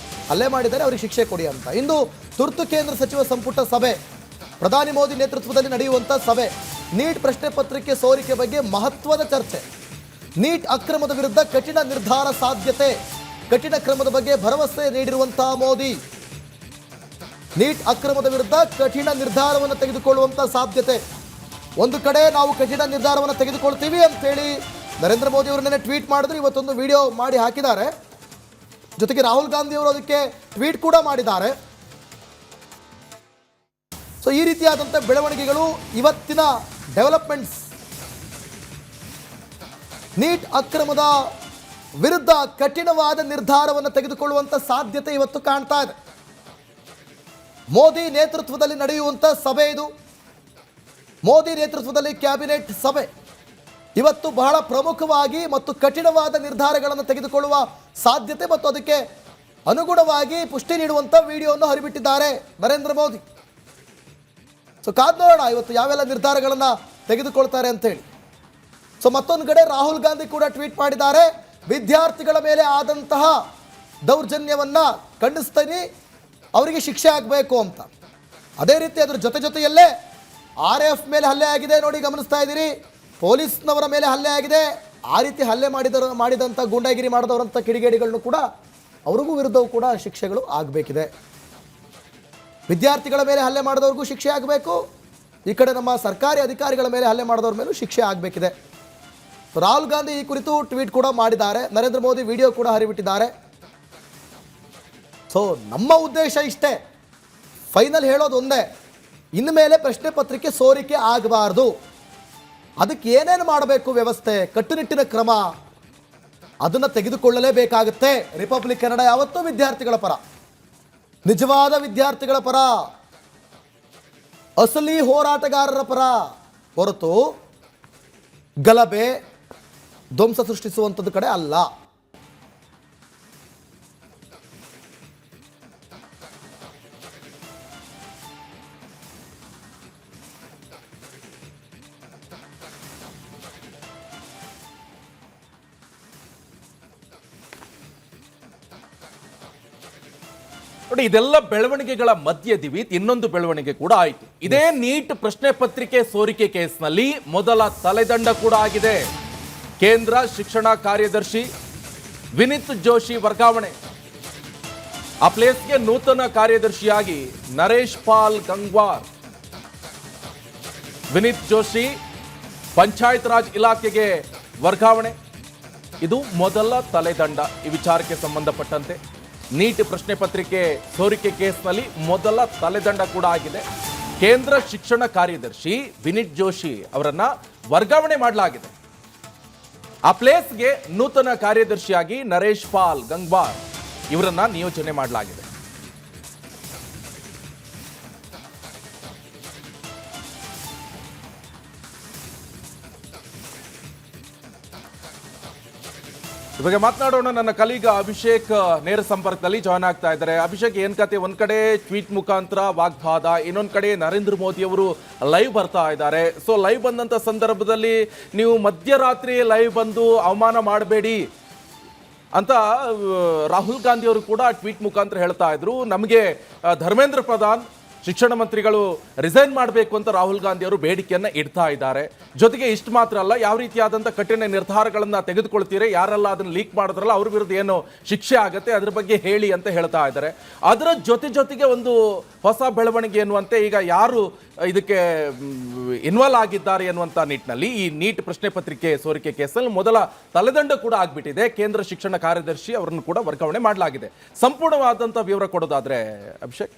ಹಲ್ಲೆ ಮಾಡಿದರೆ ಅವರಿಗೆ ಶಿಕ್ಷೆ ಕೊಡಿ ಅಂತ. ಇಂದು ತುರ್ತು ಕೇಂದ್ರ ಸಚಿವ ಸಂಪುಟ ಸಭೆ, ಪ್ರಧಾನಿ ಮೋದಿ ನೇತೃತ್ವದಲ್ಲಿ ನಡೆಯುವಂಥ ಸಭೆ. ನೀಟ್ ಪ್ರಶ್ನೆ ಪತ್ರಿಕೆ ಸೋರಿಕೆ ಬಗ್ಗೆ ಮಹತ್ವದ ಚರ್ಚೆ. ನೀಟ್ ಅಕ್ರಮದ ವಿರುದ್ಧ ಕಠಿಣ ನಿರ್ಧಾರ ಸಾಧ್ಯತೆ, ಕಠಿಣ ಕ್ರಮದ ಬಗ್ಗೆ ಭರವಸೆ ನೀಡಿರುವಂತಹ ಮೋದಿ. ನೀಟ್ ಅಕ್ರಮದ ವಿರುದ್ಧ ಕಠಿಣ ನಿರ್ಧಾರವನ್ನು ತೆಗೆದುಕೊಳ್ಳುವಂಥ ಸಾಧ್ಯತೆ. ಒಂದು ಕಡೆ ನಾವು ಕಠಿಣ ನಿರ್ಧಾರವನ್ನು ತೆಗೆದುಕೊಳ್ತೀವಿ ಅಂತೇಳಿ ನರೇಂದ್ರ ಮೋದಿ ಅವರು ನೆನ್ನೆ ಟ್ವೀಟ್ ಮಾಡಿದ್ರು, ಇವತ್ತೊಂದು ವಿಡಿಯೋ ಮಾಡಿ ಹಾಕಿದ್ದಾರೆ. ಜೊತೆಗೆ ರಾಹುಲ್ ಗಾಂಧಿ ಅವರು ಅದಕ್ಕೆ ಟ್ವೀಟ್ ಕೂಡ ಮಾಡಿದ್ದಾರೆ. ಸೊ ಈ ರೀತಿಯಾದಂಥ ಬೆಳವಣಿಗೆಗಳು, ಇವತ್ತಿನ ಡೆವಲಪ್ಮೆಂಟ್ಸ್. ನೀಟ್ ಅಕ್ರಮದ ವಿರುದ್ಧ ಕಠಿಣವಾದ ನಿರ್ಧಾರವನ್ನು ತೆಗೆದುಕೊಳ್ಳುವಂಥ ಸಾಧ್ಯತೆ ಇವತ್ತು ಕಾಣ್ತಾ ಇದೆ. ಮೋದಿ ನೇತೃತ್ವದಲ್ಲಿ ನಡೆಯುವಂಥ ಸಭೆ ಇದು. ಮೋದಿ ನೇತೃತ್ವದಲ್ಲಿ ಕ್ಯಾಬಿನೆಟ್ ಸಭೆ ಇವತ್ತು ಬಹಳ ಪ್ರಮುಖವಾಗಿ ಮತ್ತು ಕಠಿಣವಾದ ನಿರ್ಧಾರಗಳನ್ನು ತೆಗೆದುಕೊಳ್ಳುವ ಸಾಧ್ಯತೆ ಮತ್ತು ಅದಕ್ಕೆ ಅನುಗುಣವಾಗಿ ಪುಷ್ಟಿ ನೀಡುವಂಥ ವಿಡಿಯೋವನ್ನು ಹರಿಬಿಟ್ಟಿದ್ದಾರೆ ನರೇಂದ್ರ ಮೋದಿ. ಸೊ ಕಾದ್ ನೋಡೋಣ ಇವತ್ತು ಯಾವೆಲ್ಲ ನಿರ್ಧಾರಗಳನ್ನು ತೆಗೆದುಕೊಳ್ತಾರೆ ಅಂತೇಳಿ. ಸೊ ಮತ್ತೊಂದು ಕಡೆ ರಾಹುಲ್ ಗಾಂಧಿ ಕೂಡ ಟ್ವೀಟ್ ಮಾಡಿದ್ದಾರೆ, ವಿದ್ಯಾರ್ಥಿಗಳ ಮೇಲೆ ಆದಂತಹ ದೌರ್ಜನ್ಯವನ್ನು ಖಂಡಿಸ್ತೀನಿ, ಅವರಿಗೆ ಶಿಕ್ಷೆ ಆಗಬೇಕು ಅಂತ. ಅದೇ ರೀತಿ ಅದರ ಜೊತೆಯಲ್ಲೇ RF ಮೇಲೆ ಹಲ್ಲೆ ಆಗಿದೆ, ನೋಡಿ ಗಮನಿಸ್ತಾ ಇದ್ದೀರಿ, ಪೊಲೀಸ್ನವರ ಮೇಲೆ ಹಲ್ಲೆ ಆಗಿದೆ. ಆ ರೀತಿ ಹಲ್ಲೆ ಮಾಡಿದಂಥ ಗೂಂಡಾಗಿರಿ ಮಾಡಿದವರಂಥ ಕಿಡಿಗೇಡಿಗಳನ್ನು ಕೂಡ ಅವ್ರಿಗೂ ವಿರುದ್ಧವೂ ಕೂಡ ಶಿಕ್ಷೆಗಳು ಆಗಬೇಕಿದೆ. ವಿದ್ಯಾರ್ಥಿಗಳ ಮೇಲೆ ಹಲ್ಲೆ ಮಾಡಿದವ್ರಿಗೂ ಶಿಕ್ಷೆ ಆಗಬೇಕು, ಈ ಕಡೆ ನಮ್ಮ ಸರ್ಕಾರಿ ಅಧಿಕಾರಿಗಳ ಮೇಲೆ ಹಲ್ಲೆ ಮಾಡಿದವ್ರ ಮೇಲೂ ಶಿಕ್ಷೆ ಆಗಬೇಕಿದೆ. ರಾಹುಲ್ ಗಾಂಧಿ ಈ ಕುರಿತು ಟ್ವೀಟ್ ಕೂಡ ಮಾಡಿದ್ದಾರೆ, ನರೇಂದ್ರ ಮೋದಿ ವಿಡಿಯೋ ಕೂಡ ಹರಿಬಿಟ್ಟಿದ್ದಾರೆ. ಸೊ ನಮ್ಮ ಉದ್ದೇಶ ಇಷ್ಟೇ, ಫೈನಲ್ ಹೇಳೋದು ಒಂದೇ, ಇನ್ನು ಮೇಲೆ ಪ್ರಶ್ನೆ ಪತ್ರಿಕೆ ಸೋರಿಕೆ ಆಗಬಾರ್ದು. ಅದಕ್ಕೆ ಏನೇನು ಮಾಡಬೇಕು ವ್ಯವಸ್ಥೆ, ಕಟ್ಟುನಿಟ್ಟಿನ ಕ್ರಮ, ಅದನ್ನು ತೆಗೆದುಕೊಳ್ಳಲೇಬೇಕಾಗುತ್ತೆ. ರಿಪಬ್ಲಿಕ್ ಕನ್ನಡ ಯಾವತ್ತೂ ವಿದ್ಯಾರ್ಥಿಗಳ ಪರ, ನಿಜವಾದ ವಿದ್ಯಾರ್ಥಿಗಳ ಪರ, ಅಸಲಿ ಹೋರಾಟಗಾರರ ಪರ ಹೊರತು ಗಲಭೆ ಧ್ವಂಸ ಸೃಷ್ಟಿಸುವಂಥದ್ದು ಕಡೆ ಅಲ್ಲ. ನೋಡಿ, ಇದೆಲ್ಲ ಬೆಳವಣಿಗೆಗಳ ಮಧ್ಯದಿವಿ ಇನ್ನೊಂದು ಬೆಳವಣಿಗೆ ಕೂಡ ಆಯಿತು. ಇದೇ ನೀಟ್ ಪ್ರಶ್ನೆ ಪತ್ರಿಕೆ ಸೋರಿಕೆ ಕೇಸ್ನಲ್ಲಿ ಮೊದಲ ತಲೆದಂಡ ಕೂಡ ಆಗಿದೆ. ಕೇಂದ್ರ ಶಿಕ್ಷಣ ಕಾರ್ಯದರ್ಶಿ ವಿನಿತ್ ಜೋಶಿ ವರ್ಗಾವಣೆ. ಆ ಪ್ಲೇಸ್ಗೆ ನೂತನ ಕಾರ್ಯದರ್ಶಿಯಾಗಿ ನರೇಶ್ ಪಾಲ್ ಗಂಗ್ವಾರ್. ವಿನಿತ್ ಜೋಶಿ ಪಂಚಾಯತ್ ರಾಜ್ ಇಲಾಖೆಗೆ ವರ್ಗಾವಣೆ. ಇದು ಮೊದಲ ತಲೆದಂಡ ಈ ವಿಚಾರಕ್ಕೆ ಸಂಬಂಧಪಟ್ಟಂತೆ. ನೀಟ್ ಪ್ರಶ್ನೆ ಪತ್ರಿಕೆ ಸೋರಿಕೆ ಕೇಸ್ನಲ್ಲಿ ಮೊದಲ ತಲೆದಂಡ ಕೂಡ ಆಗಿದೆ. ಕೇಂದ್ರ ಶಿಕ್ಷಣ ಕಾರ್ಯದರ್ಶಿ ವಿನಿತ್ ಜೋಶಿ ಅವರನ್ನ ವರ್ಗಾವಣೆ ಮಾಡಲಾಗಿದೆ. ಆ ಪ್ಲೇಸ್ಗೆ ನೂತನ ಕಾರ್ಯದರ್ಶಿಯಾಗಿ ನರೇಶ್ ಪಾಲ್ ಗಂಗ್ವಾರ್ ಇವರನ್ನ ನಿಯೋಜನೆ ಮಾಡಲಾಗಿದೆ. ಇವಾಗ ಮಾತನಾಡೋಣ. ನನ್ನ ಕಲೀಗ ಅಭಿಷೇಕ್ ನೇರ ಸಂಪರ್ಕದಲ್ಲಿ ಜಾಯ್ನ್ ಆಗ್ತಾ ಇದ್ದಾರೆ. ಅಭಿಷೇಕ್, ಏನ್ ಕತೆ? ಒಂದ್ ಕಡೆ ಟ್ವೀಟ್ ಮುಖಾಂತರ ವಾಗ್ವಾದ, ಇನ್ನೊಂದ್ ಕಡೆ ನರೇಂದ್ರ ಮೋದಿ ಅವರು ಲೈವ್ ಬರ್ತಾ ಇದ್ದಾರೆ. ಸೊ ಲೈವ್ ಬಂದಂತ ಸಂದರ್ಭದಲ್ಲಿ ನೀವು ಮಧ್ಯರಾತ್ರಿ ಲೈವ್ ಬಂದು ಅವಮಾನ ಮಾಡಬೇಡಿ ಅಂತ ರಾಹುಲ್ ಗಾಂಧಿ ಅವರು ಕೂಡ ಟ್ವೀಟ್ ಮುಖಾಂತರ ಹೇಳ್ತಾ ಇದ್ರು. ನಮಗೆ ಧರ್ಮೇಂದ್ರ ಪ್ರಧಾನ್ ಶಿಕ್ಷಣ ಮಂತ್ರಿಗಳು ರಿಸೈನ್ ಮಾಡಬೇಕು ಅಂತ ರಾಹುಲ್ ಗಾಂಧಿ ಅವರು ಬೇಡಿಕೆಯನ್ನ ಇಡ್ತಾ ಇದ್ದಾರೆ. ಜೊತೆಗೆ ಇಷ್ಟು ಮಾತ್ರ ಅಲ್ಲ, ಯಾವ ರೀತಿಯಾದಂಥ ಕಠಿಣ ನಿರ್ಧಾರಗಳನ್ನ ತೆಗೆದುಕೊಳ್ತೀರಿ, ಯಾರೆಲ್ಲ ಅದನ್ನ ಲೀಕ್ ಮಾಡಿದ್ರಲ್ಲ ಅವ್ರ ವಿರುದ್ಧ ಏನು ಶಿಕ್ಷೆ ಆಗುತ್ತೆ ಅದ್ರ ಬಗ್ಗೆ ಹೇಳಿ ಅಂತ ಹೇಳ್ತಾ ಇದ್ದಾರೆ. ಅದರ ಜೊತೆಗೆ ಒಂದು ಹೊಸ ಬೆಳವಣಿಗೆ ಎನ್ನುವಂತೆ ಈಗ ಯಾರು ಇದಕ್ಕೆ ಇನ್ವಾಲ್ವ್ ಆಗಿದ್ದಾರೆ ಎನ್ನುವಂತ ನಿಟ್ಟಿನಲ್ಲಿ ಈ ನೀಟ್ ಪ್ರಶ್ನೆ ಪತ್ರಿಕೆ ಸೋರಿಕೆ ಕೇಸಲ್ಲಿ ಮೊದಲ ತಲೆದಂಡ ಕೂಡ ಆಗ್ಬಿಟ್ಟಿದೆ. ಕೇಂದ್ರ ಶಿಕ್ಷಣ ಕಾರ್ಯದರ್ಶಿ ಅವರನ್ನು ಕೂಡ ವರ್ಗಾವಣೆ ಮಾಡಲಾಗಿದೆ. ಸಂಪೂರ್ಣವಾದಂಥ ವಿವರ ಕೊಡೋದಾದ್ರೆ ಅಭಿಷೇಕ್.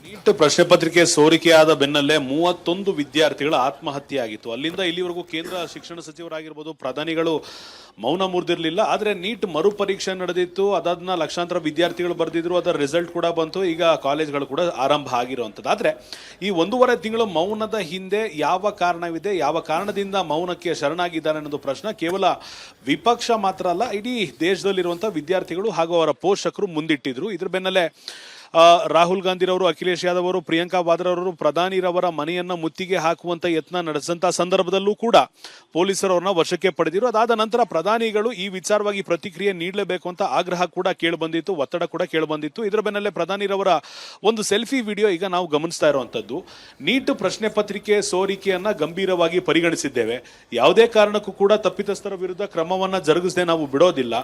ನೀಟ್ ಪ್ರಶ್ನೆ ಪತ್ರಿಕೆ ಸೋರಿಕೆಯಾದ ಬೆನ್ನಲ್ಲೇ 31 ವಿದ್ಯಾರ್ಥಿಗಳ ಆತ್ಮಹತ್ಯೆ ಆಗಿತ್ತು. ಅಲ್ಲಿಂದ ಇಲ್ಲಿವರೆಗೂ ಕೇಂದ್ರ ಶಿಕ್ಷಣ ಸಚಿವರಾಗಿರ್ಬೋದು, ಪ್ರಧಾನಿಗಳು ಮೌನ ಮುರಿದಿರಲಿಲ್ಲ. ಆದರೆ ನೀಟ್ ಮರುಪರೀಕ್ಷೆ ನಡೆದಿತ್ತು, ಅದಾದ್ನ ಲಕ್ಷಾಂತರ ವಿದ್ಯಾರ್ಥಿಗಳು ಬರೆದಿದ್ರು, ಅದರ ರಿಸಲ್ಟ್ ಕೂಡ ಬಂತು. ಈಗ ಕಾಲೇಜ್ಗಳು ಕೂಡ ಆರಂಭ ಆಗಿರುವಂಥದ್ದು. ಆದರೆ ಈ 1.5 ತಿಂಗಳು ಮೌನದ ಹಿಂದೆ ಯಾವ ಕಾರಣವಿದೆ, ಯಾವ ಕಾರಣದಿಂದ ಮೌನಕ್ಕೆ ಶರಣಾಗಿದ್ದಾರೆ ಅನ್ನೋದು ಪ್ರಶ್ನೆ ಕೇವಲ ವಿಪಕ್ಷ ಮಾತ್ರ ಅಲ್ಲ, ಇಡೀ ದೇಶದಲ್ಲಿರುವಂಥ ವಿದ್ಯಾರ್ಥಿಗಳು ಹಾಗೂ ಅವರ ಪೋಷಕರು ಮುಂದಿಟ್ಟಿದ್ರು. ಇದ್ರ ಬೆನ್ನಲ್ಲೇ ರಾಹುಲ್ ಗಾಂಧಿರವರು, ಅಖಿಲೇಶ್ ಯಾದವ್ ಅವರು, ಪ್ರಿಯಾಂಕಾ ವಾದ್ರಾರವರು ಪ್ರಧಾನಿರವರ ಮನೆಯನ್ನ ಮುತ್ತಿಗೆ ಹಾಕುವಂತ ಯತ್ನ ನಡೆಸಿದಂತ ಸಂದರ್ಭದಲ್ಲೂ ಕೂಡ ಪೊಲೀಸರವ್ರನ್ನ ವಶಕ್ಕೆ ಪಡೆದಿರು. ಅದಾದ ನಂತರ ಪ್ರಧಾನಿಗಳು ಈ ವಿಚಾರವಾಗಿ ಪ್ರತಿಕ್ರಿಯೆ ನೀಡಲೇಬೇಕು ಅಂತ ಆಗ್ರಹ ಕೂಡ ಕೇಳಿಬಂದಿತ್ತು, ಒತ್ತಡ ಕೂಡ ಕೇಳಿಬಂದಿತ್ತು. ಇದರ ಬೆನ್ನಲ್ಲೇ ಪ್ರಧಾನಿರವರ ಒಂದು ಸೆಲ್ಫಿ ವಿಡಿಯೋ ಈಗ ನಾವು ಗಮನಿಸ್ತಾ ಇರುವಂತದ್ದು. ನೀಟ್ ಪ್ರಶ್ನೆ ಪತ್ರಿಕೆ ಸೋರಿಕೆಯನ್ನ ಗಂಭೀರವಾಗಿ ಪರಿಗಣಿಸಿದ್ದೇವೆ. ಯಾವುದೇ ಕಾರಣಕ್ಕೂ ಕೂಡ ತಪ್ಪಿತಸ್ಥರ ವಿರುದ್ಧ ಕ್ರಮವನ್ನ ಜರುಗಿಸದೆ ನಾವು ಬಿಡೋದಿಲ್ಲ.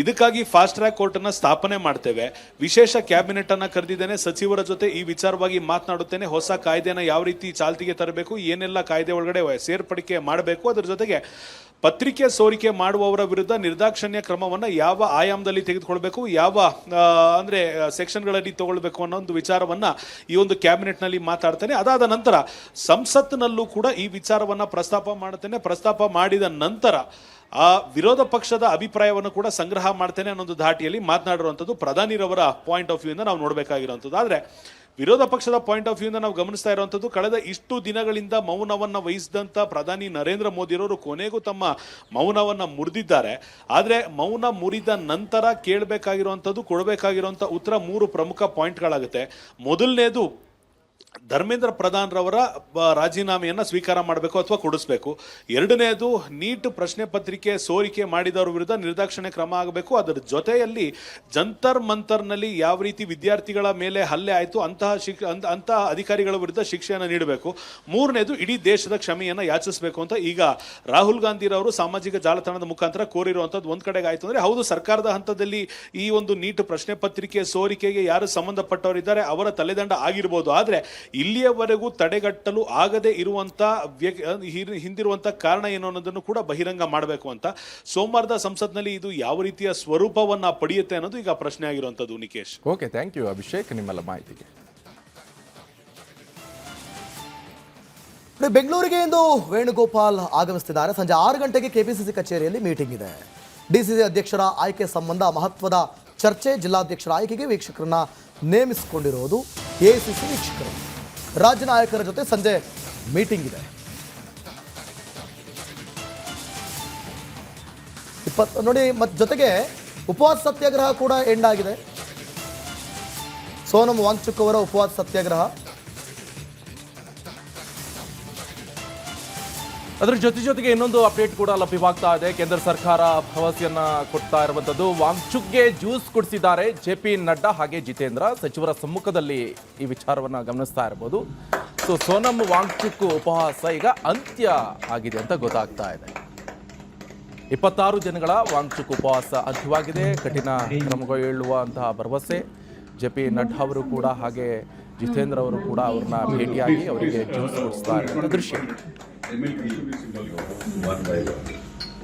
ಇದಕ್ಕಾಗಿ ಫಾಸ್ಟ್ ಟ್ರ್ಯಾಕ್ ಕೋರ್ಟ್ ಅನ್ನ ಸ್ಥಾಪನೆ ಮಾಡ್ತೇವೆ. ವಿಶೇಷ ಕ್ಯಾಬಿನೆಟ್ ಅನ್ನ ಕರೆದಿದ್ದೇನೆ, ಸಚಿವರ ಜೊತೆ ಈ ವಿಚಾರವಾಗಿ ಮಾತನಾಡುತ್ತೇನೆ. ಹೊಸ ಕಾಯ್ದೆನ ಯಾವ ರೀತಿ ಚಾಲ್ತಿಗೆ ತರಬೇಕು, ಏನೆಲ್ಲ ಕಾಯ್ದೆ ಒಳಗಡೆ ಸೇರ್ಪಡಿಕೆ ಮಾಡಬೇಕು, ಅದರ ಜೊತೆಗೆ ಪತ್ರಿಕೆ ಸೋರಿಕೆ ಮಾಡುವವರ ವಿರುದ್ಧ ನಿರ್ದಾಕ್ಷಣ್ಯ ಕ್ರಮವನ್ನ ಯಾವ ಆಯಾಮದಲ್ಲಿ ತೆಗೆದುಕೊಳ್ಬೇಕು, ಯಾವ ಅಂದ್ರೆ ಸೆಕ್ಷನ್ಗಳಲ್ಲಿ ತಗೊಳ್ಬೇಕು ಅನ್ನೋ ಒಂದು ವಿಚಾರವನ್ನ ಈ ಒಂದು ಕ್ಯಾಬಿನೆಟ್ ನಲ್ಲಿ ಮಾತಾಡ್ತೇನೆ. ಅದಾದ ನಂತರ ಸಂಸತ್ನಲ್ಲೂ ಕೂಡ ಈ ವಿಚಾರವನ್ನ ಪ್ರಸ್ತಾಪ ಮಾಡುತ್ತೇನೆ. ಪ್ರಸ್ತಾಪ ಮಾಡಿದ ನಂತರ ಆ ವಿರೋಧ ಪಕ್ಷದ ಅಭಿಪ್ರಾಯವನ್ನು ಕೂಡ ಸಂಗ್ರಹ ಮಾಡ್ತೇನೆ ಅನ್ನೊಂದು ಧಾಟಿಯಲ್ಲಿ ಮಾತನಾಡಿರುವಂಥದ್ದು ಪ್ರಧಾನಿರವರ ಪಾಯಿಂಟ್ ಆಫ್ ವ್ಯೂ ಇಂದ ನಾವು ನೋಡಬೇಕಾಗಿರುವಂಥದ್ದು. ಆದರೆ ವಿರೋಧ ಪಕ್ಷದ ಪಾಯಿಂಟ್ ಆಫ್ ವ್ಯೂ ಇಂದ ನಾವು ಗಮನಿಸ್ತಾ ಇರುವಂಥದ್ದು, ಕಳೆದ ಇಷ್ಟು ದಿನಗಳಿಂದ ಮೌನವನ್ನ ವಹಿಸಿದಂಥ ಪ್ರಧಾನಿ ನರೇಂದ್ರ ಮೋದಿರವರು ಕೊನೆಗೂ ತಮ್ಮ ಮೌನವನ್ನ ಮುರಿದಿದ್ದಾರೆ. ಆದರೆ ಮೌನ ಮುರಿದ ನಂತರ ಕೇಳಬೇಕಾಗಿರುವಂಥದ್ದು, ಕೊಡಬೇಕಾಗಿರುವಂಥ ಉತ್ತರ 3 ಪ್ರಮುಖ ಪಾಯಿಂಟ್ಗಳಾಗುತ್ತೆ. ಮೊದಲನೇದು, ಧರ್ಮೇಂದ್ರ ಪ್ರಧಾನ್ ರವರ ರಾಜೀನಾಮೆಯನ್ನು ಸ್ವೀಕಾರ ಮಾಡಬೇಕು ಅಥವಾ ಕೊಡಿಸಬೇಕು. ಎರಡನೇದು, ನೀಟ್ ಪ್ರಶ್ನೆ ಪತ್ರಿಕೆ ಸೋರಿಕೆ ಮಾಡಿದವರ ವಿರುದ್ಧ ನಿರ್ದಾಕ್ಷಿಣ್ಯ ಕ್ರಮ ಆಗಬೇಕು. ಅದರ ಜೊತೆಯಲ್ಲಿ ಜಂತರ್ ಮಂತರ್ನಲ್ಲಿ ಯಾವ ರೀತಿ ವಿದ್ಯಾರ್ಥಿಗಳ ಮೇಲೆ ಹಲ್ಲೆ ಆಯಿತು ಅಂತಹ ಅಧಿಕಾರಿಗಳ ವಿರುದ್ಧ ಶಿಕ್ಷೆಯನ್ನು ನೀಡಬೇಕು. ಮೂರನೇದು, ಇಡೀ ದೇಶದ ಕ್ಷಮೆಯನ್ನು ಯಾಚಿಸಬೇಕು ಅಂತ ಈಗ ರಾಹುಲ್ ಗಾಂಧಿರವರು ಸಾಮಾಜಿಕ ಜಾಲತಾಣದ ಮುಖಾಂತರ ಕೋರಿರುವಂಥದ್ದು ಒಂದು ಕಡೆಗೆ ಆಯಿತು. ಅಂದರೆ ಹೌದು, ಸರ್ಕಾರದ ಹಂತದಲ್ಲಿ ಈ ಒಂದು ನೀಟ್ ಪ್ರಶ್ನೆ ಪತ್ರಿಕೆ ಸೋರಿಕೆಗೆ ಯಾರು ಸಂಬಂಧಪಟ್ಟವರಿದ್ದಾರೆ ಅವರ ತಲೆದಂಡ ಆಗಿರ್ಬೋದು. ಆದರೆ ಇಲ್ಲಿಯವರೆಗೂ ತಡೆಗಟ್ಟಲು ಆಗದೆ ಇರುವಂತ ಹಿಂದಿರುವಂತ ಕಾರಣ ಏನು ಅನ್ನೋದನ್ನು ಕೂಡ ಬಹಿರಂಗ ಮಾಡಬೇಕು ಅಂತ ಸೋಮವಾರದ ಸಂಸತ್ನಲ್ಲಿ ಇದು ಯಾವ ರೀತಿಯ ಸ್ವರೂಪವನ್ನ ಪಡೆಯುತ್ತೆ ಅನ್ನೋದು ಈಗ ಪ್ರಶ್ನೆ ಆಗಿರುವಂತದ್ದು. Nikesh, okay, thank you Abhishek ನಿಮ್ಮೆಲ್ಲ ಮಾಹಿತಿಗೆ. ಬೆಂಗಳೂರಿಗೆ ಇಂದು ವೇಣುಗೋಪಾಲ್ ಆಗಮಿಸುತ್ತಿದ್ದಾರೆ. ಸಂಜೆ 6 ಗಂಟೆಗೆ ಕೆಪಿಸಿಸಿ ಕಚೇರಿಯಲ್ಲಿ ಮೀಟಿಂಗ್ ಇದೆ. ಡಿಸಿಸಿ ಅಧ್ಯಕ್ಷರ ಆಯ್ಕೆ ಸಂಬಂಧ ಮಹತ್ವದ ಚರ್ಚೆ. ಜಿಲ್ಲಾಧ್ಯಕ್ಷರ ಆಯ್ಕೆಗೆ ವೀಕ್ಷಕರನ್ನ ನೇಮಿಸಿಕೊಂಡಿರೋದು ಎಐಸಿಸಿ ವೀಕ್ಷಕರು. ರಾಜ್ಯ ನಾಯಕರ ಜೊತೆ ಸಂಜೆ ಮೀಟಿಂಗ್ ಇದೆ. ನೋಡಿ, ಮತ್ತು ಜೊತೆಗೆ ಉಪವಾಸ ಸತ್ಯಾಗ್ರಹ ಕೂಡ ಎಂಡ್ ಆಗಿದೆ. ಸೋನಂ ವಾಂಗ್ಚುಕ್ ಅವರ ಉಪವಾಸ ಸತ್ಯಾಗ್ರಹ ಅದರ ಜೊತೆಗೆ ಇನ್ನೊಂದು ಅಪ್ಡೇಟ್ ಕೂಡ ಲಭ್ಯವಾಗ್ತಾ ಇದೆ. ಕೇಂದ್ರ ಸರ್ಕಾರ ಭರವಸೆಯನ್ನ ಕೊಡ್ತಾ ಇರುವಂತದ್ದು. ವಾಂಗ್ಚುಕ್ಗೆ ಜ್ಯೂಸ್ ಕುಡಿಸಿದ್ದಾರೆ JP ನಡ್ಡಾ ಹಾಗೆ ಜಿತೇಂದ್ರ. ಸಚಿವರ ಸಮ್ಮುಖದಲ್ಲಿ ಈ ವಿಚಾರವನ್ನ ಗಮನಿಸ್ತಾ ಇರಬಹುದು. ಸೊ ಸೋನಂ ವಾಂಗ್ಚುಕ್ ಉಪವಾಸ ಈಗ ಅಂತ್ಯ ಆಗಿದೆ ಅಂತ ಗೊತ್ತಾಗ್ತಾ ಇದೆ. 26 ದಿನಗಳ ವಾಂಗ್ಚುಕ್ ಉಪವಾಸ ಅಂತ್ಯವಾಗಿದೆ. ಕಠಿಣ ಕ್ರಮಗೊಳ್ಳುವಂತಹ ಭರವಸೆ. JP ನಡ್ಡಾ ಅವರು ಕೂಡ ಹಾಗೆ ಜಿತೇಂದ್ರ ಅವರು ಕೂಡ ಅವ್ರನ್ನ ಭೇಟಿಯಾಗಿ ಅವರಿಗೆ ಜ್ಯೂಸ್ ಕುಡಿಸ್ತಾ ಇರುವಂತ ದೃಶ್ಯ.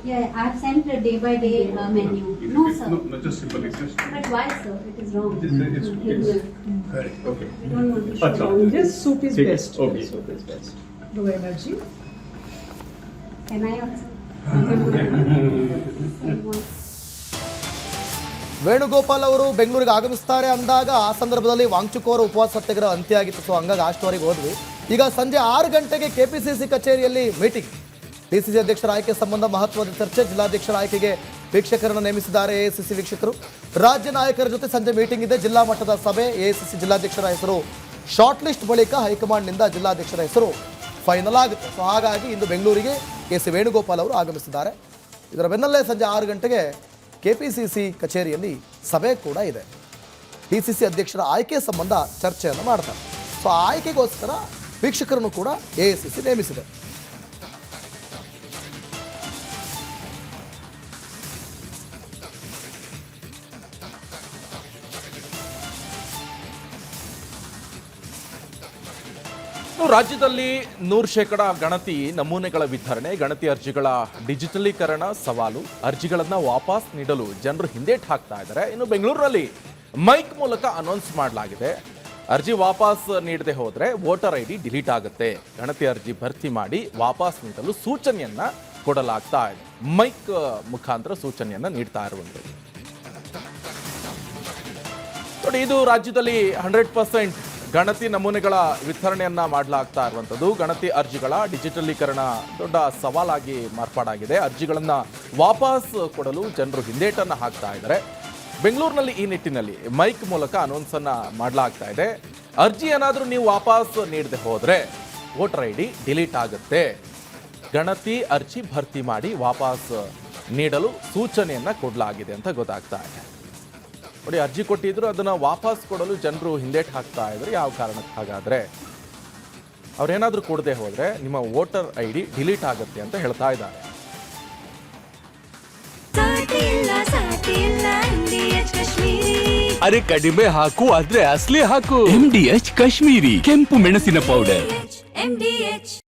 Yeah, I've sent a day by day menu. No, sir. No, just simple. But why, sir? It is wrong. It's correct. Okay. We don't want to shut down. Just soup is best. Okay. Soup is best. Low energy. Can I also? Venugopal ಅವರು ಬೆಂಗಳೂರಿಗೆ ಆಗಮಿಸ್ತಾರೆ ಅಂದಾಗ ಆ ಸಂದರ್ಭದಲ್ಲಿ ವಾಂಗ್ಚುಕ್ ಅವರ ಉಪವಾಸ ಸತ್ಯಾಗ್ರಹ ಅಂತ್ಯ ಆಗಿತ್ತು. So ಹಂಗಾಗಿ ಆ ಸ್ಟೋರಿಗೆ ಹೋದ್ವಿ. ಈಗ ಸಂಜೆ 6 ಗಂಟೆಗೆ KPCC ಕಚೇರಿಯಲ್ಲಿ ಮೀಟಿಂಗ್. DCC ಅಧ್ಯಕ್ಷರ ಆಯ್ಕೆ ಸಂಬಂಧ ಮಹತ್ವದ ಚರ್ಚೆ. ಜಿಲ್ಲಾಧ್ಯಕ್ಷರ ಆಯ್ಕೆಗೆ ವೀಕ್ಷಕರನ್ನು ನೇಮಿಸಿದ್ದಾರೆ AICC ವೀಕ್ಷಕರು. ರಾಜ್ಯ ನಾಯಕರ ಜೊತೆ ಸಂಜೆ ಮೀಟಿಂಗ್ ಇದೆ. ಜಿಲ್ಲಾ ಮಟ್ಟದ ಸಭೆ. AICC ಜಿಲ್ಲಾಧ್ಯಕ್ಷರ ಹೆಸರು ಶಾರ್ಟ್ ಲಿಸ್ಟ್ ಬಳಿಕ ಹೈಕಮಾಂಡ್ನಿಂದ ಜಿಲ್ಲಾಧ್ಯಕ್ಷರ ಹೆಸರು ಫೈನಲ್ ಆಗುತ್ತೆ. ಸೊ ಹಾಗಾಗಿ ಇಂದು ಬೆಂಗಳೂರಿಗೆ KC ವೇಣುಗೋಪಾಲ್ ಅವರು ಆಗಮಿಸಿದ್ದಾರೆ. ಇದರ ಬೆನ್ನಲ್ಲೇ ಸಂಜೆ 6 ಗಂಟೆಗೆ KPCC ಕಚೇರಿಯಲ್ಲಿ ಸಭೆ ಕೂಡ ಇದೆ. DCC ಅಧ್ಯಕ್ಷರ ಆಯ್ಕೆ ಸಂಬಂಧ ಚರ್ಚೆಯನ್ನು ಮಾಡ್ತಾರೆ. ಸೊ ಆಯ್ಕೆಗೋಸ್ಕರ ವೀಕ್ಷಕರನ್ನು ಕೂಡ AICC ನೇಮಿಸಿದೆ. ರಾಜ್ಯದಲ್ಲಿ 100% ಗಣತಿ ನಮೂನೆಗಳ ವಿತರಣೆ. ಗಣತಿ ಅರ್ಜಿಗಳ ಡಿಜಿಟಲೀಕರಣ ಸವಾಲು. ಅರ್ಜಿಗಳನ್ನು ವಾಪಸ್ ನೀಡಲು ಜನರು ಹಿಂದೇಟು ಹಾಕ್ತಾ ಇದ್ದಾರೆ. ಇನ್ನು ಬೆಂಗಳೂರಿನಲ್ಲಿ ಮೈಕ್ ಮೂಲಕ ಅನೌನ್ಸ್ ಮಾಡಲಾಗಿದೆ, ಅರ್ಜಿ ವಾಪಸ್ ನೀಡದೆ ಹೋದರೆ ವೋಟರ್ ID ಡಿಲೀಟ್ ಆಗುತ್ತೆ. ಗಣತಿ ಅರ್ಜಿ ಭರ್ತಿ ಮಾಡಿ ವಾಪಸ್ ನೀಡಲು ಸೂಚನೆಯನ್ನ ಕೊಡಲಾಗ್ತಾ ಇದೆ. ಮೈಕ್ ಮುಖಾಂತರ ಸೂಚನೆಯನ್ನ ನೀಡ್ತಾ ಇರುವಂಥದ್ದು ನೋಡಿ. ಇದು ರಾಜ್ಯದಲ್ಲಿ 100% ಗಣತಿ ನಮೂನೆಗಳ ವಿತರಣೆಯನ್ನ ಮಾಡಲಾಗ್ತಾ ಇರುವಂಥದ್ದು. ಗಣತಿ ಅರ್ಜಿಗಳ ಡಿಜಿಟಲೀಕರಣ ದೊಡ್ಡ ಸವಾಲಾಗಿ ಮಾರ್ಪಾಡಾಗಿದೆ. ಅರ್ಜಿಗಳನ್ನ ವಾಪಸ್ ಕೊಡಲು ಜನರು ಹಿಂದೇಟನ್ನು ಹಾಕ್ತಾ ಇದ್ದಾರೆ. ಬೆಂಗಳೂರಿನಲ್ಲಿ ಈ ನಿಟ್ಟಿನಲ್ಲಿ ಮೈಕ್ ಮೂಲಕ ಅನೌನ್ಸ್ ಅನ್ನ ಮಾಡಲಾಗ್ತಾ ಇದೆ. ಅರ್ಜಿ ಏನಾದರೂ ನೀವು ವಾಪಸ್ ನೀಡದೆ ಹೋದ್ರೆ ವೋಟರ್ ID ಡಿಲೀಟ್ ಆಗುತ್ತೆ. ಗಣತಿ ಅರ್ಜಿ ಭರ್ತಿ ಮಾಡಿ ವಾಪಸ್ ನೀಡಲು ಸೂಚನೆಯನ್ನ ಕೊಡಲಾಗಿದೆ ಅಂತ ಗೊತ್ತಾಗ್ತಾ ಇದೆ. ನೋಡಿ, ಅರ್ಜಿ ಕೊಟ್ಟಿದ್ರು ಅದನ್ನ ವಾಪಸ್ ಕೊಡಲು ಜನರು ಹಿಂದೇಟು ಹಾಕ್ತಾ ಇದ್ರು. ಯಾವ ಕಾರಣಕ್ಕೆ ಹಾಗಾದ್ರೆ? ಅವ್ರೇನಾದ್ರೂ ಕೊಡದೆ ಹೋದ್ರೆ ನಿಮ್ಮ ವೋಟರ್ ID ಡಿಲೀಟ್ ಆಗುತ್ತೆ ಅಂತ ಹೇಳ್ತಾ ಇದ್ದಾರೆ. ಅರೆ ಕಡಿಮೆ ಹಾಕು ಆದ್ರೆ ಅಸಲಿ ಹಾಕು. MDH ಕಾಶ್ಮೀರಿ ಕೆಂಪು ಮೆಣಸಿನ ಪೌಡರ್.